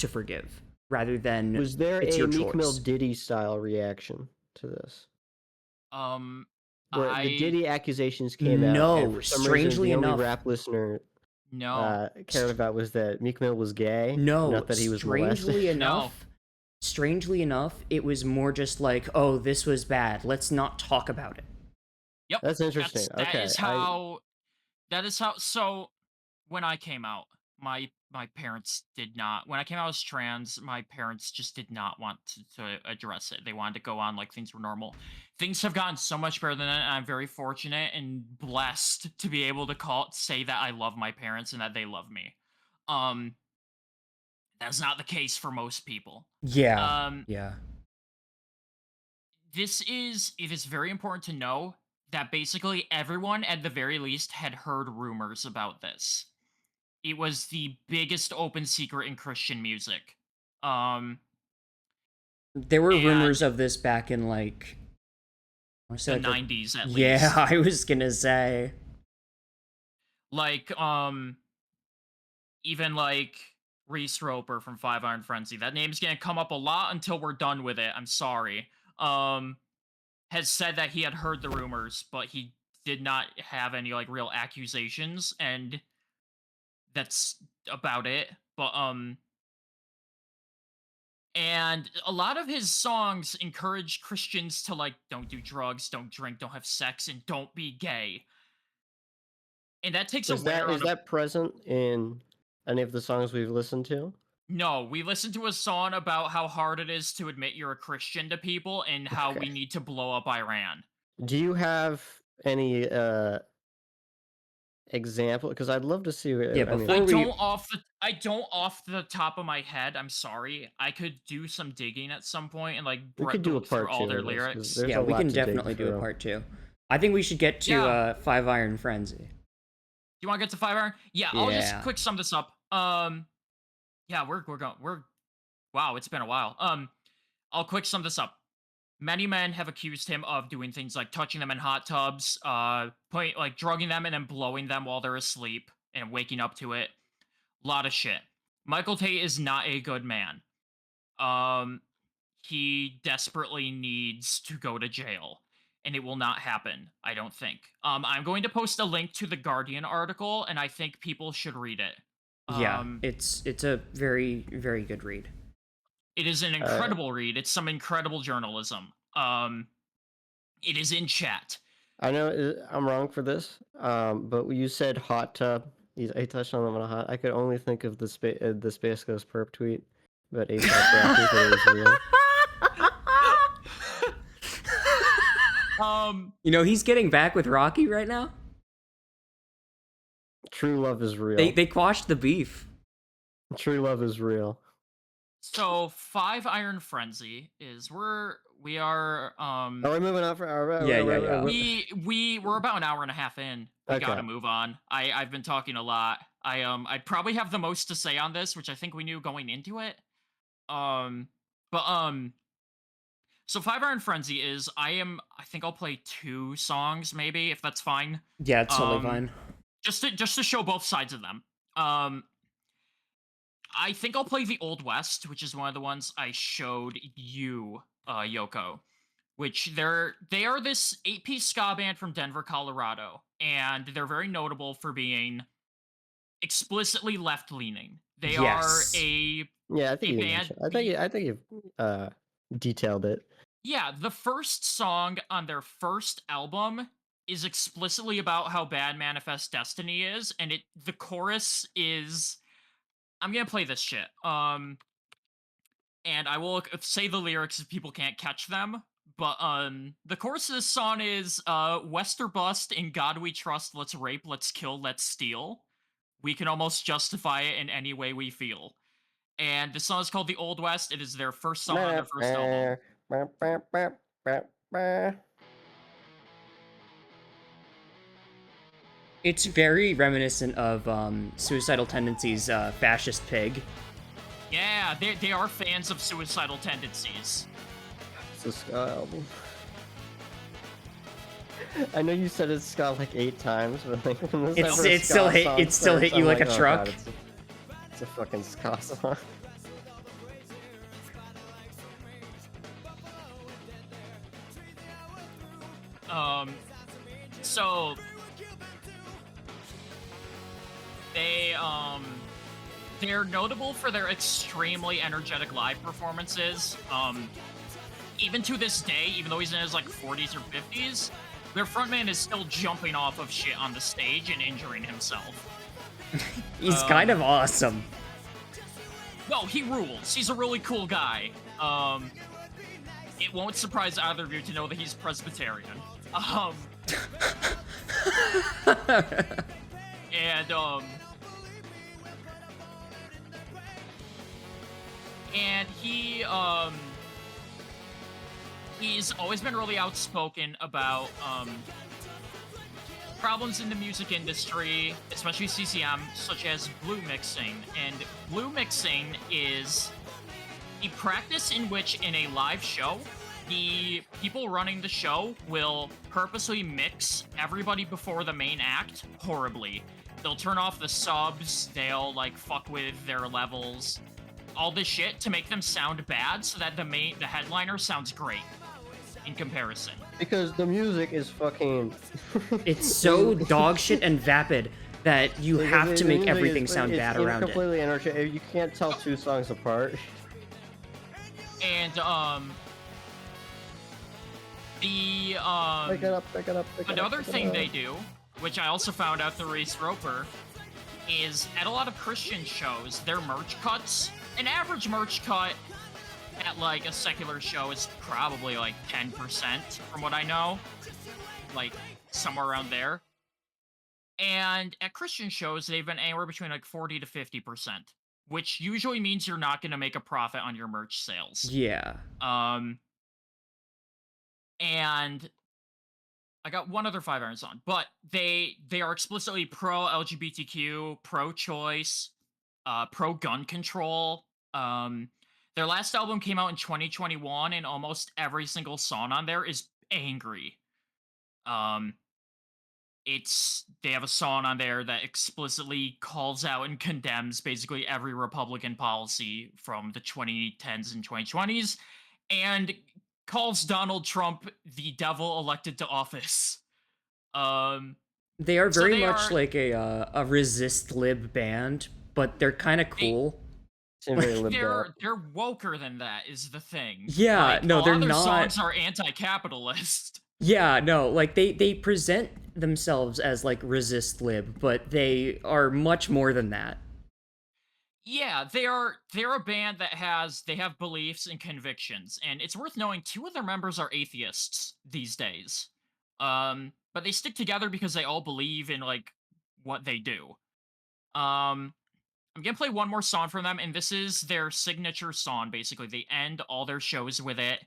forgive rather than was there it's a your Meek Mill choice. Diddy style reaction to this? Um, Where the I Diddy accusations came out, and No, for some reason, strangely the only enough, rap listener no, cared about was that Meek Mill was gay, no, not that he was molested. no. strangely enough, it was more just like, "Oh, this was bad. Let's not talk about it." Yep, That's interesting. that Okay, is how So when I came out, my parents did not. When I came out as trans, my parents just did not want to address it. They wanted to go on like things were normal. Things have gotten so much better than that, and I'm very fortunate and blessed to be able to say that I love my parents and that they love me. Um, that's not the case for most people. Yeah, Um, yeah. it is very important to know that basically everyone at the very least had heard rumors about this. It was the biggest open secret in Christian music. Um, There were rumors and of this back in I want to say the like the 90s at yeah, least. I was gonna say Like even like Reese Roper from Five Iron Frenzy. That name's gonna come up a lot until we're done with it. I'm sorry. Um has said that he had heard the rumors, but he did not have any like real accusations, and that's about it. But and a lot of his songs encourage Christians to like don't do drugs, don't drink, don't have sex, and don't be gay. And that takes a is that wear is on a that present in any of the songs we've listened to? No, we listened to a song about how hard it is to admit you're a Christian to people and how Okay. we need to blow up Iran. Do you have any example? Because I'd love to see. Yeah, I mean, before we I don't off the top of my head. I'm sorry. I could do some digging at some point and like we could do a look through part all 2 their of this because lyrics. there's yeah, a we lot can to dig definitely do a through. part 2. I think we should get to Yeah. 5 Iron Frenzy. You want to get to 5 iron? Yeah, I'll just Yeah. quick sum this up. Yeah, we're going. Wow, it's been a while. I'll quick sum this up. Many men have accused him of doing things like touching them in hot tubs, drugging them and then blowing them while they're asleep and waking up to it. A lot of shit. Michael Tate is not a good man. Um, he desperately needs to go to jail, and it will not happen, I don't think. I'm going to post a link to the Guardian article, and I think people should read it. Yeah, it's a very, very good read. It is an incredible read. It's some incredible journalism. It is in chat. I know I'm wrong for this, but you said hot tub. He touched on them on a hot. I could only think of the Space Ghost perp tweet about ASAP Rocky that it was real. You know, he's getting back with Rocky right now. True love is real. They quashed the beef. True love is real. So 5 Iron Frenzy is we are Are we moving on for? Yeah. we're about an hour and a half in. We Okay. gotta move on. I've been talking a lot. I'd probably have the most to say on this, which I think we knew going into it. So 5 Iron Frenzy is I think I'll play 2 songs maybe if that's fine. Yeah, it's totally fine. Just to show both sides of them. I think I'll play the Old West, which is one of the ones I showed you, Yoko. Which they are this 8-piece ska band from Denver, Colorado, and they're very notable for being explicitly left-leaning. They are a Yeah, I think you band. mentioned. I think you've detailed it. Yeah, the first song on their first album is explicitly about how bad Manifest Destiny is, and the chorus is I'm gonna play this shit. And I will say the lyrics if people can't catch them. But the chorus of this song is Wester bust, in God we trust, let's rape, let's kill, let's steal. We can almost justify it in any way we feel. And the song is called The Old West. It is their first song on their first album. It's very reminiscent of Suicidal Tendencies' Fascist Pig. Yeah, they are fans of Suicidal Tendencies. It's a ska album. I know you said it's ska like 8 times, but like it still hit you like a truck. God, it's a fucking ska song. So they're notable for their extremely energetic live performances. Even to this day, even though he's in his like 40s or 50s, their frontman is still jumping off of shit on the stage and injuring himself. He's kind of awesome. No, he rules. He's a really cool guy. It won't surprise either of you to know that he's Presbyterian. And he's always been really outspoken about problems in the music industry, especially CCM, such as blue mixing. And blue mixing is a practice in which, in a live show, the people running the show will purposely mix everybody before the main act horribly. They'll turn off the subs, they'll like fuck with their levels, all this shit to make them sound bad so that the headliner sounds great in comparison. Because the music is fucking It's so dog shit and vapid that you have to make everything sound bad around it. It's completely energetic. You can't tell 2 songs apart. And Pick it up. another thing they do, which I also found out through Reese Roper, is at a lot of Christian shows, their merch cuts an average merch cut at like a secular show is probably like 10% from what I know, like somewhere around there. And at Christian shows, they've been anywhere between like 40 to 50%, which usually means you're not going to make a profit on your merch sales. Yeah. And I got one other Five Iron song, but they are explicitly pro LGBTQ, pro choice, pro gun control. Their last album came out in 2021, and almost every single song on there is angry. They have a song on there that explicitly calls out and condemns basically every Republican policy from the 2010s and 2020s, and calls Donald Trump the devil elected to office. They are So very they much are like a resist lib band, but they're kind of they, cool. Seem very libbed they're out. they're woker than that is the thing. Yeah, Like no, a lot they're of their not. songs are anti-capitalist. Yeah, no, like they present themselves as like resist lib, but they are much more than that. Yeah, they're a band that they have beliefs and convictions, and it's worth knowing two of their members are atheists these days. But they stick together because they all believe in like what they do. I'm gonna play one more song from them, and this is their signature song. Basically, they end all their shows with it.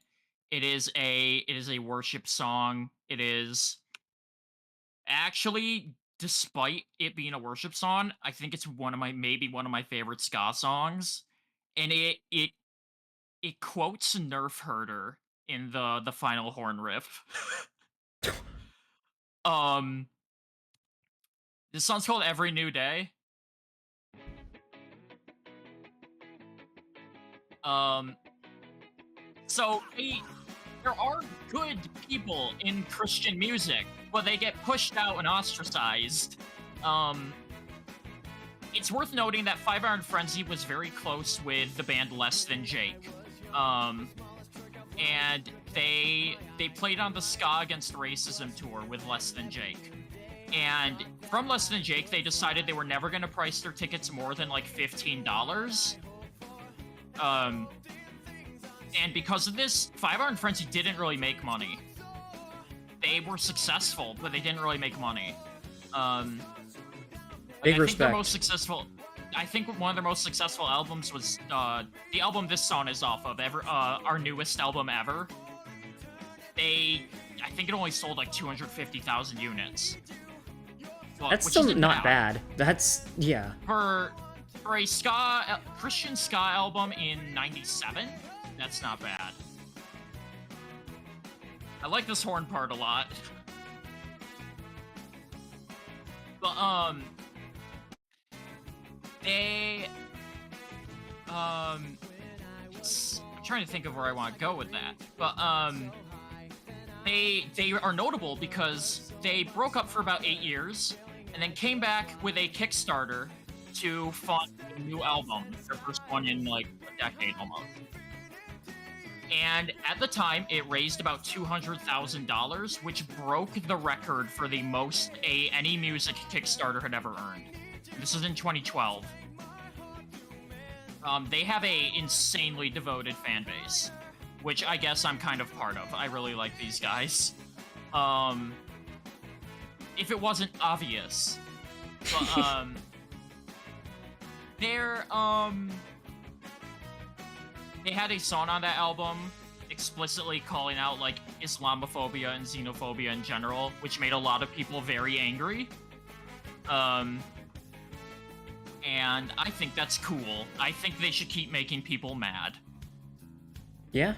It is a worship song. It is actually, despite it being a worship song, I think it's maybe one of my favorite ska songs, and it quotes Nerf Herder in the final horn riff. um, this song's called "Every New Day." Um, so there are good people in Christian music, but they get pushed out and ostracized. Um, it's worth noting that Five Iron Frenzy was very close with the band Less Than Jake. And they played on the Ska Against Racism tour with Less Than Jake. And from Less Than Jake, they decided they were never going to price their tickets more than like $15. And because of this, Five Iron Frenzy didn't really make money. They were successful, but they didn't really make money. Big I respect. think their most successful. I think one of their most successful albums was the album this song is off of, our newest album ever. I think it only sold like 250,000 units. That's still not bad. That's yeah. For a Christian ska album in '97, that's not bad. I like this horn part a lot. But I'm trying to think of where I want to go with that. But they are notable because they broke up for about 8 years and then came back with a Kickstarter to fund a new album, their first one in like a decade almost. And at the time, it raised about $200,000, which broke the record for the most any music Kickstarter had ever earned. This is in 2012. They have a insanely devoted fan base, which I guess I'm kind of part of. I really like these guys. If it wasn't obvious, but they had a song on that album explicitly calling out like Islamophobia and xenophobia in general, which made a lot of people very angry. And I think that's cool. I think they should keep making people mad. Yeah.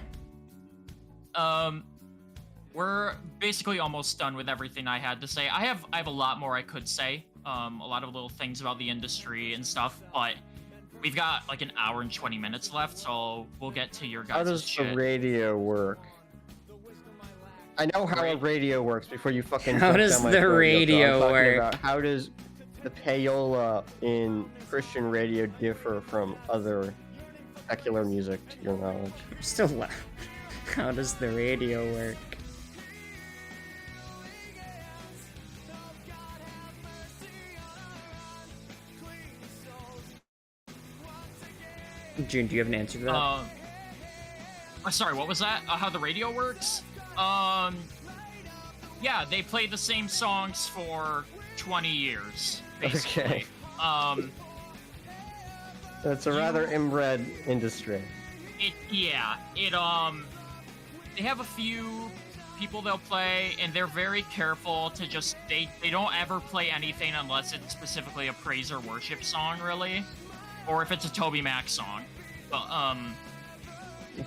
We're basically almost done with everything I had to say. I have a lot more I could say. A lot of little things about the industry and stuff, but we've got like an hour and 20 minutes left, so we'll get to your guys' How does shit. the radio work? I know how a radio works before you fucking. How does the radio work? How does the payola in Christian radio differ from other secular music, to your knowledge? I'm still laughing. How does the radio work? June, do you have an answer to that? Sorry, what was that? How the radio works? Yeah, they play the same songs for 20 years, basically. Okay. That's a rather inbred industry. They have a few people they'll play, and they're very careful to just they don't ever play anything unless it's specifically a praise or worship song, really, or if it's a Toby Mac song. But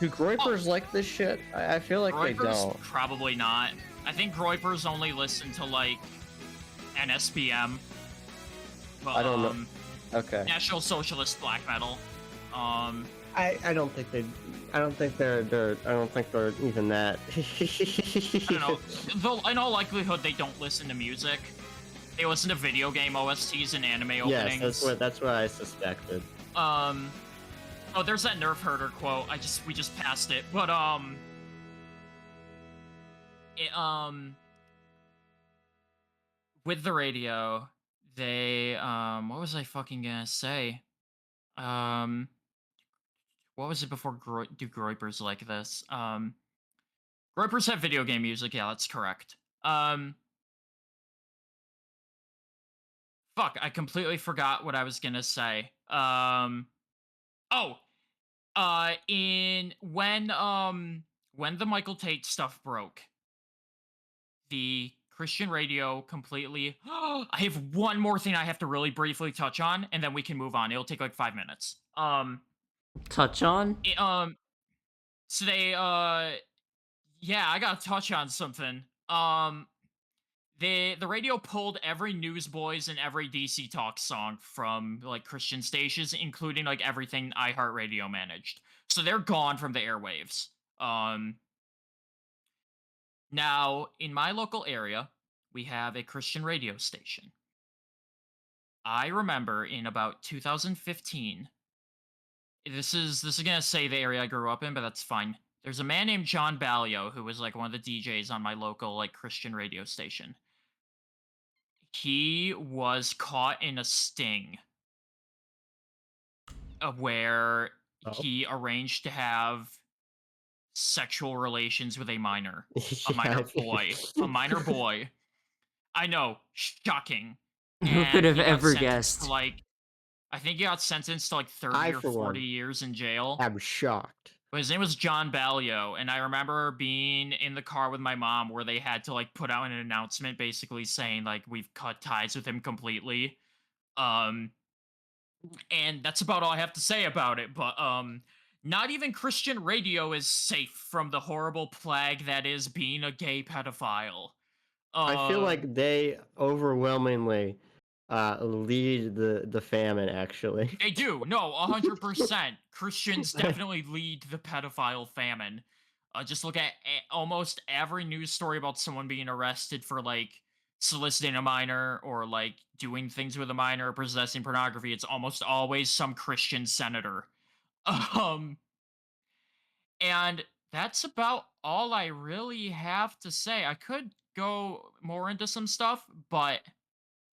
do Groypers like this shit? I feel like they don't. Probably not. I think Groypers only listen to like NSBM. But, I don't know. Okay. National Socialist Black Metal. I don't think they. I don't think they're even that. I don't know. Though in all likelihood, they don't listen to music. They listen to video game OSTs and anime openings. Yes, that's what I suspected. Oh, there's that Nerf Herder quote. We just passed it, but with the radio, they what was I fucking gonna say? What was it before do Groypers like this? Groypers have video game music. Yeah, that's correct. Fuck, I completely forgot what I was gonna say. Oh, when the Michael Tate stuff broke, the Christian radio completely. I have one more thing I have to really briefly touch on, and then we can move on. It'll take like 5 minutes. Touch on? So they yeah, I gotta touch on something. The radio pulled every Newsboys and every DC Talk song from like Christian stations, including like everything iHeartRadio managed. So they're gone from the airwaves. Now in my local area, we have a Christian radio station. I remember in about 2015. This is gonna say the area I grew up in, but that's fine. There's a man named John Ballio who was like one of the DJs on my local like Christian radio station. He was caught in a sting where he arranged to have sexual relations with a minor, a minor boy, a minor boy. I know, shocking. Who could have ever guessed? I think he got sentenced to like 30 or 40 years in jail. I'm shocked. But his name was John Ballio, and I remember being in the car with my mom where they had to like put out an announcement basically saying like we've cut ties with him completely. And that's about all I have to say about it. But not even Christian radio is safe from the horrible plague that is being a gay pedophile. I feel like they overwhelmingly lead the famine, actually. They do. No, 100%. Christians definitely lead the pedophile famine. Just look at almost every news story about someone being arrested for like soliciting a minor or like doing things with a minor or possessing pornography. It's almost always some Christian senator. And that's about all I really have to say. I could go more into some stuff, but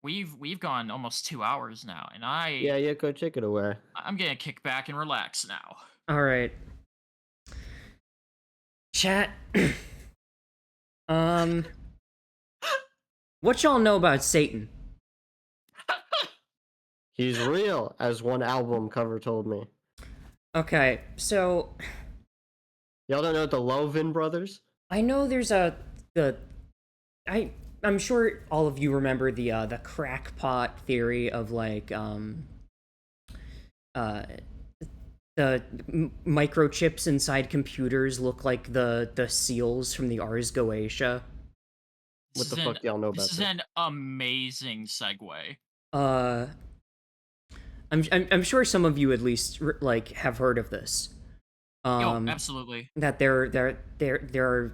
we've gone almost 2 hours now, and yeah, go take it away. I'm gonna kick back and relax now. All right, chat. What y'all know about Satan? He's real, as one album cover told me. Okay, so y'all don't know the Lovin Brothers? I know there's I'm sure all of you remember the crackpot theory of like the microchips inside computers look like the seals from the Ars Goetia. What the fuck do y'all know about this? This is an amazing segue. I'm sure some of you at least like have heard of this. Absolutely. That there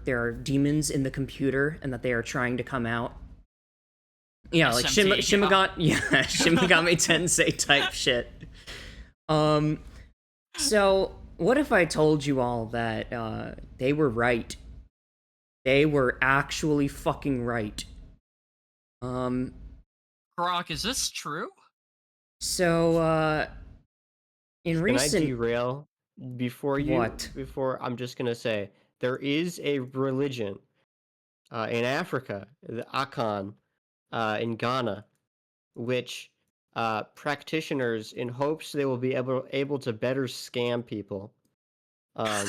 are demons in the computer and that they are trying to come out. Yeah, like Shimigami Tensei type shit. So what if I told you all that they were right? They were actually fucking right. Brock, is this true? So in Can I recent derail what? before I'm just gonna say there is a religion in Africa, the Akan, in Ghana, which practitioners, in hopes they will be able to better scam people, um,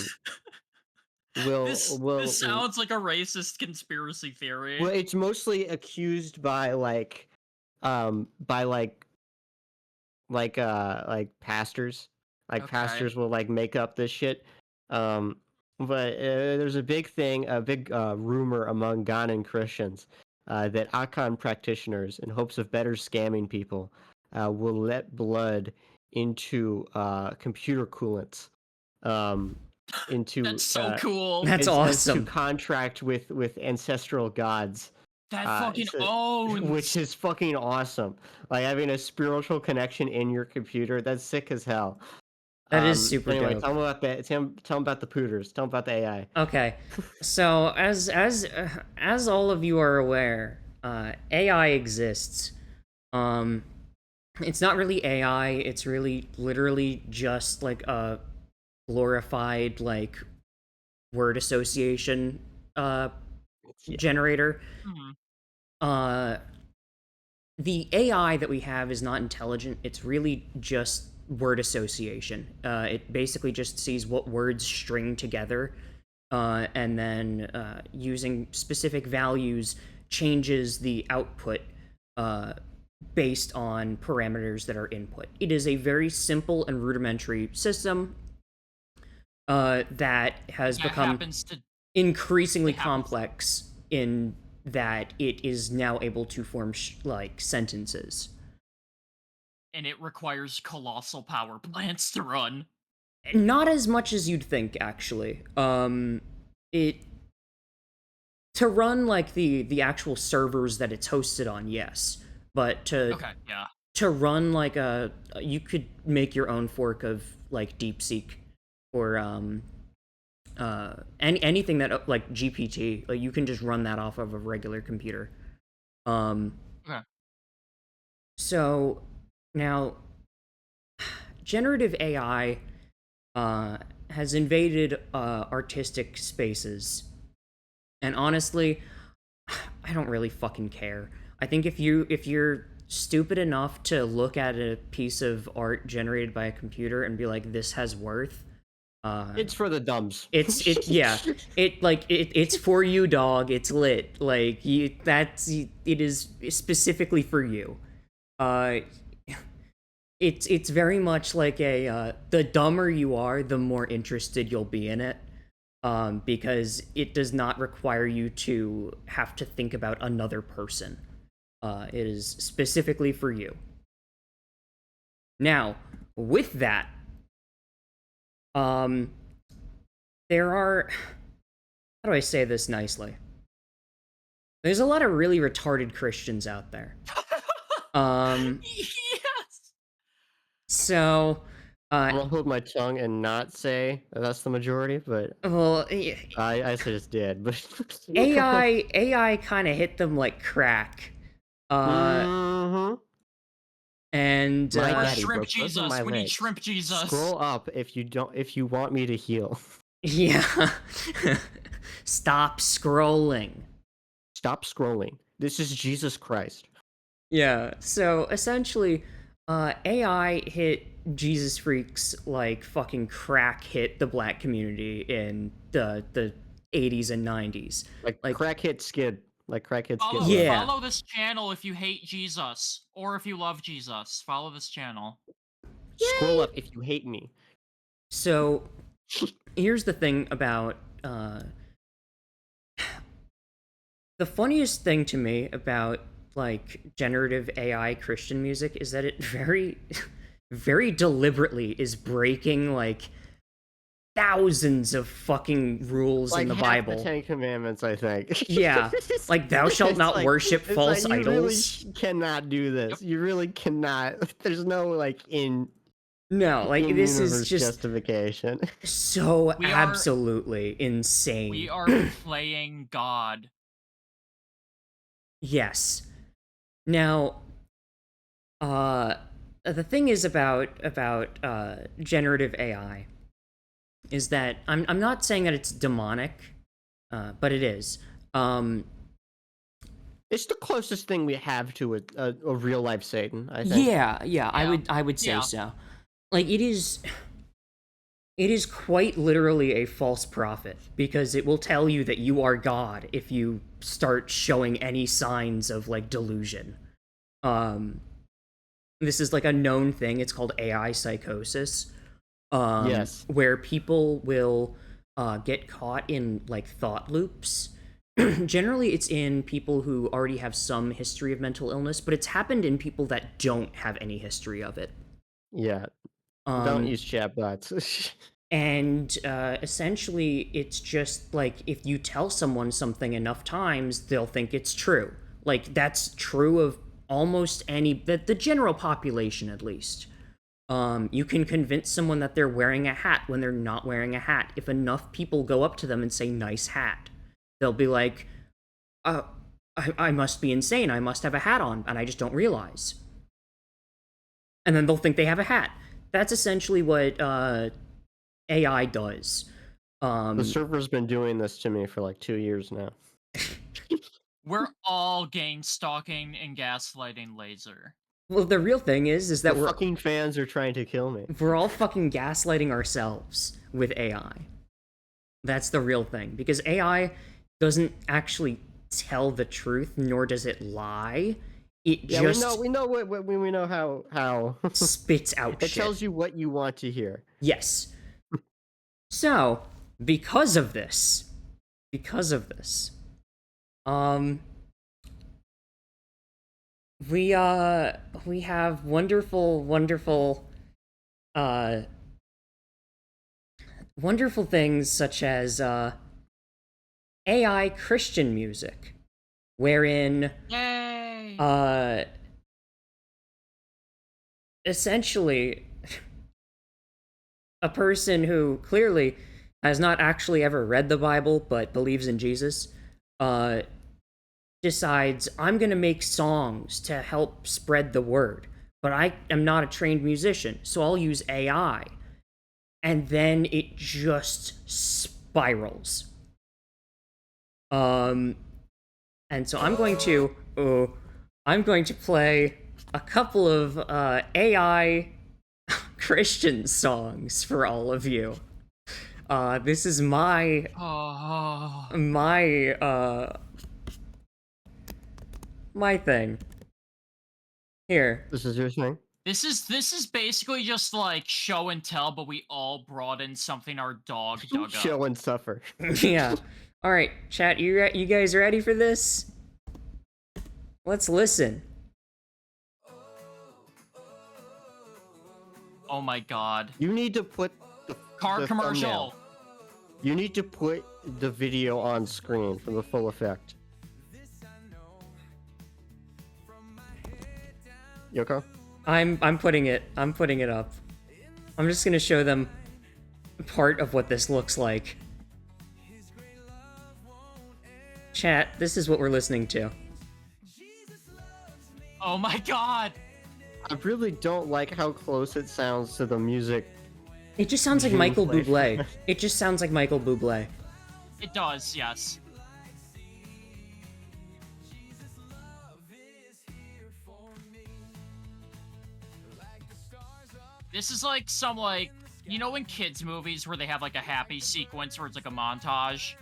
This will sounds like a racist conspiracy well, theory. it's mostly accused by by like pastors. Like Okay. pastors will like make up this shit. Um but there's a big thing, a big rumor among Ghanaian Christians that Akan practitioners, in hopes of better scamming people, will let blood into computer coolants, um, into That's so cool. That's as to awesome. contract with ancestral gods, That fucking so, which owns. is fucking awesome. Like having a spiritual connection in your computer, that's sick as hell. That is super Anyway, dope. tell them about that. Tell them about the pooters. Tell them about the AI. Okay, so as all of you are aware, AI exists. Um, it's not really AI. It's really literally just like a glorified like word association Yeah, generator. Mhm. Uh, the AI that we have is not intelligent. It's really just word association. It basically just sees what words string together, and then using specific values changes the output based on parameters that are input. It is a very simple and rudimentary system that has That become happens to. increasingly It happens. complex in that it is now able to form like sentences. And it requires colossal power plants to run. Not as much as you'd think, actually. It to run like the actual servers that it's hosted on, yes, but Okay, yeah. to run like a you could make your own fork of like DeepSeek or anything that like GPT, like you can just run that off of a regular computer. Um, Okay. so now generative AI has invaded artistic spaces, and honestly, I don't really fucking care. I think if you're stupid enough to look at a piece of art generated by a computer and be like, this has worth, uh, it's for the dumbs. yeah, it's for you, dog. It's lit. Like it is specifically for you. Uh, it's very much like a the dumber you are, the more interested you'll be in it. Because it does not require you to have to think about another person. It is specifically for you. Now, with that, um, there are. How do I say this nicely? There's a lot of really retarded Christians out there. Um, Yes. so, uh, I'm gonna hold my tongue and not say that's the majority, but well, I just did. But AI kind of hit them like crack. Uh, hmm and my Or daddy shrimp broke both of my Jesus. We need legs. shrimp Jesus. Scroll up if you want me to heal. yeah, stop scrolling. Stop scrolling. This is Jesus Christ. Yeah. So essentially, AI hit Jesus freaks like fucking crack hit the black community in the 80s and 90s. Like Like, crackhead skid. Like crackhead skid Follow row. yeah. follow this channel if you hate Jesus or if you love Jesus. Follow this channel. Scroll Yay! up if you hate me. So here's the thing about the funniest thing to me about like generative AI Christian music is that it very very deliberately is breaking like thousands of fucking rules in Like the half the Bible. Ten Commandments, I think. Yeah. Like thou shalt not worship It's like false you really idols. cannot do Yep. this. You really cannot. There's no like No, like in this is universe just justification. so We are absolutely we insane. are playing God. Yes. Now, uh the thing is about generative AI is that I'm not saying that it's demonic, but it is. It's the closest thing we have to a real life Satan, I think. Yeah, I would say Yeah. so. Like it is quite literally a false prophet because it will tell you that you are God if you start showing any signs of like delusion. Um this is like a known thing. It's called AI psychosis. Yes. Where people will get caught in like thought loops. Generally, it's in people who already have some history of mental illness, but it's happened in people that don't have any history of it. Yeah. Don't use chatbots. And essentially, it's just like if you tell someone something enough times, they'll think it's true. Like that's true of almost any the general population, at least. You can convince someone that they're wearing a hat when they're not wearing a hat. If enough people go up to them and say "nice hat," they'll be like, "Uh, I must be insane. I must have a hat on, and I just don't realize." And then they'll think they have a hat. That's essentially what AI does. The server's been doing this to me for like 2 years now. We're all gang stalking and gaslighting Laser. Well, the real thing is that The fucking fans are trying to kill me. we're all fucking gaslighting ourselves with AI. That's the real thing because AI doesn't actually tell the truth, nor does it lie. It Yeah, just we know how spits out it shit. tells you what you want to hear. Yes. So, because of this, we have wonderful uh wonderful things such as AI Christian music, wherein Yay! essentially a person who clearly has not actually ever read the Bible but believes in Jesus uh decides I'm going to make songs to help spread the word, but I am not a trained musician, so I'll use AI. And then it just spirals. And so I'm going to play a couple of AI Christian songs for all of you. This is my my thing. Here. This is your thing? This is basically just like show and tell, but we all brought in something our dog dug Show up. and suffer. Yeah. All right, chat. You guys ready for this? Let's listen. Oh my god. You need to put the Car the commercial. thumbnail. You need to put the video on screen for the full effect. Yoko? I'm putting it up. I'm just gonna show them part of what this looks like. Chat, this is what we're listening to. Oh my god. I really don't like how close it sounds to the music. It just sounds like June Michael played. Bublé. It just sounds like Michael Bublé. It does, yes. This is like some like, you know in kids movies where they have like a happy sequence where it's like a montage?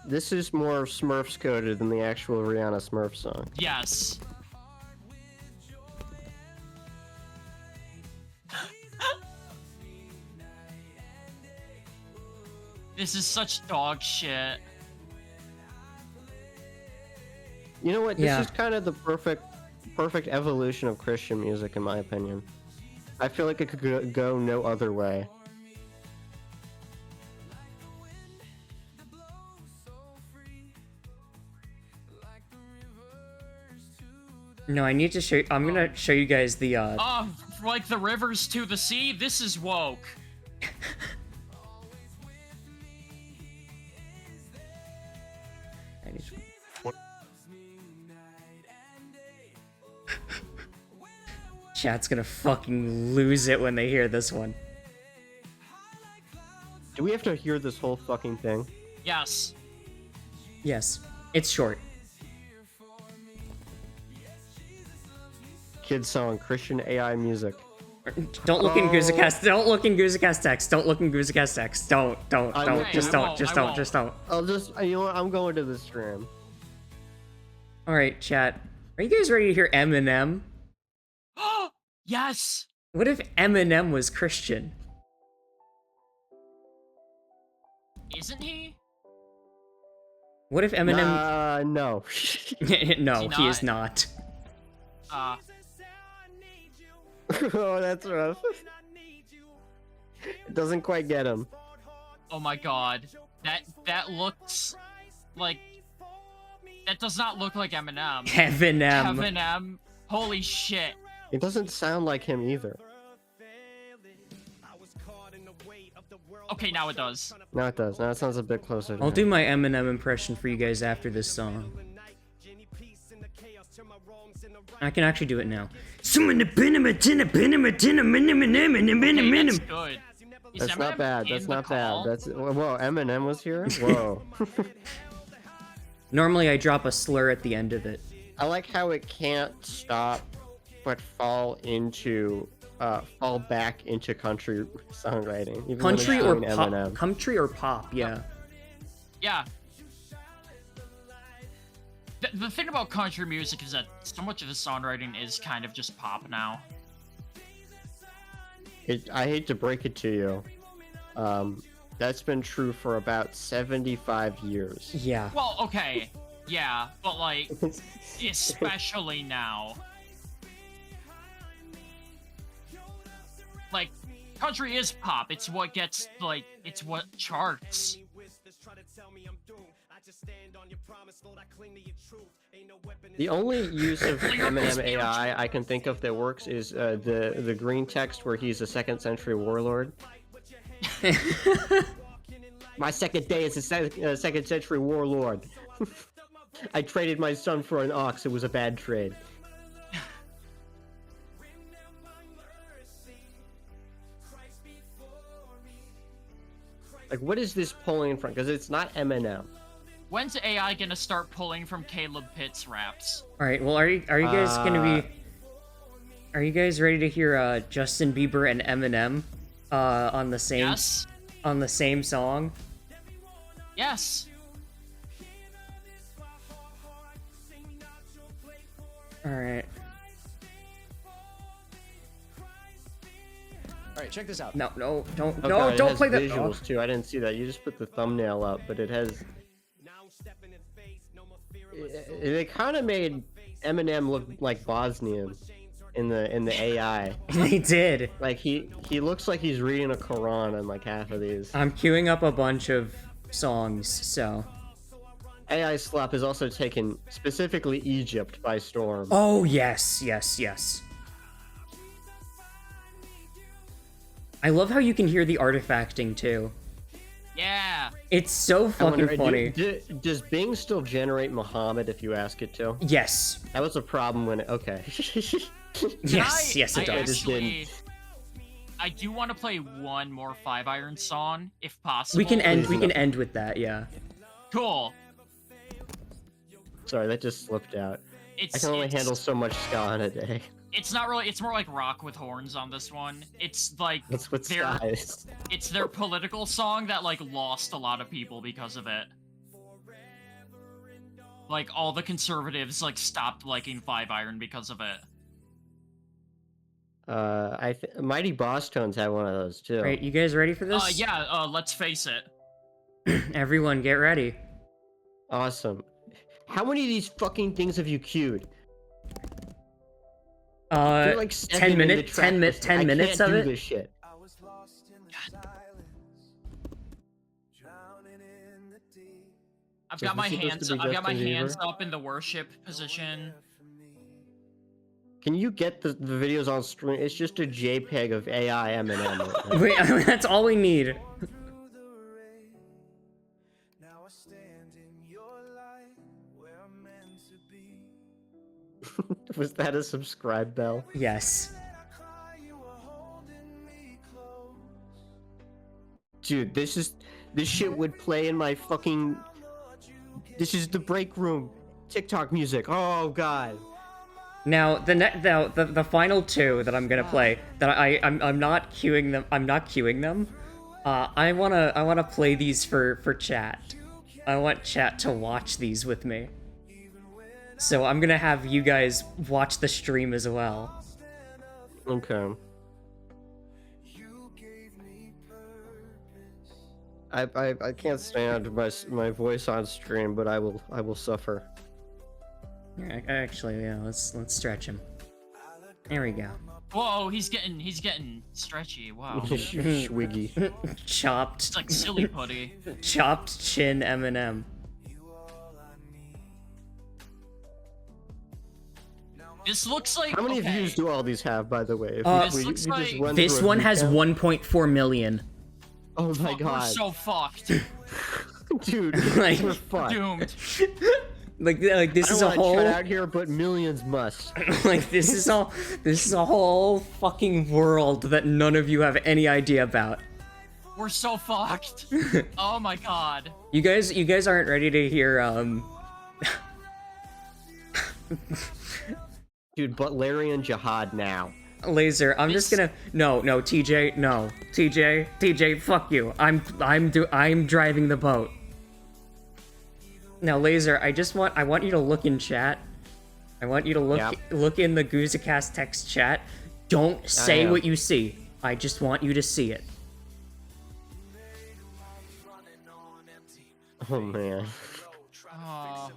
This is more Smurfs coded than the actual Rihanna Smurf song. Yes. This is such dog shit. You know what? This Yeah. is kind of the perfect evolution of Christian music, in my opinion. I feel like it could go no other way. No, I need to show. I'm gonna show you guys the. Oh, like the rivers to the sea? This is woke. Chat's gonna fucking lose it when they hear this one. Do we have to hear this whole fucking thing? Yes. Yes, it's short. Kids song, Christian AI music. Don't look in Gusicast. Don't look in Gusicast text. Don't look in Gusicast text. Don't. Okay, Just I don't. won't, Just I don't. won't. Just don't. I'll just, you know what? I'm going to the stream. All right, chat. Are you guys ready to hear Eminem? Yes. What if Eminem was Christian? Isn't he? What if Eminem? No. No, Is he he is not. Oh, that's rough. It doesn't quite get him. Oh my god. That looks like... That does not look like Eminem. Eminem. Eminem. Holy shit. It doesn't sound like him either. Okay, now it does. No, it does. Now it sounds a bit closer to I'll him. do my Eminem impression for you guys after this song. I can actually do it now. That's good. Is That's not Eminem bad. in That's the not call? bad. That's whoa. Eminem was here. Whoa. Normally I drop a slur at the end of it. I like how it can't stop, but fall back into country songwriting. Even when it's Country or doing pop? Eminem. Country or pop? Yeah. Yeah. The thing about country music is that so much of the songwriting is kind of just pop now. I hate to break it to you. That's been true for about 75 years. Yeah. Well, okay. Yeah, but like, especially now. Like, country is pop. It's what gets, like, it's what charts. The only use of Eminem AI I can think of that works is the green text where he's a 2nd century warlord. My second day as a 2nd century warlord. I traded my son for an ox. It was a bad trade. Like, what is this pulling from? Because it's not Eminem. When's AI gonna start pulling from Caleb Pitt's raps? All right. Well, are you guys gonna be? Are you guys ready to hear Justin Bieber and Eminem on the same Yes. on the same song? Yes. All right. All right, check this out. No, don't, Oh, no, God, it don't has play that. visuals too. I didn't see that. You just put the thumbnail up, but it has. They kind of made Eminem look like Bosnian in the AI. They did. Like he looks like he's reading a Quran on like half of these. I'm queuing up a bunch of songs, so. AI Slap has also taken specifically Egypt by storm. Oh yes, yes, yes. I love how you can hear the artifacting too. Yeah. It's so I fucking wonder, funny. does Bing still generate Muhammad if you ask it to? Yes. That was a problem when it. Okay. Yes, yes, it I does. actually, I do want to play one more 5-Iron song, if possible. We can end. Please We no. can end with that. Yeah. Cool. Sorry, that just slipped out. It's, I can only it's, handle so much ska in a day. It's not really. It's more like rock with horns on this one. It's like That's what their, ska is. it's their political song that like lost a lot of people because of it. Like all the conservatives like stopped liking 5-Iron because of it. Mighty Boss Tones had one of those too. Right. You guys ready for this? Yeah. Let's face it. Everyone, get ready. Awesome. How many of these fucking things have you queued? You're like 10 minutes. 10 minutes of I can't do it. this shit. I've got my this supposed hands. to be I've got my Justin hands Bieber? up in the worship position. Can you get the videos on stream? It's just a JPEG of AI Eminem. Wait, that's all we need. Was that a subscribe bell? Yes. Dude, this shit would play in my fucking. This is the break room TikTok music. Oh god. Now the final two that I'm gonna play that I'm not queuing them. I'm not queuing them. I wanna play these for chat. I want chat to watch these with me. So I'm gonna have you guys watch the stream as well. Okay. I can't stand my voice on stream, but I will suffer. Actually, yeah, let's stretch him. There we go. Whoa, he's getting stretchy. Wow. Swiggy. Chopped. It's like silly putty. Chopped chin Eminem. This looks like. How many views do all these have, by the way? This one has 1.4 million. Oh my god. We're so fucked. Dude, Like, we're fucked. Doomed. Like this is a I don't whole. want to out here, but millions must. Like this is a whole fucking world that none of you have any idea about. We're so fucked. Oh my god. You guys aren't ready to hear Dude, but Larry and Jihad now. Laser, I'm just gonna TJ, fuck you. I'm driving the boat. Now, Laser, I want you to look in chat. I want you to look in the Gusicast text chat. Don't say what you see. I just want you to see it. Oh man. Oh.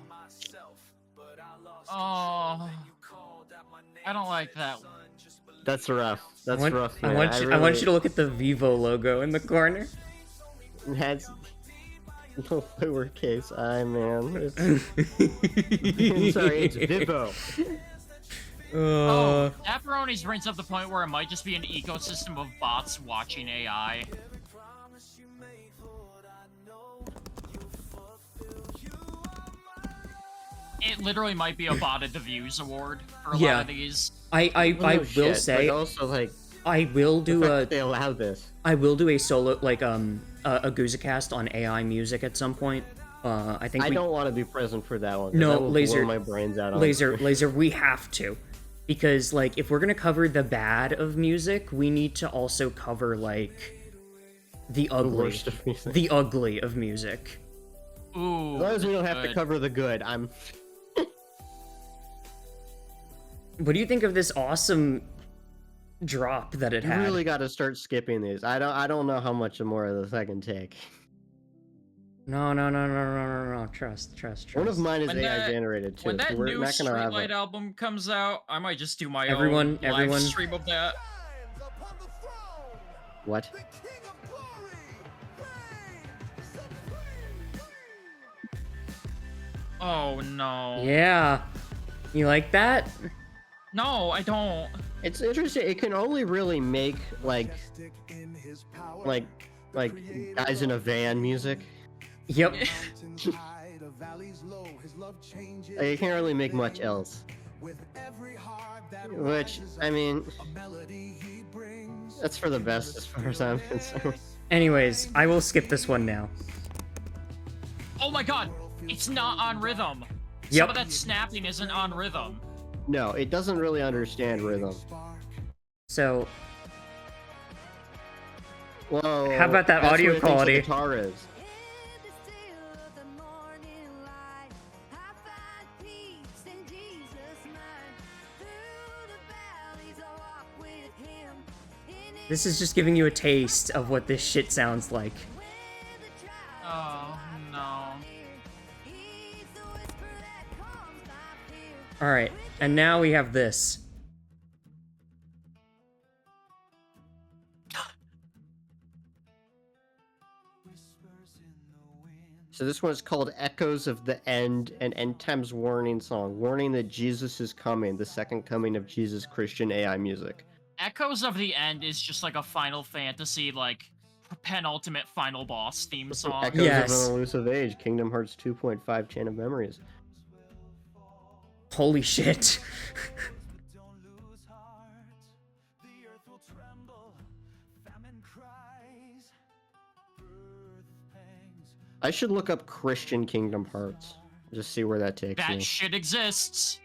Oh. I don't like that one. That's rough. That's rough. Man. I want you to look at the Vivo logo in the corner. That's no lowercase I, man. It's... Sorry, it's Vivo. Oh, Pepperoni's brings up the point where it might just be an ecosystem of bots watching AI. It literally might be a bot at the views award for a lot of these. I will say, but also like I will do they allow this. I will do a solo a Gusicast on AI music at some point. I think I don't want to be present for that one. No, that will Laser. Blow my brains out. Laser. We have to, because like if we're gonna cover the bad of music, we need to also cover like the ugly, the ugly of music. Ooh. As long as we don't have to cover the good, I'm. What do you think of this awesome drop that it had? You really got to start skipping these. I don't know how much more of this I can take. No. Trust. One of mine is AI generated too. When that so we're new not gonna have Streetlight album comes out, I might just do my own live stream of that. What? Oh no. Yeah. You like that? No, I don't. It's interesting. It can only really make like guys in a van music. Yep. It can't really make much else. Which, I mean, that's for the best as far as I'm concerned. Anyways, I will skip this one now. Oh my god, it's not on rhythm. Some of that snapping isn't on rhythm. No, it doesn't really understand rhythm. So, whoa. How about that audio quality? The guitar is. This is just giving you a taste of what this shit sounds like. Oh, no. Alright, and now we have this. So this one is called Echoes of the End, an End Times Warning song. Warning that Jesus is coming, the second coming of Jesus Christian AI music. Echoes of the End is just like a Final Fantasy, like, penultimate final boss theme song. Echoes of an Elusive Age, Kingdom Hearts 2.5 Chain of Memories. Holy shit. I should look up Christian Kingdom Hearts. Just see where that takes me. That shit exists.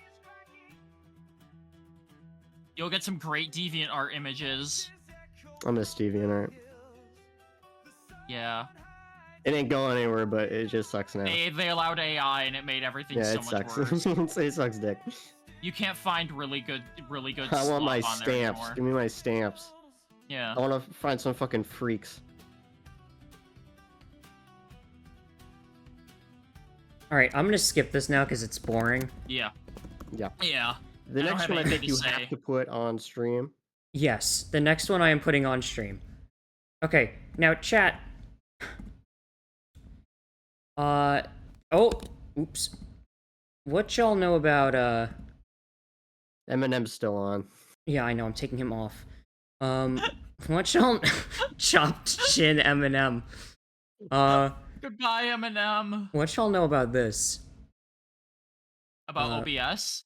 You'll get some great DeviantArt images. I miss DeviantArt. Yeah. It ain't going anywhere, but it just sucks now. They allowed AI and it made everything so much worse. It sucks dick. You can't find really good I want my stuff on there stamps. anymore. Give me my stamps. Yeah. I want to find some fucking freaks. Alright, I'm gonna skip this now because it's boring. Yeah. Yeah. Yeah. The next one I think you have to put on stream. Yes, the next one I am putting on stream. Okay, now chat. Oh, oops. What y'all know about, Eminem's still on. Yeah, I know, I'm taking him off. What y'all... Chopped chin Eminem. Goodbye, Eminem. What y'all know about this? About OBS?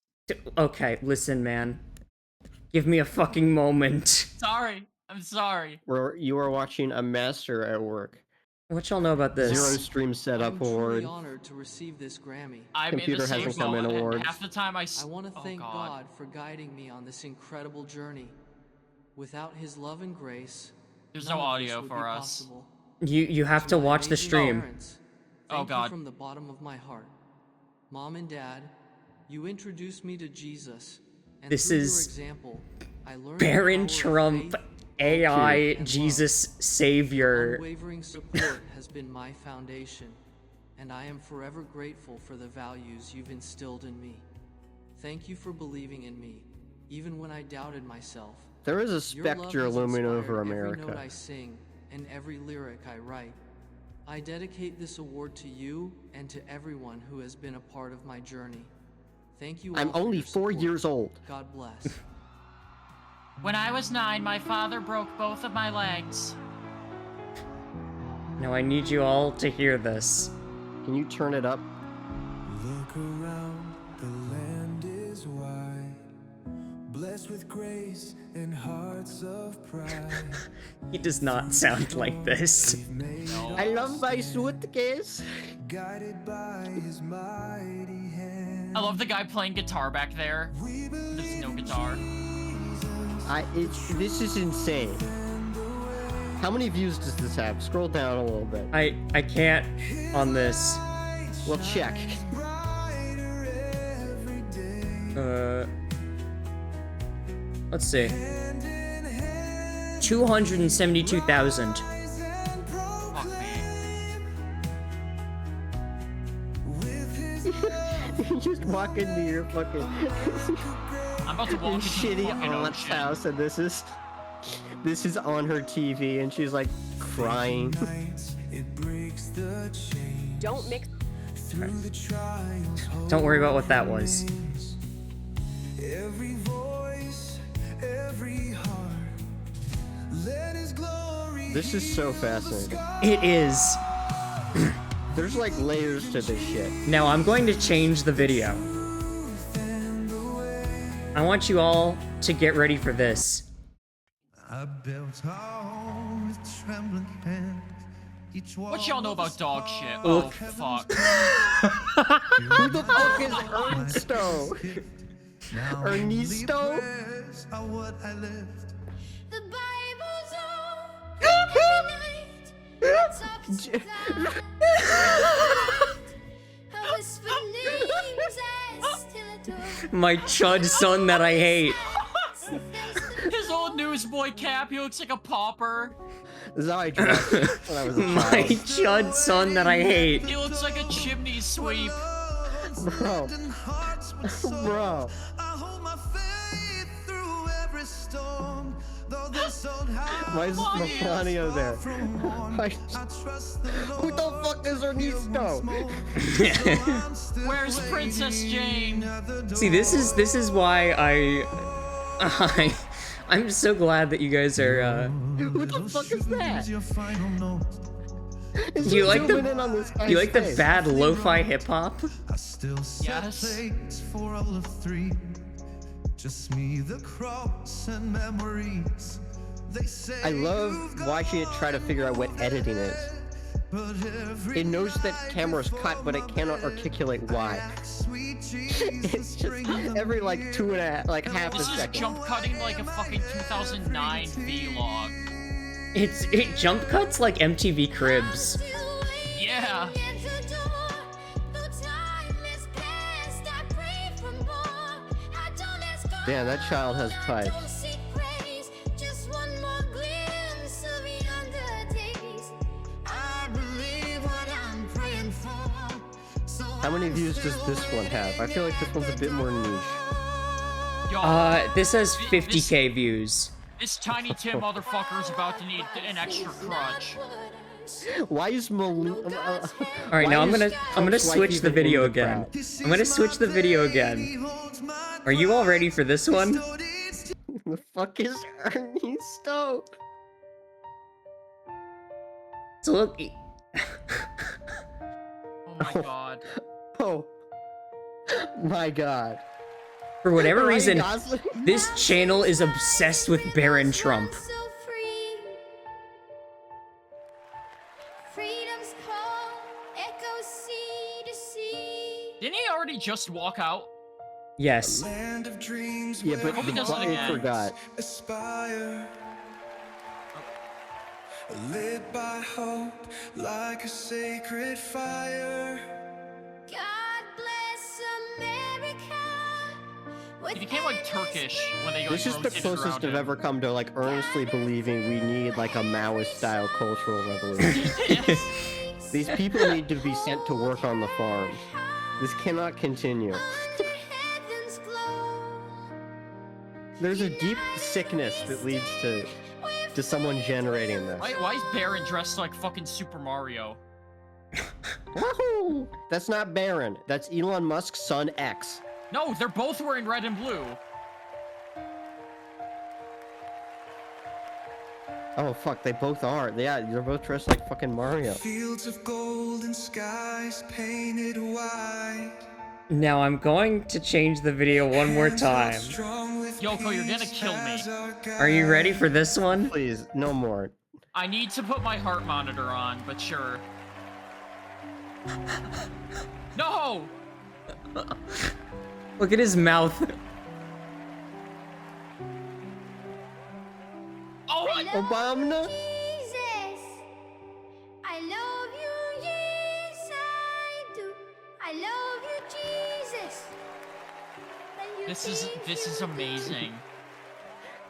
Okay, listen, man. Give me a fucking moment. Sorry. I'm sorry. Where you are watching a master at work. What y'all know about this? Zero stream setup I'm award. truly honored to receive this Grammy. I'm Computer in the same hasn't come in boat. awards. Half the time I want to thank God. God for guiding me on this incredible journey. Without his love and grace, There's none no of this audio would for be us. possible. You have to my watch the amazing stream. parents, Oh, thank God. you from the bottom of my heart. Mom and Dad, you introduced me to Jesus, and This through is your example, I learned Baron the power of Trump, faith, AI, and Jesus love. Savior. Unwavering support has been my foundation, and I am forever grateful for the values you've instilled in me. Thank you for believing in me, even when I doubted myself. There is a Your love specter has looming inspired over every America. note I sing and every lyric I write. I dedicate this award to you and to everyone who has been a part of my journey. Thank you all I'm for only your 4 support. years old. God bless. When I was 9, my father broke both of my legs. Now I need you all to hear this. Can you turn it up? Look around, the land is wide, blessed with grace and hearts of pride. He does not sound like this. No. I love my suitcase. Guided by his mighty hand. I love the guy playing guitar back there. There's no guitar. This is insane. How many views does this have? Scroll down a little bit. I can't on this. Well, check. Let's see. 272,000. Fuck me. You just walk into your fucking I'm about to walk into the shitty fucking aunt's ocean. house, and this is on her TV, and she's like crying. It breaks the chain. Don't mix. Through the trials, Don't worry about what that was. every voice, every heart. Let his glory. This is so fascinating. It is. There's like layers to this shit. Now I'm going to change the video. I want you all to get ready for this. I built our home with trembling hands. Each What y'all know about dog shit? Look. Oh, fuck. Who the fuck is Ernesto? Ernesto? Are what I left. The Bible's on every night. It talks about how whisper names as till a door. My chud son that I hate. His old newsboy cap, he looks like a pauper. This is how I dressed when I was a My child. chud son that I hate. He looks like a chimney sweep. Bro. Bro. I hold my faith through every storm. Though the sun high, Why is Melania there? Like, I trust the Lord. who the fuck is Ernesto? Where's Princess Jane? See, this is why I'm so glad that you guys are Who the fuck is that? Your final note. Is You he like the- zooming in on this guy's you like the face? bad lo-fi hip hop? I still set Yes. plates for all of three. Just me, the cross, and memories. They say I love you've watching it try to figure out what editing is. It knows that camera's cut, but it cannot articulate why. It's just every like half a This is second. jump cutting like a fucking 2009 vlog. It jump cuts like MTV Cribs. Yeah. Damn, that child has pipes. How many views does this one have? I feel like this one's a bit more niche. Yo, This has 50k views. this Tiny Tim motherfucker is about to need an extra crutch. Why is Malou? All right, now I'm gonna switch the video again. I'm gonna switch the video again. Are you all ready for this one? The fuck is Ernie Stowe? So look. Oh my god. Oh my god. For whatever Ryan reason, Gosling? this channel is obsessed with Baron Trump. Freedom's call echoes sea to sea. Didn't he already just walk out? Yes. Land of dreams. Yeah, but Hope he the does it button again. forgot. Aspire. Lit by hope, like a sacred fire. God bless America. He became like Turkish when they This is the rotated closest around I've him. ever come to like earnestly believing we need like a Maoist-style cultural revolution. These people need to be sent to work on the farms. This cannot continue. There's a deep sickness that leads to someone generating this. Why is Baron dressed like fucking Super Mario? Wahoo! That's not Baron. That's Elon Musk's son X. No, they're both wearing red and blue. Oh fuck, they both are. Yeah, they're both dressed like fucking Mario. Fields of gold and skies painted white. Now I'm going to change the video one more time. Yoko, you're gonna kill me. Are you ready for this one? Please, no more. I need to put my heart monitor on, but sure. No! Look at his mouth. Oh, Obama? Jesus. I love you, yes I do. I love you, Jesus. When you this is amazing.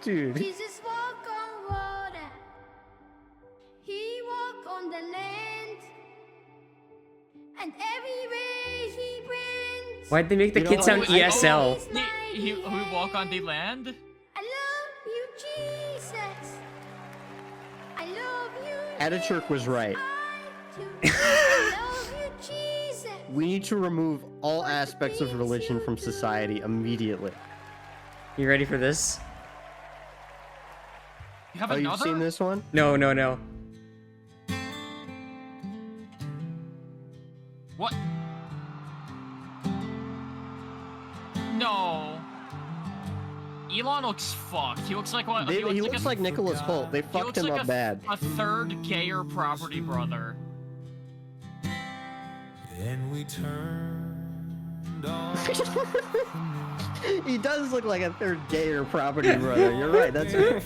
Dude. Jesus walk on water. He walk on the land. And everywhere he went. Why'd they make the You know kid sound what? ESL? He walk on the land? I love you, Jesus. I love you. Ataturk was right. I love you, Jesus. We need to remove all aspects of religion from society immediately. You ready for this? You have Oh, another? you've seen this one? No, no, no. What? No. Elon looks fucked. He looks like what? He looks like Nicholas Holt. They he fucked looks him like up bad. a third gayer property brother. Then we turned off. He does look like a third gayer property brother. You're right. That's right.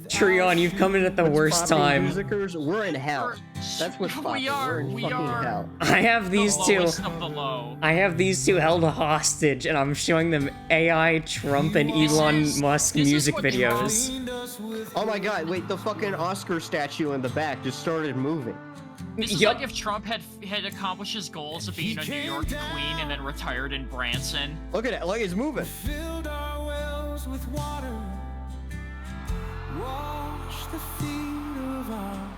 Treon, you've come in at the worst time. Musicers, we're in hell. That's what's We popping. are- We're in we fucking are. hell. I have these The two. lowest of the low. I have these two held hostage, and I'm showing them AI Trump and Elon Musk this is music what videos. Oh my god, wait, the fucking Oscar statue in the back just started moving. This is Yup. like if Trump had accomplished his goals of being a New York queen and then retired in Branson. Look at it, look, it's moving. Filled our wells with water. Wash the feet of our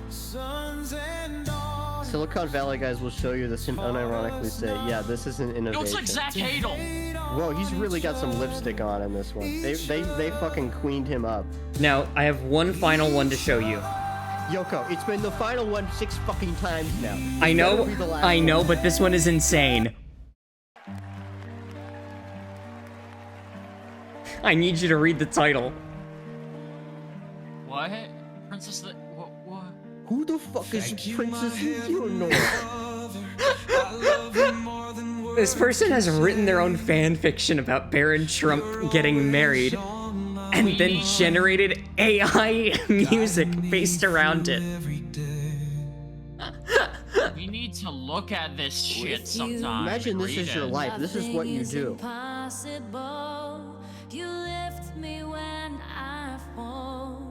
sons and daughters. Silicon Valley guys will show you this and unironically say, yeah, this is an It innovation. looks like Zach Hadel. Whoa, he's really got some lipstick on in this one. They fucking queened him up. Now, I have one final one to show you. Yoko, it's been the final one 6 fucking times now. I This know, better be the last I know, one. but this one is insane. I need you to read the title. What? Princess the what? Who the fuck is Princess Leonore? This person has written their own fan fiction about Baron Trump getting married and then generated AI music based around it. We need to look at this shit sometime. Imagine and this read is your it. life. This is what you do. Impossible. You lift me when I fall.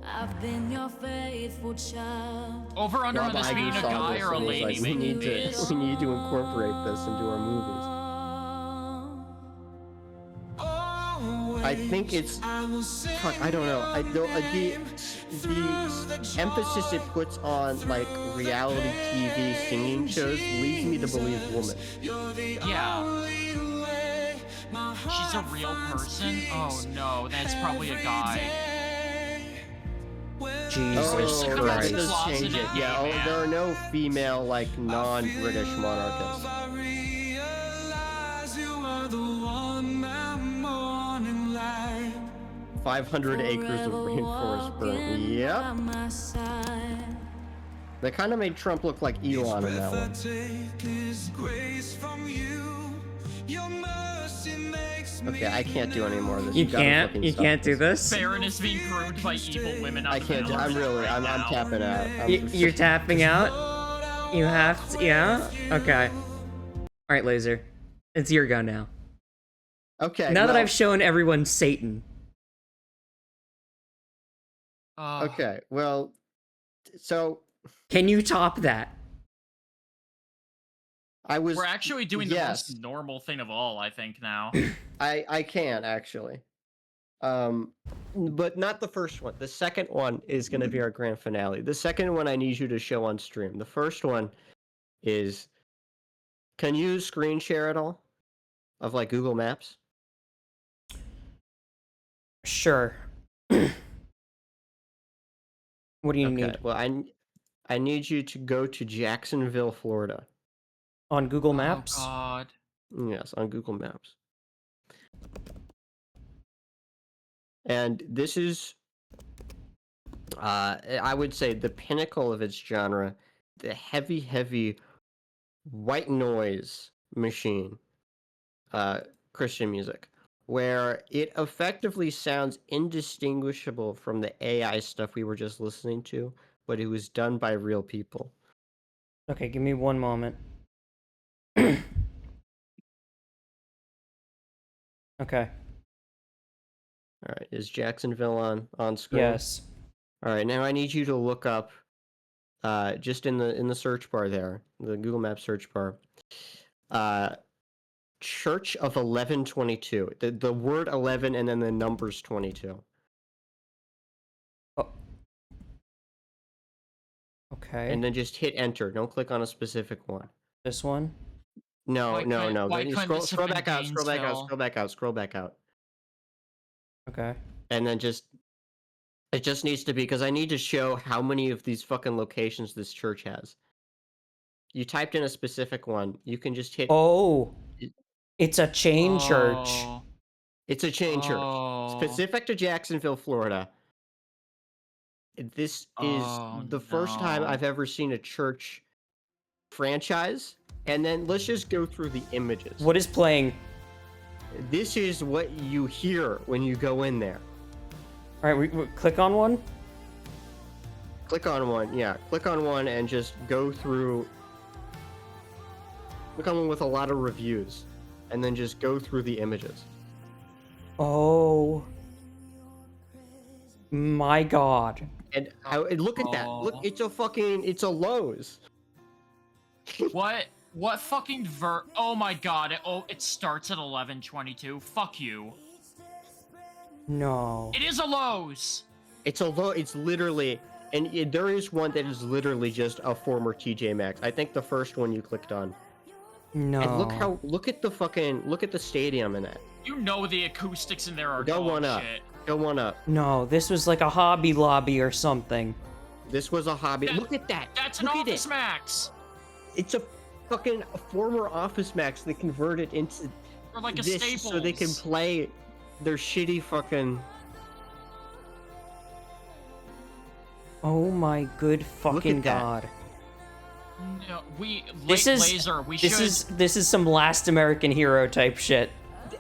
I've been your faithful child. Over under on Rob this being Iger a saw guy this or a and was lady like, we making need these. to incorporate this into our movies. I think it's fuck. I don't know. I don't. The emphasis it puts on like reality TV singing shows leads me to believe woman. Yeah. She's a real person? Oh no, that's probably a guy. Jesus Oh, yeah, that Christ. does change it. Yeah, Gay man. there are no female like non-British monarchists. 500 acres of rainforest burnt. Yep. They kind of made Trump look like Elon in that one. Okay, I can't do any more of this. You gotta can't? fucking You stop can't do this? Baron is being groomed by evil women. I can't. I'm really. I'm tapping out. You're tapping out? You have to, yeah? Okay. Alright, Laser. It's your go now. Okay. Now that well, I've shown everyone Satan. Okay. Well. So. Can you top that? I was. We're actually doing the yes. most normal thing of all, I think, now. I can actually. But not the first one. The second one is going to be our grand finale. The second one I need you to show on stream. The first one is, can you screen share at all of like Google Maps? Sure. What do you need? Well, I need you to go to Jacksonville, Florida. On Google Maps? Oh god. Yes, on Google Maps. And this is, I would say, the pinnacle of its genre, the heavy white noise machine, Christian music, where it effectively sounds indistinguishable from the AI stuff we were just listening to, but it was done by real people. Okay, give me one moment. Okay. All right, is Jacksonville on screen? Yes. All right, now I need you to look up, just in the search bar there, the Google Maps search bar, Church of 1122. The word 11 and then the numbers 22. Oh. Okay. And then just hit enter. Don't click on a specific one. This one? No. Why Then you couldn't this scroll have back been out. Scroll back out. Okay. And then it just needs to be, because I need to show how many of these fucking locations this church has. You typed in a specific one. You can just hit. Oh. It's a chain church. It's a chain church. Oh. Specific to Jacksonville, Florida. This is the first time no. I've ever seen a church franchise. And then let's just go through the images. What is playing? This is what you hear when you go in there. Alright, we click on one? Click on one, yeah. Click on one and just go through. Click on one with a lot of reviews. And then just go through the images. Oh. My god. And look at that. Look, it's a Lowe's. What fucking oh my god, it starts at 11:22. Fuck you. No. It is a Lowe's. It's literally, and there is one that is literally just a former TJ Maxx. I think the first one you clicked on. No. And look at the stadium in that. You know the acoustics in there are Go one up. shit. Go one up. No, this was like a Hobby Lobby or something. This was a hobby. Look at that. That's an Office Max. It's a fucking former Office Max. They converted into Or like a this Staples. so they can play their shitty fucking. Oh my good fucking that. god. No, This is Laser. this is some Last American Hero type shit.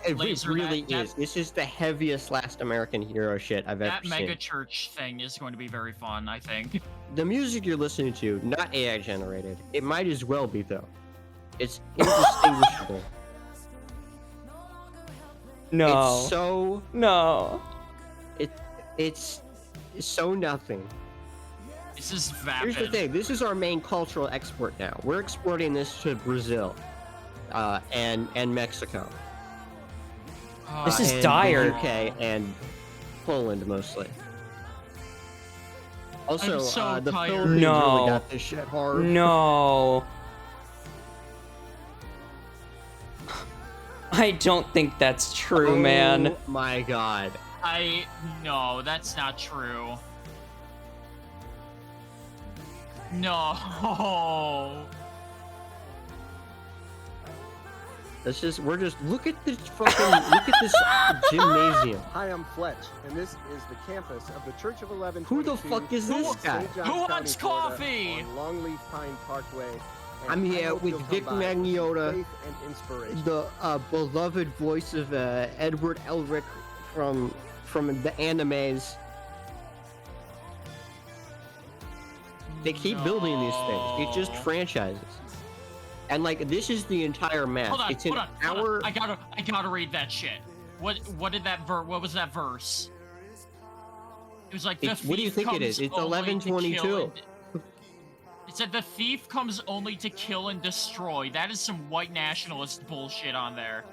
It Laser, really that- is. This is the heaviest Last American Hero shit I've ever That seen. mega church thing is going to be very fun, I think. The music you're listening to, not AI generated. It might as well be though. It's indistinguishable. No. It's so No. it's so nothing. This is vapid. Here's the thing. This is our main cultural export now. We're exporting this to Brazil, and Mexico. This is and dire. The UK and Poland mostly. Also, I'm so the tired. Philippines No. really got this shit hard. No. I don't think that's true, man. Oh my god. No, that's not true. No. We're just look at this fucking look at this gymnasium. Hi, I'm Fletch, and this is the campus of the Church of 11. Who the fuck is this guy? Who wants coffee? On Longleaf Pine Parkway. And I'm I here hope with you'll come Vic by with Magnotta, faith and inspiration. the beloved voice of Edward Elric from the animes. They keep building these things. It's just franchises. And like this is the entire map. Hold on, it's an hold hour. on. I gotta read that shit. What was that verse? It was like the thief what do you think it is? comes It's only to 11:22. kill and- It said the thief comes only to kill and destroy. That is some white nationalist bullshit on there.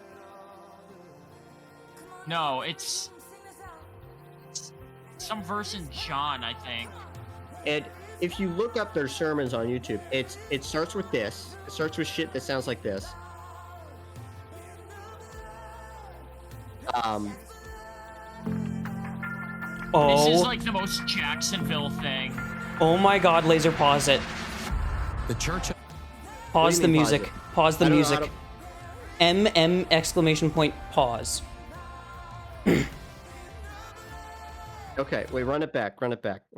No, it's some verse in John, I think. And if you look up their sermons on YouTube, it starts with this. It starts with shit that sounds like this. This is Oh. like the most Jacksonville thing. Oh my god, Laser, pause it. The church. Pause the mean, pause music. it? Pause the I don't know how music. MM exclamation point pause. Okay, wait, run it back. Run it back.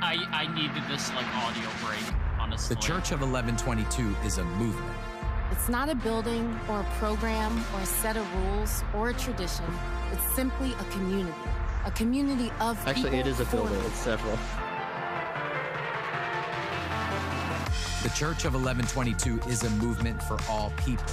I needed this like audio break, honestly. The Church of 1122 is a movement. It's not a building or a program or a set of rules or a tradition. It's simply a community of Actually, it people is a for building. people. It's several. The Church of 1122 is a movement for all people.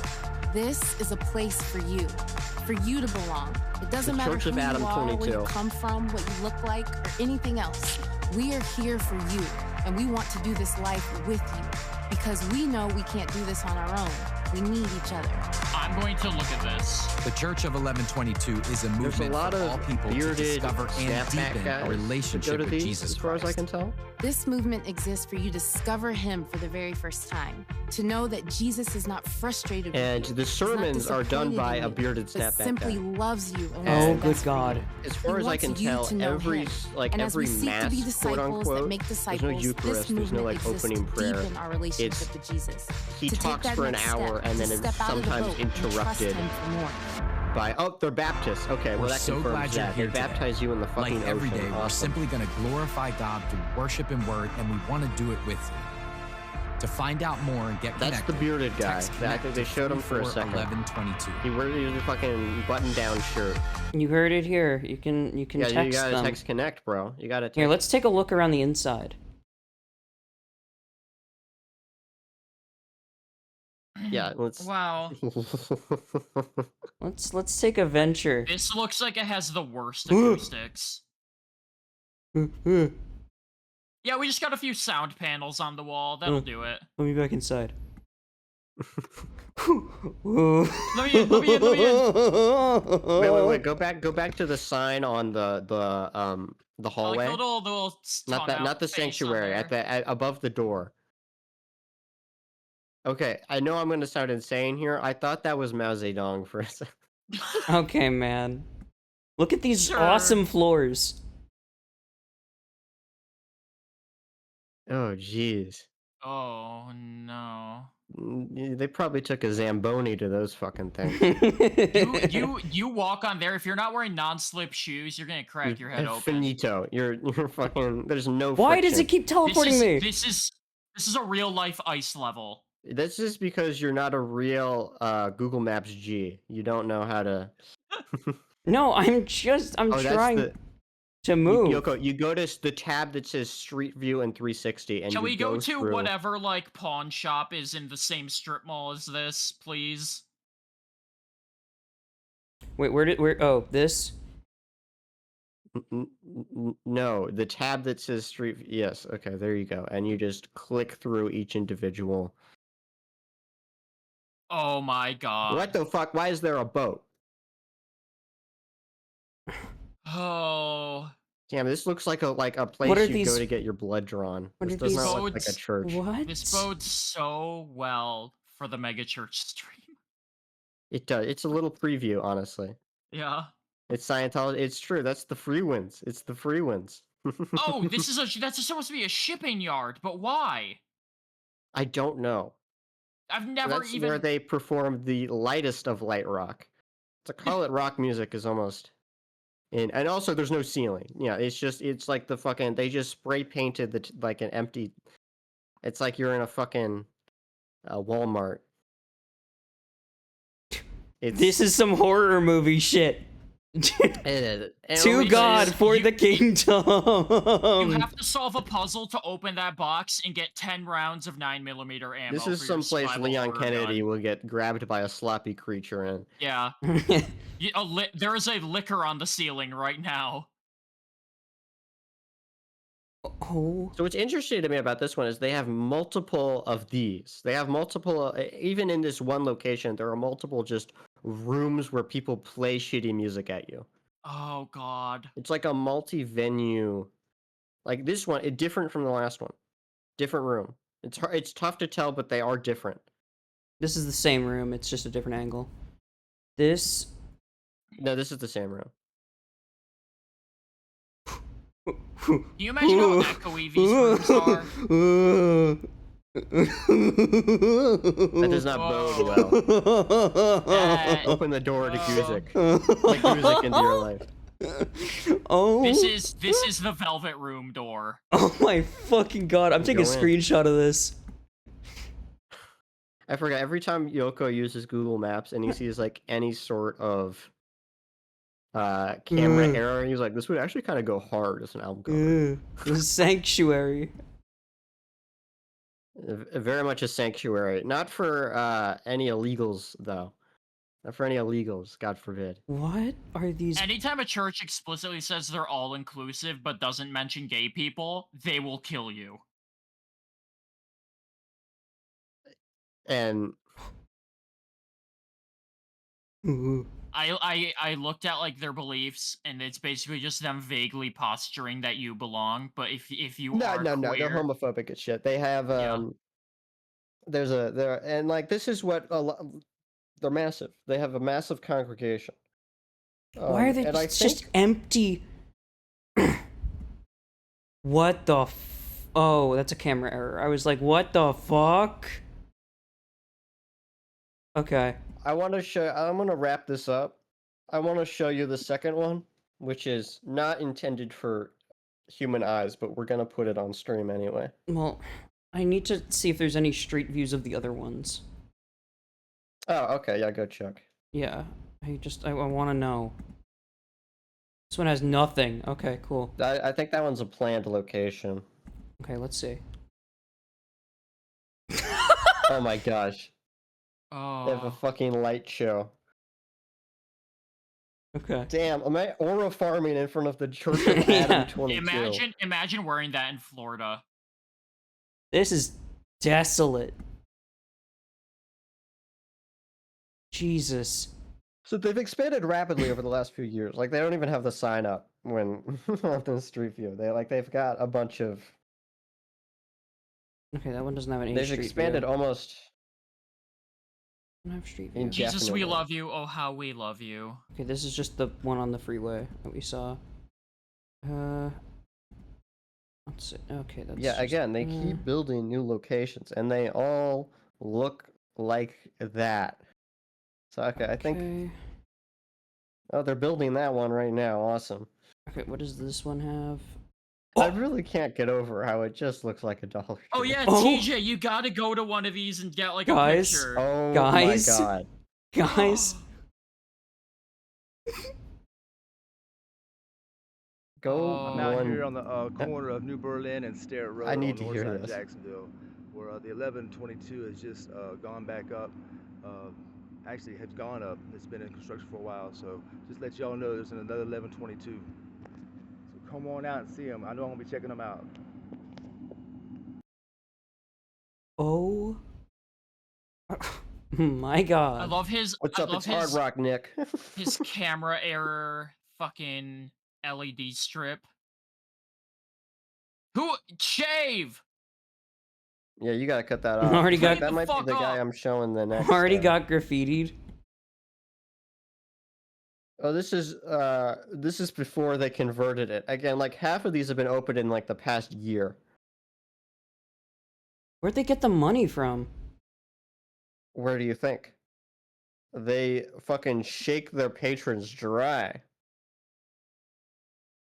This is a place for you to belong. It doesn't The matter Church who of you Adam are, where 22. you come from, what you look like, or anything else. We are here for you, and we want to do this life with you because we know we can't do this on our own. We need each other. I'm going to look at this. The Church of 1122 is a There's a movement lot for all of people to bearded discover and snapback deepen guys a relationship that go to with these, Jesus as far as I Christ. can tell. This movement exists for you to discover Him for the very first time, to know that Jesus is not frustrated with And you. the He's not sermons are done disappointed by in a you, bearded but snapback simply guy. loves you and Oh, wants the good best for God. you. As far He as I wants can you tell, to know every Him. like And as every we seek to mass, be quote disciples unquote, that make there's disciples, no Eucharist, this there's no movement like exists opening to prayer. deepen our relationship It's- with Jesus. He to take talks that for an next hour step, and then to it's step out of the sometimes boat and trust interrupted Him for more. by they're Baptists. Okay, well We're that so confirms glad you're that. here They today. baptize you in the fucking Like every ocean. day, we're Awesome. simply going to glorify God through worship and word, and we want to do it with you. To find out more and get That's connected, the bearded guy. text I connect think they to showed him for a second. 1122. He wears a fucking button-down shirt. You heard it here. You can Yeah, text you gotta them. text connect, bro. You gotta. Here, let's take a look around the inside. Yeah, let's. Wow. Let's take a venture. This looks like it has the worst acoustics. Let Yeah, we just got a few sound panels on the wall. That'll do it. me back inside. Let me in. Wait. Go back to the sign on the I like hallway. the little Not the face on sanctuary. there. At above the door. Okay, I know I'm gonna sound insane here. I thought that was Mao Zedong for a second. Okay, man. Look at these Sure. awesome floors. Oh, jeez. Oh no. They probably took a Zamboni to those fucking things. You walk on there. If you're not wearing non-slip shoes, you're gonna crack your head open. Finito. You're fucking. There's no. Why does friction. it keep teleporting me? This is a real life ice level. That's just because you're not a real Google Maps G. You don't know how to. No, I'm trying to move. Yoko, you go to the tab that says Street View and 360, and Can we go to through... whatever like pawn shop is in the same strip mall as this, please? Wait, oh, this? No, the tab that says Street. Yes, okay, there you go, and you just click through each individual. Oh my god! What the fuck? Why is there a boat? Oh. Damn, this looks like a place you go to get your blood drawn. This does not look like a church. What? This bodes so well for the mega church stream. It does. It's a little preview, honestly. Yeah. It's Scientology. It's true. That's the free wins. It's the free wins. Oh, that's supposed to be a shipping yard, but why? I don't know. I've never That's where they perform the lightest of light rock. To call it rock music is almost... And also there's no ceiling. Yeah, it's like the fucking... They just spray painted like an empty... It's like you're in a fucking Walmart. This is some horror movie shit. It is. To God for the kingdom. You have to solve a puzzle to open that box and get 10 rounds of 9mm ammo. This is some place Leon Kennedy will get grabbed by a sloppy creature in. Yeah. There is a liquor on the ceiling right now. Oh. So what's interesting to me about this one is they have multiple of these. They have multiple, even in this one location, there are multiple just rooms where people play shitty music at you. Oh god. It's like a multi-venue, like this one, different from the last one. Different room. It's tough to tell, but they are different. This is the same room, it's just a different angle. This... No, this is the same room. Can you imagine how echoey these rooms are? That does not bode well. Open the door to Gusic. Let Gusic into your life. Oh. This is the Velvet Room door. Oh my fucking god! I'm taking a screenshot of this. I forgot. Every time Yoko uses Google Maps and he sees like any sort of camera error, he's like, "This would actually kind of go hard as an album cover." The sanctuary. Very much a sanctuary. Not for any illegals, though. Not for any illegals, God forbid. What are these? Anytime a church explicitly says they're all-inclusive but doesn't mention gay people, they will kill you. And... I looked at like their beliefs, and it's basically just them vaguely posturing that you belong. But if you are no, queer... they're homophobic as shit. They have and like this is what they're massive. They have a massive congregation. Why are they just empty? What the? Oh, that's a camera error. I was like, what the fuck? Okay. I'm gonna wrap this up. I want to show you the second one, which is not intended for human eyes, but we're gonna put it on stream anyway. Well, I need to see if there's any street views of the other ones. Oh, okay, yeah, go check. Yeah, I want to know. This one has nothing. Okay, cool. I think that one's a planned location. Okay, let's see. Oh my gosh. Oh. They have a fucking light show. Okay. Damn, am I aura farming in front of the Church of Adam 22? Imagine wearing that in Florida. This is desolate. Jesus. So they've expanded rapidly over the last few years. Like they don't even have the sign up when on the Street View. They've got a bunch of... Okay, that one doesn't have any. They've expanded almost... Have street view. Jesus, we love you. Oh, how we love you. Okay, this is just the one on the freeway that we saw. Let's see. Okay, that's... Yeah, again, they keep building new locations, and they all look like that. So okay, I think. Oh, they're building that one right now. Awesome. Okay, what does this one have? I really can't get over how it just looks like a Dollar Tree. Oh yeah, Oh. TJ, you gotta go to one of these and get like Guys. a picture. Oh Guys. my god. Guys. Go I'm out here on the corner of New Berlin and Sterrett Road I need on to north hear side of this. Jacksonville, where the 1122 has just gone back up. Actually, has gone up. It's been in construction for a while, so just let y'all know there's another 1122. So come on out and see them. I know I'm gonna be checking them out. Oh my god. I love his. What's up? It's his, Hard Rock Nick. his camera error fucking LED strip. Who shave? Yeah, you gotta cut that off. Already got. That might be the guy I'm showing the next. Already got graffitied. Oh, this is before they converted it. Again, like half of these have been opened in like the past year. Where'd they get the money from? Where do you think? They fucking shake their patrons dry.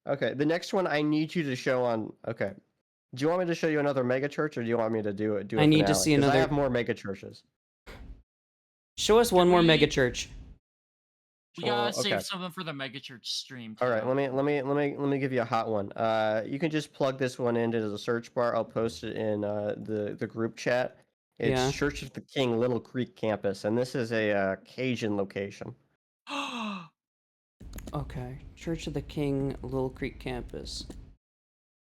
Okay, the next one I need you to show on. Okay, do you want me to show you another mega church, or do you want me to do it? I need to see another. I have more mega churches. Show us one more mega church. We gotta save something for the megachurch stream. Too. All right, let me give you a hot one. You can just plug this one into the search bar. I'll post it in the group chat. It's Church of the King, Little Creek campus, and this is a Cajun location. Okay, Church of the King, Little Creek campus.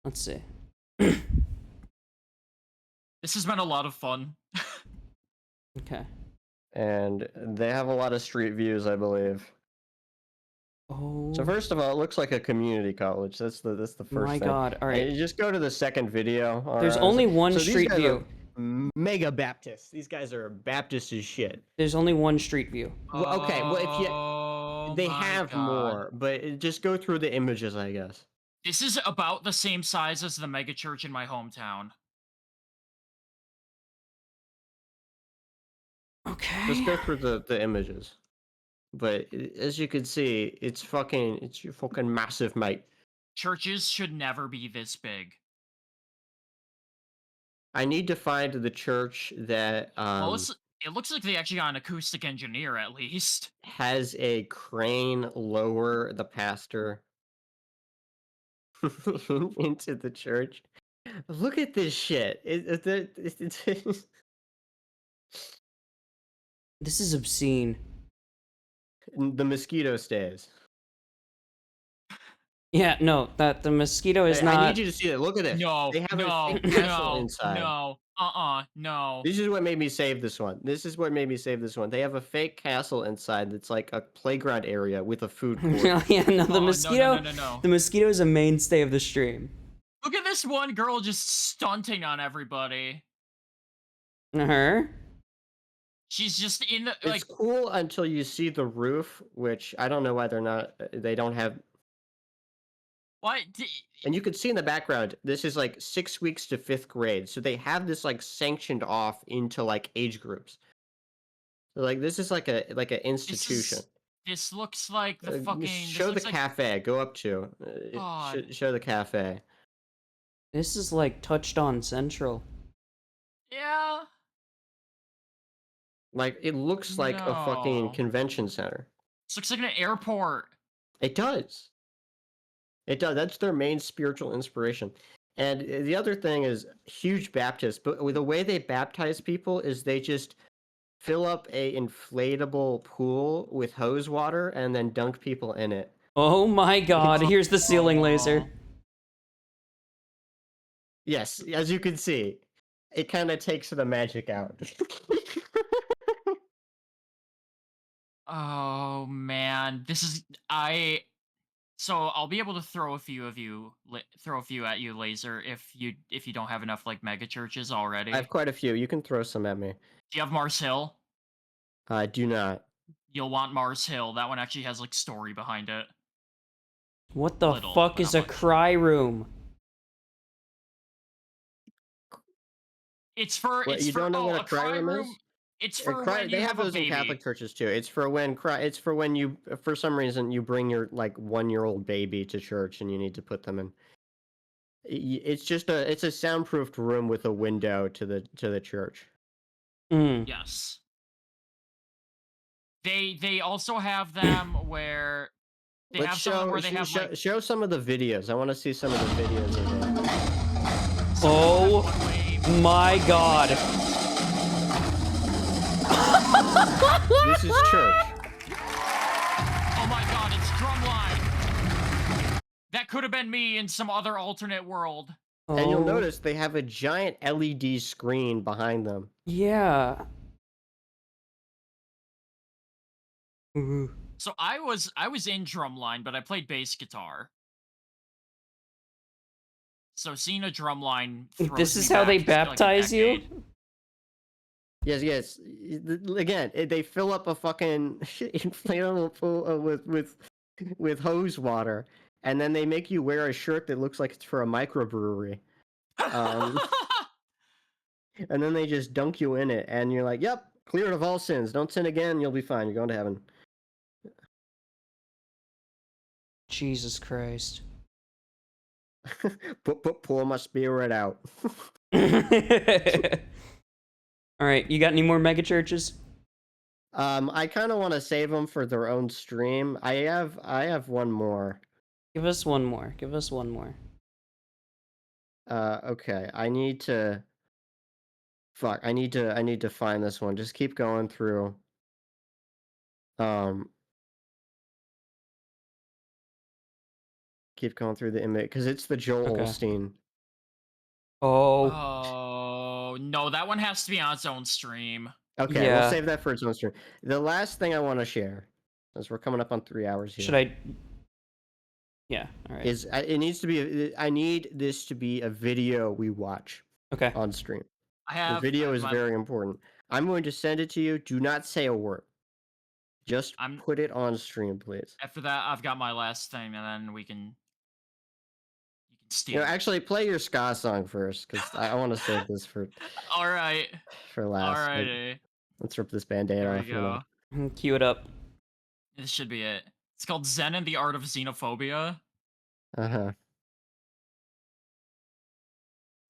Let's see. This has been a lot of fun. Okay. And they have a lot of street views, I believe. Oh. So first of all, it looks like a community college. That's the first thing. My god! All right. And just go to the second video. There's only one street view. Mega Baptist. These guys are Baptist as shit. There's only one street view. Well, okay, well if you they have more, but just go through the images, I guess. This is about the same size as the mega church in my hometown. Okay. Just go through the images. But as you can see, it's your fucking massive, mate. Churches should never be this big. I need to find the church that Well, it looks like they actually got an acoustic engineer at least. Has a crane lower the pastor into the church. Look at this shit. This is obscene. The mosquito stays. Yeah, no, the mosquito is not. I need you to see it. Look at this. No, they have no, a castle no, inside. no. This is what made me save this one. They have a fake castle inside that's like a playground area with a food court. Yeah, no, the mosquito. No. The mosquito is a mainstay of the stream. Look at this one girl just stunting on everybody. Her? She's just in the It's cool until you see the roof, which I don't know why they don't have. What? And you can see in the background, this is like 6 weeks to 5th grade, so they have this like sanctioned off into like age groups. So like this is like an institution. This looks like the fucking. Show the cafe. Go up to. Show the cafe. This is like Touchdown Central. Yeah. Like it looks like a fucking convention center. This looks like an airport. It does. It does. That's their main spiritual inspiration. And the other thing is huge Baptists, but the way they baptize people is they just fill up a inflatable pool with hose water and then dunk people in it. Oh my god, here's the ceiling laser. Yes, as you can see, it kind of takes the magic out. Oh man, So I'll be able to throw a few at you, laser, if you don't have enough like mega churches already. I have quite a few. You can throw some at me. Do you have Mars Hill? I do not. You'll want Mars Hill. That one actually has like story behind it. What the fuck is a cry room? It's for What, it's you for don't know what a cry room room. is? It's for when They you have have a those in Catholic baby. churches too. It's for when you, for some reason, you bring your like 1-year-old baby to church and you need to put them in. It's just it's a soundproofed room with a window to the church. Mm. Yes. They also have them where they Let's have some of them show where they have like show some of the videos. I want to see some of the videos of it. Oh my god. This is church. Oh my god, it's Drumline. That could have been me in some other alternate world. And you'll Oh, notice they have a giant LED screen behind them. yeah. Ooh. So I was in Drumline, but I played bass guitar. So seeing a Drumline throws This me is how they back like a baptize you? decade. Yes. Again, they fill up a fucking inflatable pool with hose water, and then they make you wear a shirt that looks like it's for a microbrewery. And then they just dunk you in it, and you're like, "Yep, cleared of all sins. Don't sin again. You'll be fine. You're going to heaven." Jesus Christ. Pull my spirit out. Alright, you got any more mega churches? I kind of want to save them for their own stream. I have one more. Give us one more. Give us one more. Okay. I need to find this one. Just keep going through. Keep going through the image because it's the Joel Okay. Osteen. Oh. Oh no, that one has to be on its own stream. Okay, Yeah. we'll save that for its own stream. The last thing I want to share, as we're coming up on 3 hours here. Should I? Yeah. All right. Is it needs to be? I need this to be a video we watch Okay. on stream. I The video is my- very important. I'm going to send it to you. Do not say a word. Just put it on stream, please. After that, I've got my last thing, and then you can steal. Actually, play your ska song first, because I want to save this for. All right. For last. Alrighty. Let's rip this band-aid There we off. go. Cue it up. This should be it. It's called Zen and the Art of Xenophobia.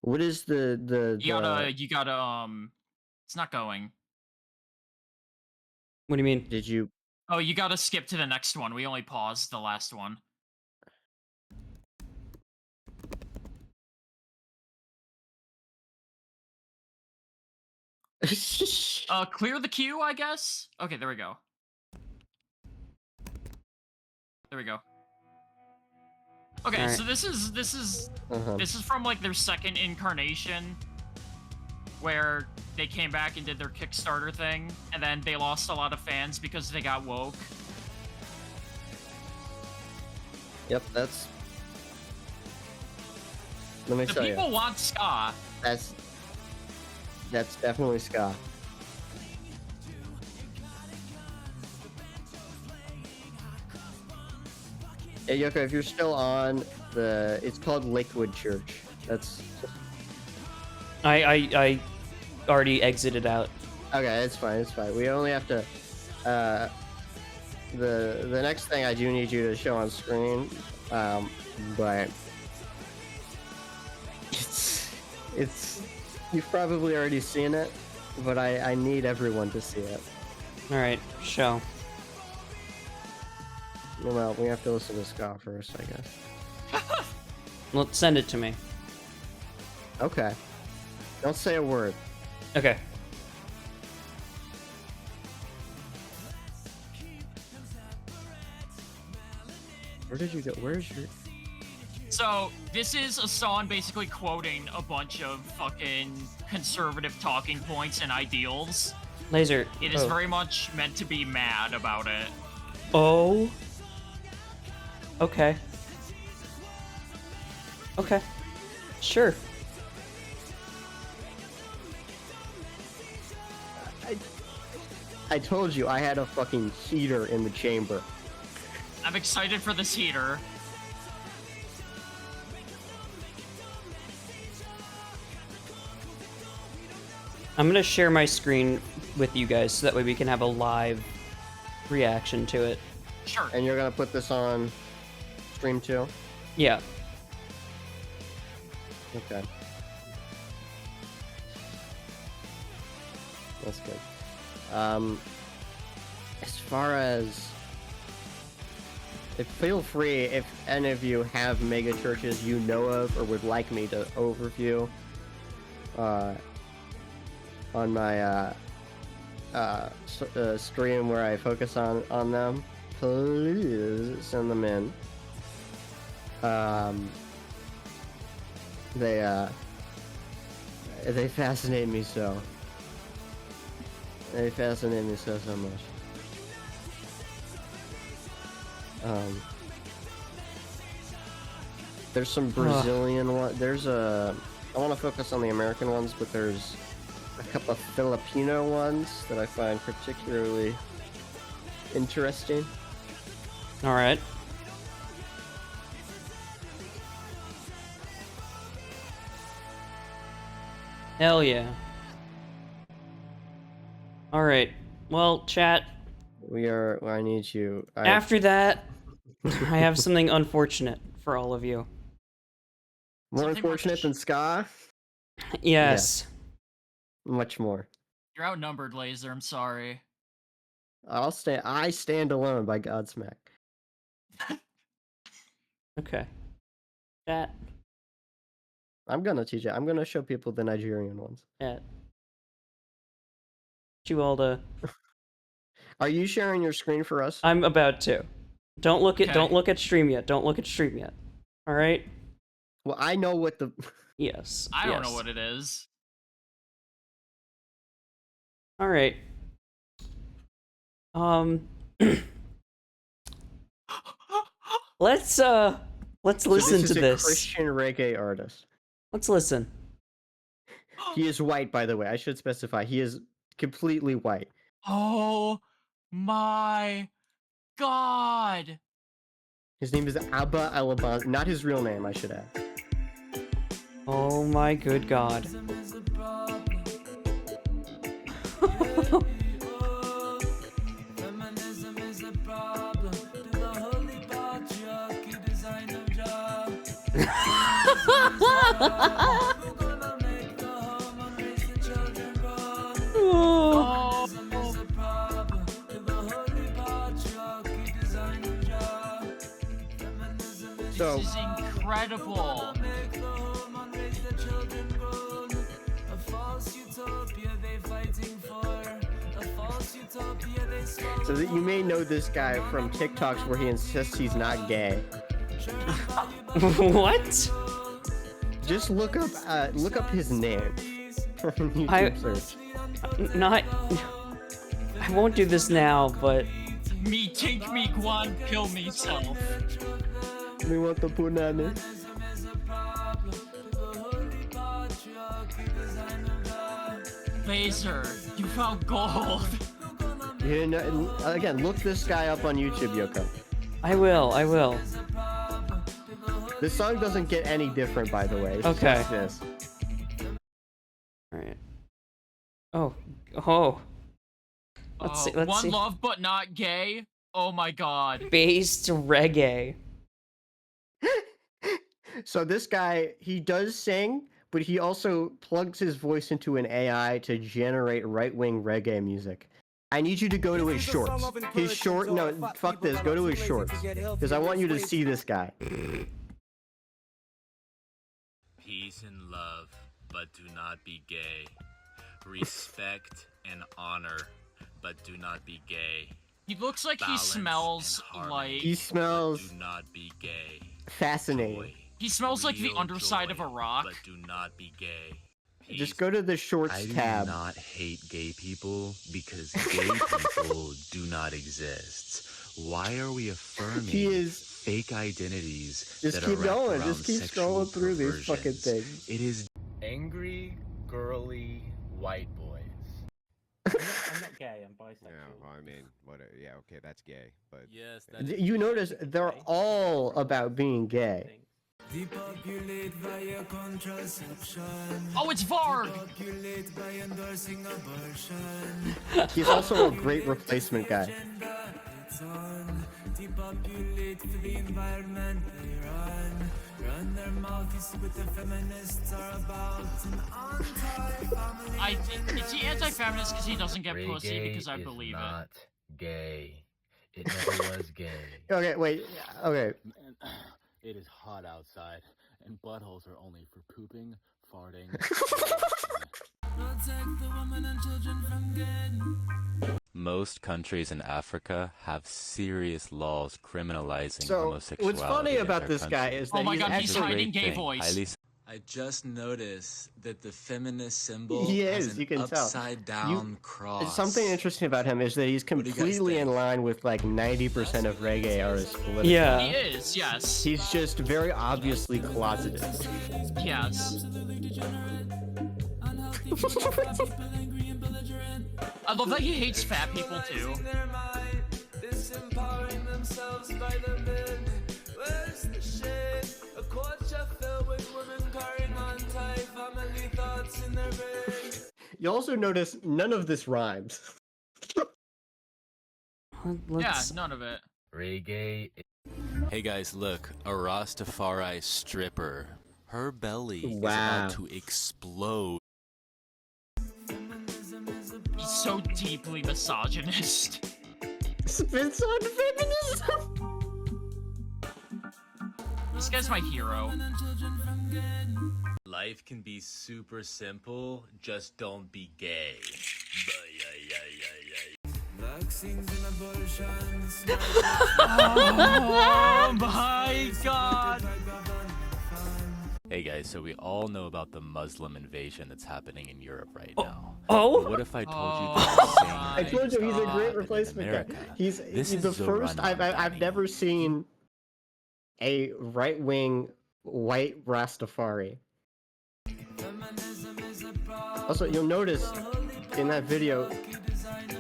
What is the You gotta it's not going. What do you mean? Did you? Oh, you gotta skip to the next one. We only paused the last one. Clear the queue, I guess? Okay, there we go. There we go. Okay, All right. so this is from like their second incarnation, where they came back and did their Kickstarter thing, and then they lost a lot of fans because they got woke. Yep, that's. Let me The tell you. people want ska. That's definitely ska. Hey Yoko, if you're still on it's called Lakewood Church. That's. I already exited out. Okay, it's fine. It's fine. We only have to. The next thing I do need you to show on screen, but it's you've probably already seen it, but I need everyone to see it. All right, show. Well, we have to listen to ska first, I guess. Well, send it to me. Okay. Don't say a word. Okay. Where did you go? Where's your... So, this is a song basically quoting a bunch of fucking conservative talking points and ideals. Laser. It is very much meant to be mad about it. Oh. Okay. Okay. Sure. I told you I had a fucking heater in the chamber. I'm excited for this heater. I'm gonna share my screen with you guys so that way we can have a live reaction to it. Sure. And you're gonna put this on stream too? Yeah. Okay. That's good. As far as feel free if any of you have mega churches you know of or would like me to overview on my stream where I focus on them, please send them in. They fascinate me so. They fascinate me so much. There's some Brazilian one. I want to focus on the American ones, but there's a couple of Filipino ones that I find particularly interesting. All right. Hell yeah. All right. Well, chat. I need you. After that, I have something unfortunate for all of you. More unfortunate than Ska? Yes. Yeah. Much more. You're outnumbered, Laser. I'm sorry. I stand alone by Godsmack. Okay. Chat. I'm gonna teach it. I'm gonna show people the Nigerian ones. Chat. You all to. Are you sharing your screen for us? I'm about to. Don't look at stream yet. Don't look at stream yet. All right. Well, I know what the. Yes. I don't know what it is. All right. Let's listen to this. This is a Christian reggae artist. Let's listen. He is white, by the way. I should specify. He is completely white. Oh my god! His name is Abba Alabama. Not his real name, I should add. Oh my good god. So, this is incredible. So that you may know this guy from TikToks where he insists he's not gay. What? Just look up his name on YouTube search. Not. I won't do this now, but. Me tink me guan kill me self. We want the punani. Laser, you found gold. You know, again, look this guy up on YouTube, Yoko. I will. This song doesn't get any different, by the way. It's Okay. just this. Alright. Oh. Let's see. One love but not gay. Oh my god. Based reggae. So this guy, he does sing, but he also plugs his voice into an AI to generate right-wing reggae music. I need you to go to his shorts. No, fuck this. Go to his shorts. Because I want you to see this guy. Peace and love, but do not be gay. Respect and honor, but do not be gay. He looks like he smells like... He smells... Do not be gay. Fascinating. Joy. He smells like the underside of a rock. But do not be gay. Peace. Just go to the shorts tab. I do not hate gay people because gay people do not exist. Why are we affirming fake identities just that keep are going. around Just keep sexual scrolling through these fucking perversions? things. It is angry, girly white boys. I'm not gay. I'm bisexual. Yeah, I mean, yeah, okay, that's gay, but yes, You notice they're all about being gay. Depopulate via contraception. Oh, it's Varg! Depopulate by endorsing abortion. He's also a great replacement guy. It's on. Depopulate for the environment they run. Run their mouths with the feminists are about an anti-family. Is he anti-feminist because he doesn't get pussy? Reggae Because I is believe not gay. It never was gay. Okay, wait. Okay. It is hot outside, and buttholes are only for pooping, farting. Protect the women and children from getting. Most countries in Africa have serious laws criminalizing So, homosexuality. what's funny in about their this guy country. is Oh that my he's god, he's actually hiding gay voice. I just noticed that the feminist symbol He has is, an you can tell. upside down cross. Something interesting about him is that he's do you guys completely in think? line with like 90% of reggae artists politically. Yeah. He is, yes. He's just very obviously closeted. Yes. I love that he hates fat people too. Disempowering themselves by the men. Where's the shade? A culture filled with women carrying on tight family thoughts in their brain. You also notice none of this rhymes. Yeah, none of it. Reggae. Hey guys, look, a Rastafari stripper. Her belly is about to explode. He's so deeply misogynist. Spits on feminism. This guy's my hero. Life can be super simple, just don't be gay. Vaccines and abortions. Oh my god! Hey guys, so we all know about the Muslim invasion that's happening in Europe right now. Oh? But what if I told you that the same I told you he's a great in replacement guy. America? He's This the is first. Zoran I've never seen a right-wing white Rastafari. Also, you'll notice in that video,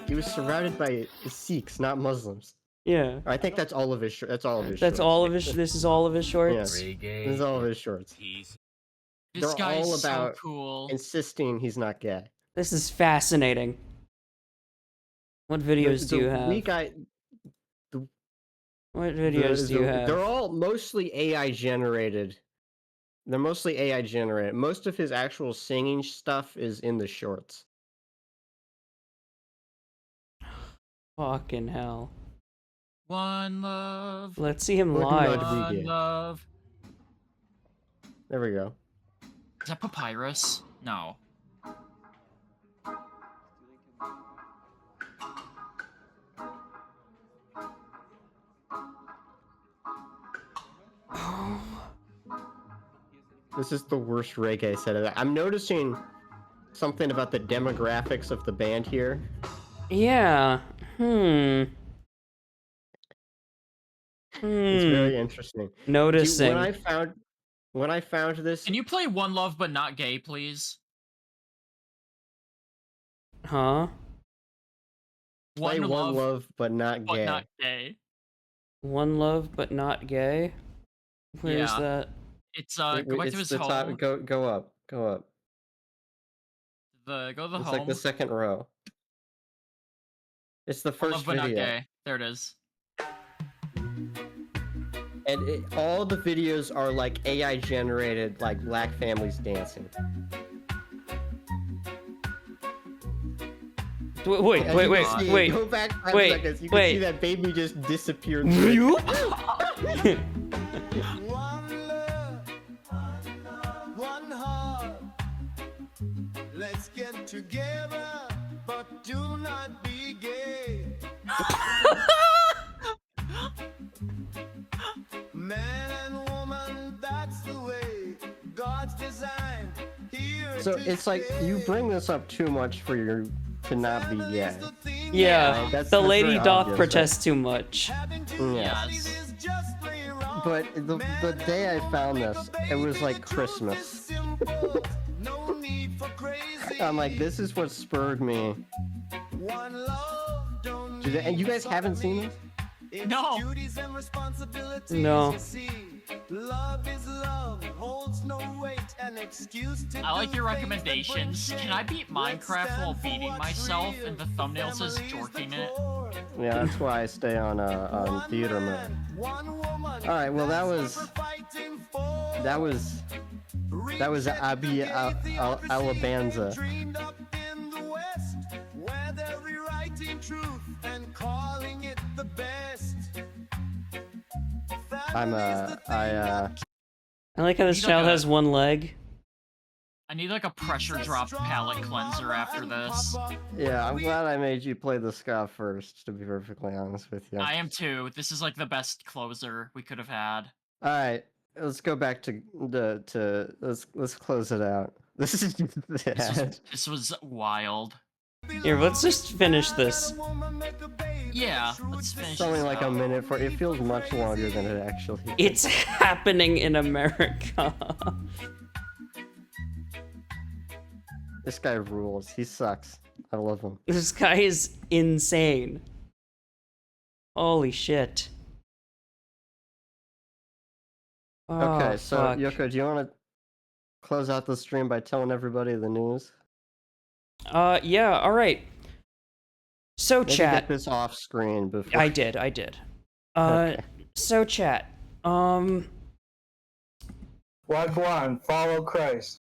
he was surrounded by Sikhs, not Muslims. Yeah. I think that's all of his. That's all of his. That's shorts. all of his. This is all of his shorts. Yes. This is all of his shorts. This They're guy's all about so cool. insisting he's not gay. This is fascinating. What videos do you have? What videos do you have? They're all mostly AI generated. They're mostly AI generated. Most of his actual singing stuff is in the shorts. Fucking hell. One love. Let's see him Would live. not be One gay. love. There we go. Is that papyrus? No. This is the worst reggae set of that. I'm noticing something about the demographics of the band here. Yeah. It's very interesting. Noticing. When I found this, Can you play One Love but not gay, please? Huh? play One Love but not but gay. not gay. One love but not gay. Where's Yeah. that? It's go back to It's his the home. top. Go up. Go up. Go to the It's home. like the second row. It's the One first Love but not video. gay. There it is. And all the videos are like AI generated, like black families dancing. Wait, As wait, you wait, can see, wait. Go back 5 wait, seconds. You can wait. see that baby just disappeared. You? One heart. Let's get together, but do not be gay. Man and woman, that's the way God's design. Here So to it's like you bring this up too much for your to not be gay. Yeah, Right? That's the lady very doth obvious, protest too much. Yes. But the day I found this, it was like Christmas. I'm like, this is what spurred me. And you guys haven't seen this? No. No. Love is love, holds no weight, an excuse to I like do your things that bring recommendations. Can I beat shame. Let's Minecraft while stand for beating what's myself real. and the thumbnail says Family's the jorking it? core. Yeah, that's why I stay on theater mode. One woman, All right, well that that's was what we're fighting for. that was Abi Alabanza. Dreamed up in the West, where they're rewriting truth and calling it the best. I like how this Need child like a- has one leg. I need like a pressure drop palate cleanser after this. Yeah, I'm glad I made you play the ska first, to be perfectly honest with you. I am too. This is like the best closer we could have had. All right, let's go back to let's close it out. This is This was wild. Here, let's just finish this. Yeah, let's finish. It's only like a minute for it feels much longer than it actually is. It's happening in America. This guy rules. He sucks. I love him. This guy is insane. Holy shit. Okay, Oh, so fuck. Yoko, do you want to close out the stream by telling everybody the news? Yeah, alright. So, Maybe chat. get this off screen before. I did. Okay. So, chat. Wagwan, follow Christ.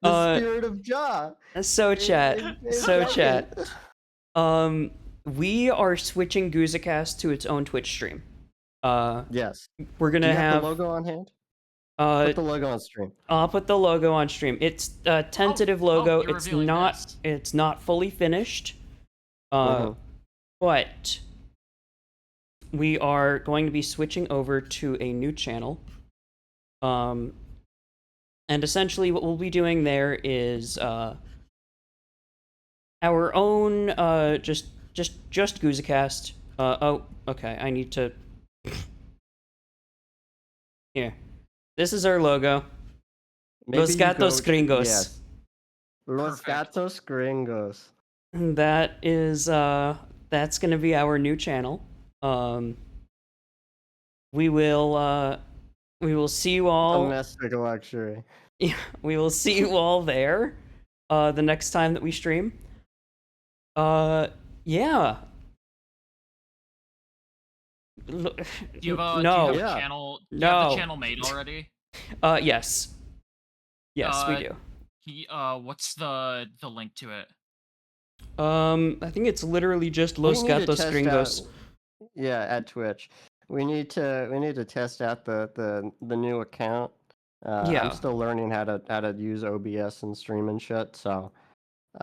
The spirit of Jah. So, chat. So, chat. We are switching Gusicast to its own Twitch stream. Yes. We're gonna Do you have have the logo on hand? Put the logo on stream. I'll put the logo on stream. It's a tentative logo. you're It's revealing not. this. It's not fully finished. But we are going to be switching over to a new channel. And essentially, what we'll be doing there is our own just Gusicast. Oh, okay. I need to. Here. This is our logo. Maybe Los you Gatos go- Gringos. Yes. Los Gatos Gringos. That is that's gonna be our new channel. We will see you all. Domestic luxury. Yeah, we will see you all there. The next time that we stream. Yeah. Do you have a, no. do you have a channel? Do you No. have the channel made already? Yes. Yes, we do. What's the link to it? I think it's literally just We Los need to Gatos test Gringos. out- Yeah, at Twitch. We need to test out the new account. Yeah. I'm still learning how to use OBS and stream and shit. So,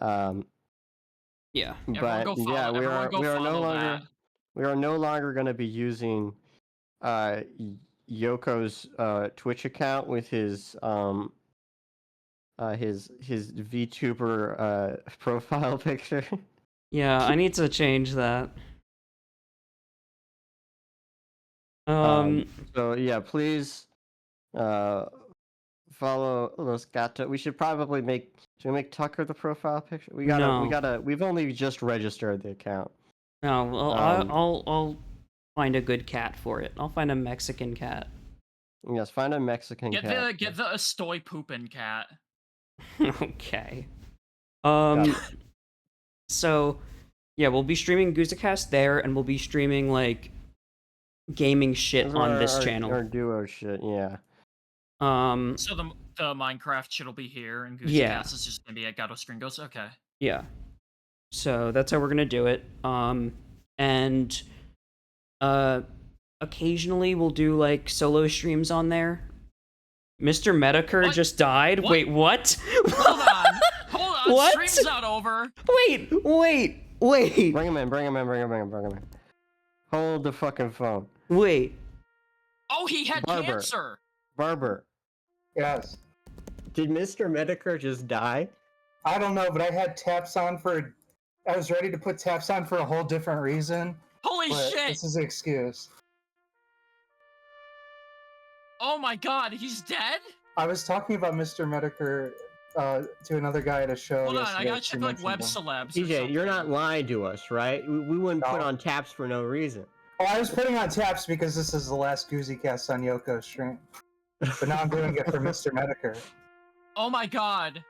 Yeah. but go follow- yeah, everyone go we are no follow longer that. we are no longer going to be using Yoko's Twitch account with his VTuber profile picture. Yeah, I need to change that. So yeah, please follow Los Gatos. We should probably make Tucker the profile picture. No. We've only just registered the account. No, well, I'll find a good cat for it. I'll find a Mexican cat. Yes, find a Mexican Get cat. the Estoy poopin' cat. Okay. So, yeah, we'll be streaming Gusicast there, and we'll be streaming like gaming shit on this channel. Our duo shit, yeah. So the Minecraft shit'll be here, and Gusicast Yeah. is just gonna be at Gatos Gringos. Okay. Yeah. So that's how we're gonna do it. And occasionally we'll do like solo streams on there. Mr. Medicare just died. What? Wait, what? Hold on. What? Stream's not over. Wait. Bring him in. Hold the fucking phone. Wait. Oh, he had Barber. cancer. Barber. Yes. Did Mr. Medicare just die? I don't know, but I had taps on for. I was ready to put taps on for a whole different reason. Holy but shit! This is an excuse. Oh my god, he's dead? I was talking about Mr. Medicare to another guy at a show Hold on, yesterday. I gotta check like web celebs. TJ, you're not lying to us, right? We wouldn't put on taps for no reason. Oh, I was putting on taps because this is the last Gusicast on Yoko's stream. But now I'm doing it for Mr. Medicare. Oh my god.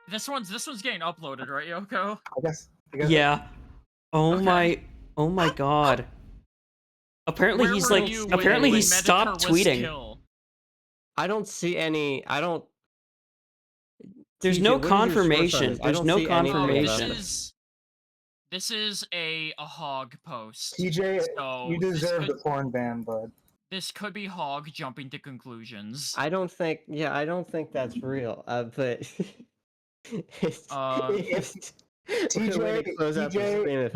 This one's getting uploaded, right, Yoko? I guess yeah. Oh my god. Apparently Where he's were like you apparently when he stopped Medicare was tweeting. killed? I don't see any. I don't. There's TJ, no what is your source on confirmation. this? I There's don't no see anything about confirmation. this. This is a hog post. TJ, so you deserve the porn ban, bud. This could be hog jumping to conclusions. I don't think. Yeah, I don't think that's real. But it's, TJ,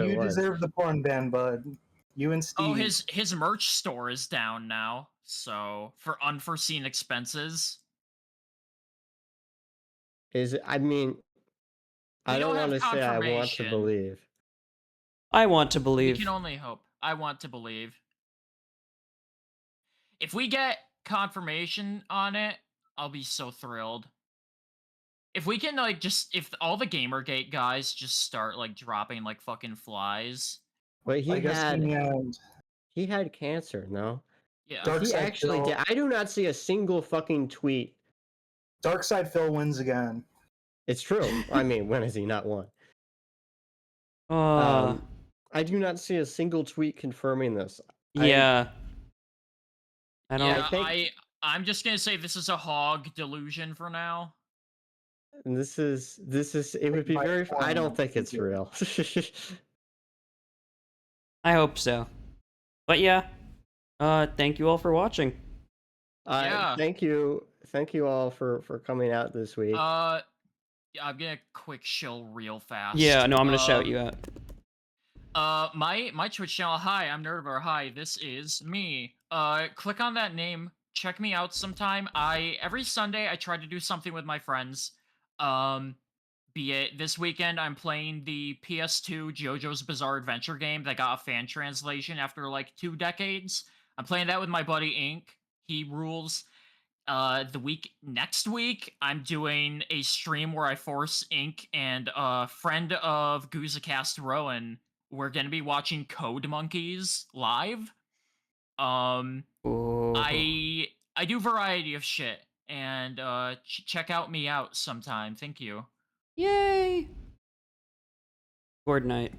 you deserve the porn ban, bud. You and Steve. Oh, his merch store is down now. So for unforeseen expenses. Is it? I mean, I don't want to say I want to believe. I want to We believe. can only hope. I want to believe. If we get confirmation on it, I'll be so thrilled. If we can like if all the Gamergate guys just start like dropping like fucking flies. But he had cancer, no? Yeah. He actually did. I do not see a single fucking tweet. Darkside Phil wins again. It's true. I mean, when has he not won? I do not see a single tweet confirming this. Yeah. I don't. Yeah, I'm just gonna say this is a hog delusion for now. And this is it would be very. I don't think it's real. I hope so. But yeah. Thank you all for watching. Yeah. Thank you all for coming out this week. Yeah, I'm gonna quick shill real fast. Yeah, no, I'm gonna shout you out. My Twitch channel. Hi, I'm Nerdevar. Hi, this is me. Click on that name. Check me out sometime. Every Sunday I try to do something with my friends. Be it this weekend I'm playing the PS2 JoJo's Bizarre Adventure game that got a fan translation after like 2 decades. I'm playing that with my buddy Ink. He rules. Next week, I'm doing a stream where I force Ink and a friend of Gusicast, Rowan. We're gonna be watching Code Monkeys live. I do variety of shit, and check out me out sometime. Thank you. Yay! Good night.